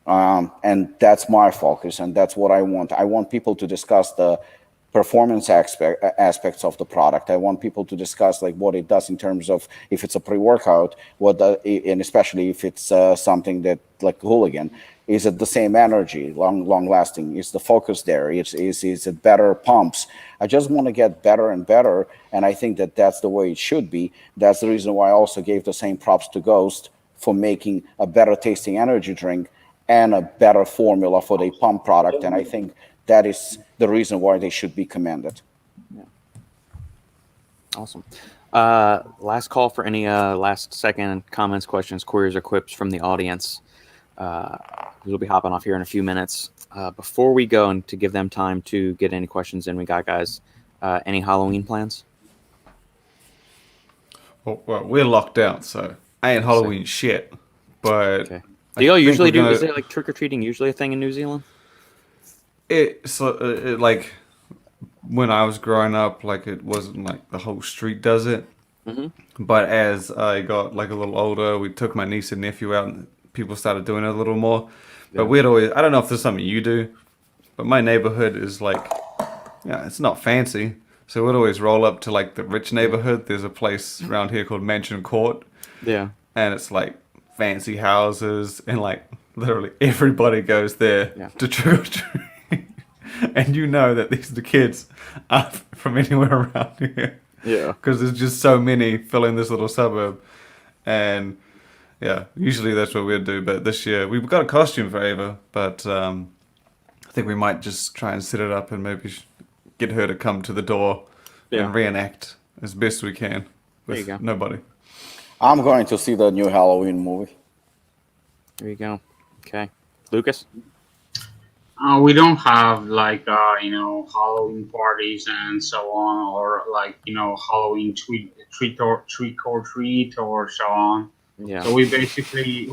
And that's my focus. And that's what I want. I want people to discuss the performance aspects of the product. I want people to discuss like what it does in terms of if it's a pre-workout, and especially if it's something that like Hooligan, is it the same energy, long lasting? Is the focus there? Is it better pumps? I just want to get better and better, and I think that that's the way it should be. That's the reason why I also gave the same props to Ghost for making a better tasting energy drink and a better formula for the pump product, and I think that is the reason why they should be commended. Yeah. Awesome. Last call for any last second comments, questions, queries, or quips from the audience. We'll be hopping off here in a few minutes. Before we go, and to give them time to get any questions in, we got guys. Any Halloween plans? Well, we're locked out, so I ain't Halloween shit. But okay. Do y'all usually do? Is it like trick or treating usually a thing in New Zealand? It's like when I was growing up, like it wasn't like the whole street does it. But as I got like a little older, we took my niece and nephew out, and people started doing it a little more. But we'd always, I don't know if this is something you do, but my neighborhood is like, yeah, it's not fancy. So we'd always roll up to like the rich neighborhood. There's a place around here called Mansion Court. Yeah. And it's like fancy houses, and like literally everybody goes there to trick or treat. And you know that these the kids aren't from anywhere around here. Yeah. Because there's just so many filling this little suburb. And yeah, usually that's what we'd do. But this year, we've got a costume for Ava, but I think we might just try and set it up and maybe get her to come to the door and reenact as best we can with nobody. I'm going to see the new Halloween movie. There you go. Okay. Lucas? We don't have like Halloween parties and so on, or like Halloween trick or treat or so on. Yeah. So we basically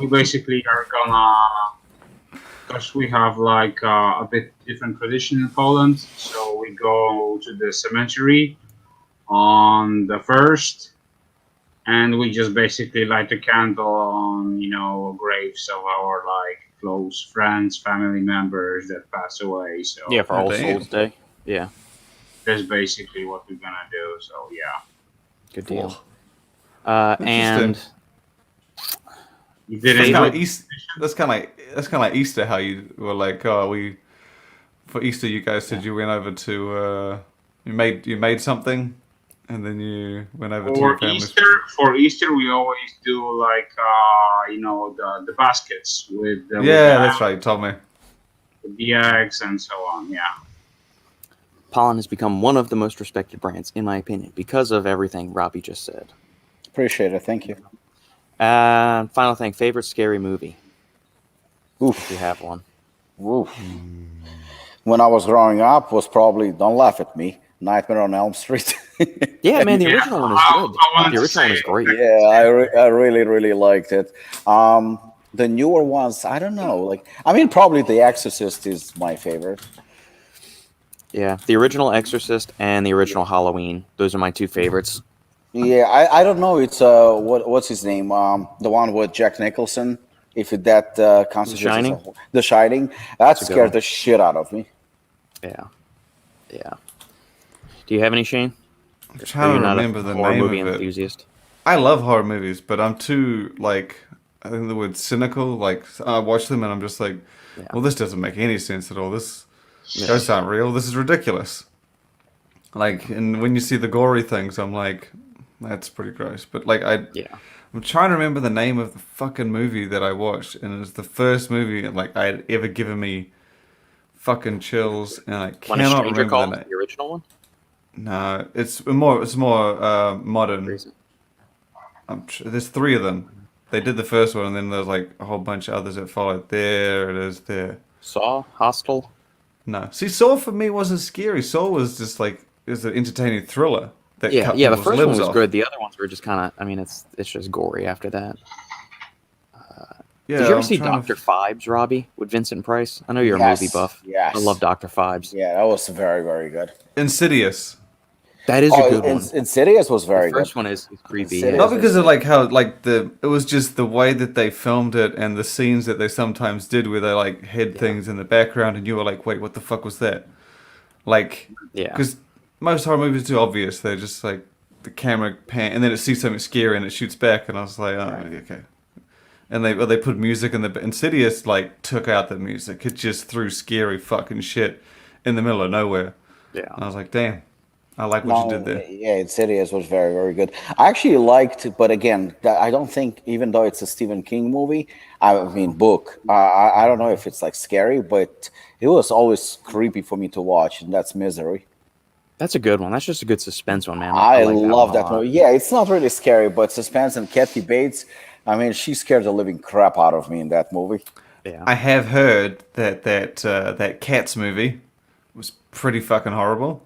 are gonna, because we have like a bit different tradition in Poland. So we go to the cemetery on the 1st, and we just basically light a candle on graves of our like close friends, family members that pass away. So yeah, for All Souls Day. Yeah. That's basically what we're gonna do. So yeah. Good deal. And you didn't. That's kind of like Easter. How you were like, for Easter, you guys said you went over to you made something, and then you went over to your family. For Easter, we always do like the baskets with the that's right. You told me. With the eggs and so on. Yeah. Apollon has become one of the most respected brands, in my opinion, because of everything Robbie just said. Appreciate it. Thank you. Final thing, favorite scary movie? Oof. If you have one. Oof. When I was growing up, was probably, don't laugh at me, Nightmare on Elm Street. Yeah, man, the original one is good. The original one is great. Yeah, I really, really liked it. The newer ones, I don't know. Probably The Exorcist is my favorite. Yeah, the original Exorcist and the original Halloween. Those are my two favorites. Yeah, I don't know. It's what's his name? The one with Jack Nicholson. If that constitutes The Shining. The Shining. That scared the shit out of me. Yeah. Do you have any, Shane? I'm trying to remember the name movie of it. Enthusiast. I love horror movies, but I'm too I think the word cynical. Like I watch them and I'm just like, well, this doesn't make any sense at all. This ghosts aren't real. This is ridiculous. Like, and when you see the gory things, I'm like, that's pretty gross. But I'm trying to remember the name of the fucking movie that I watched, and it was the first movie I had ever given me fucking chills, and I cannot remember the name. The original one? No, it's more modern. There's 3 of them. They did the first one, and then there's like a whole bunch of others that followed. There it is. There. Saw? Hostel? No. See, Saw for me wasn't scary. Saw was just like it was an entertaining thriller. The first one was good. The other ones were just kind of. It's just gory after that. Did you ever see Dr. Phibes, Robbie, with Vincent Price? I know you're a movie buff. Yes. I love Dr. Phibes. Yeah, that was very, very good. Insidious. That is a good one. Insidious was very good. The first one is creepy. Not because of how it was just the way that they filmed it and the scenes that they sometimes did where they hid things in the background and you were like, wait, what the fuck was that? Because most horror movies are too obvious. They're just the camera pan and then it sees something scary and it shoots back and I was like, oh, okay. And they put music in the Insidious took out the music. It just threw scary fucking shit in the middle of nowhere. Yeah. And I was like, damn. I like what you did there. Yeah, Insidious was very, very good. I actually liked it, but again, I don't think, even though it's a Stephen King movie, book, I don't know if it's scary, but it was always creepy for me to watch, and that's Misery. That's a good one. That's just a good suspense one, man. I love that movie. Yeah, it's not really scary, but suspense, and Kathy Bates, she scared the living crap out of me in that movie. Yeah. I have heard that Cats movie was pretty fucking horrible.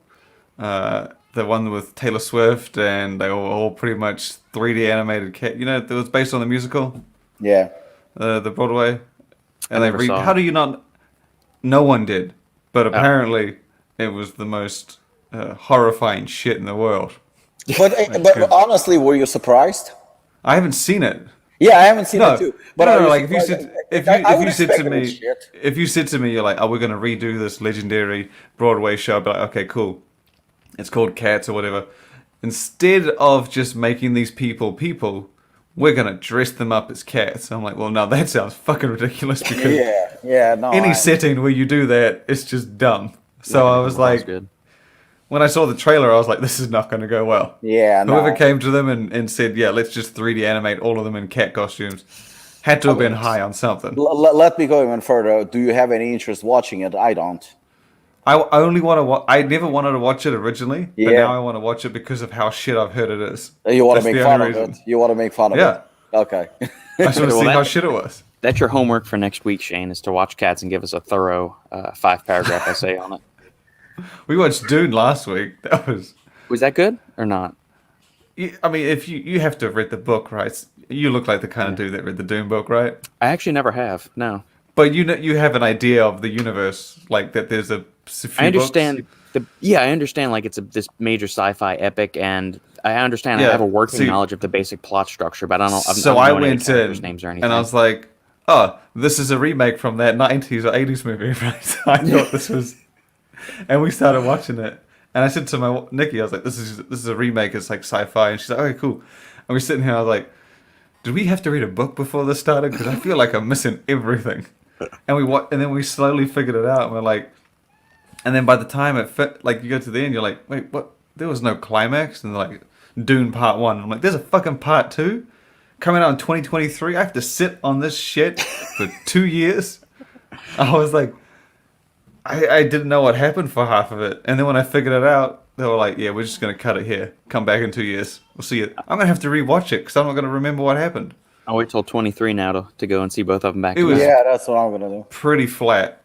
The one with Taylor Swift, and they were all pretty much 3D animated cat. That was based on the musical. Yeah. The Broadway. And saw how do you not? No one did, but apparently it was the most horrifying shit in the world. But honestly, were you surprised? I haven't seen it. Yeah, I haven't seen it too. But like if you said to me, you're like, "Oh, we're gonna redo this legendary Broadway show," I'd be like, "Okay, cool. It's called Cats or whatever." Instead of just making these people, we're gonna dress them up as cats. I'm like, well, no, that sounds fucking ridiculous because any setting where you do that, it's just dumb. So I was like, when I saw the trailer, I was like, this is not going to go well. Yeah, whoever came to them and said, yeah, let's just 3D animate all of them in cat costumes, had to have been high on something. Let me go even further. Do you have any interest watching it? I don't. I only want to. I never wanted to watch it originally, but now I want to watch it because of how shit I've heard it is. You want to make fun of it? You want to make fun of it? Yeah. Okay. I just want to see how shit it was. That's your homework for next week, Shane, is to watch Cats and give us a thorough 5-paragraph essay on it. We watched Dune last week. Was that good or not? I mean, if you have to have read the book, right? You look like the kind of dude that read the Dune book, right? I actually never have. No. But you have an idea of the universe, like that. There's a few I understand. books. I understand. Like it's this major sci-fi epic, and I understand. I have a working knowledge of the basic plot structure, but I don't know. So I went in names or anything. and I was like, "Oh, this is a remake from that '90s or '80s movie, right?" So I thought this was, and we started watching it. And I said to Nikki, I was like, "This is a remake. It's like sci-fi." And she's like, "Okay, cool." And we're sitting here. I was like, "Did we have to read a book before this started? Because I feel like I'm missing everything." And then we slowly figured it out. And we're like, and then by the time it fit, like you go to the end, you're like, "Wait, what? There was no climax." And they're like, Dune Part 1. I'm like, "There's a fucking Part 2 coming out in 2023. I have to sit on this shit for 2 years." I was like, I didn't know what happened for half of it. And then when I figured it out, they were like, "Yeah, we're just going to cut it here. Come back in 2 years. We'll see it." I'm going to have to rewatch it because I'm not going to remember what happened. I'll wait till 23 now to go and see both of them back. Yeah, that's what I'm going to do. Pretty flat.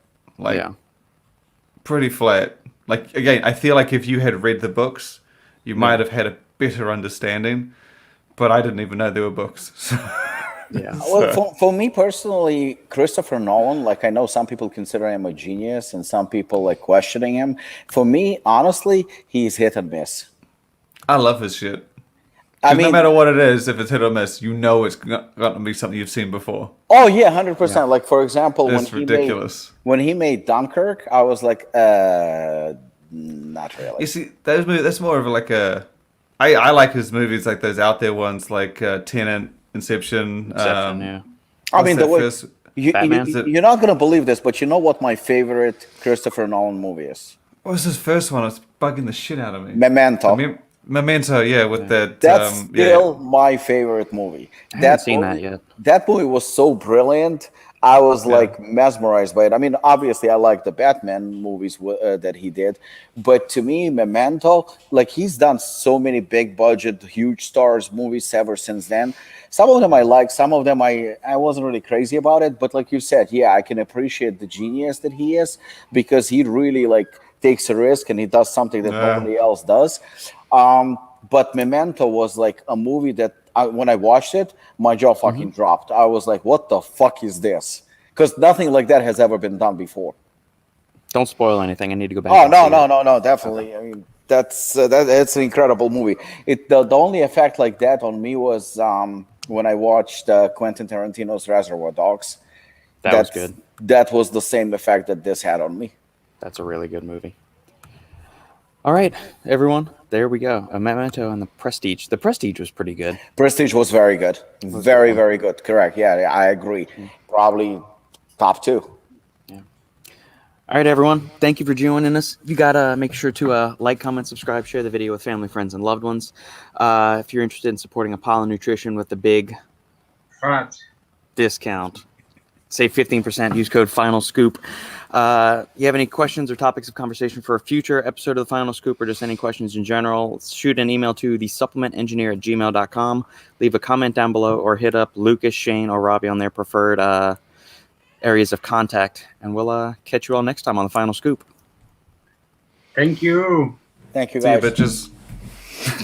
Pretty flat. Like, again, I feel like if you had read the books, you might have had a better understanding. But I didn't even know there were books. So. Yeah. Well, for me personally, Christopher Nolan, like I know some people consider him a genius and some people like questioning him. For me, honestly, he's hit and miss. I love his shit. I mean, no matter what it is, if it's hit or miss, you know it's going to be something you've seen before. Oh yeah, 100%. Yeah. Like for example, when he made Dunkirk, I was like, not really. You see, those movies, that's more of like a. I like his movies, like those out there ones, like Tenet, Inception. Yeah. I mean, you're not gonna believe this, but you know what my favorite Christopher Nolan movie is? What was his first one? It's bugging the shit out of me. Memento. Memento, yeah, with that. That's still my favorite movie. I haven't seen that yet. That movie was so brilliant. I was like mesmerized by it. I mean, obviously, I like the Batman movies that he did, but to me, Memento, like he's done so many big budget, huge stars movies ever since then. Some of them I like, some of them I wasn't really crazy about it. But like you said, yeah, I can appreciate the genius that he is because he really like takes a risk and he does something that nobody else does. But Memento was like a movie that when I watched it, my jaw fucking dropped. I was like, what the fuck is this? Because nothing like that has ever been done before. Don't spoil anything. I need to go back. Oh, no, definitely. I mean, it's an incredible movie. The only effect like that on me was when I watched Quentin Tarantino's Reservoir Dogs. That was good. That was the same effect that this had on me. That's a really good movie. All right, everyone. There we go. A Memento and The Prestige. The Prestige was pretty good. Prestige was very good. Very, very good. Correct. Yeah, I agree. Probably top 2. Yeah. All right, everyone. Thank you for joining us. You got to make sure to like, comment, subscribe, share the video with family, friends, and loved ones. If you're interested in supporting Apollon Nutrition with the big fat discount, save 15%. Use code Final Scoop. You have any questions or topics of conversation for a future episode of the Final Scoop, or just any questions in general, shoot an email to thesupplementengineer@gmail.com. Leave a comment down below or hit up Lukasz, Shane, or Robbie on their preferred areas of contact. And we'll catch you all next time on the Final Scoop. Thank you. Thank you, guys. See you, bitches.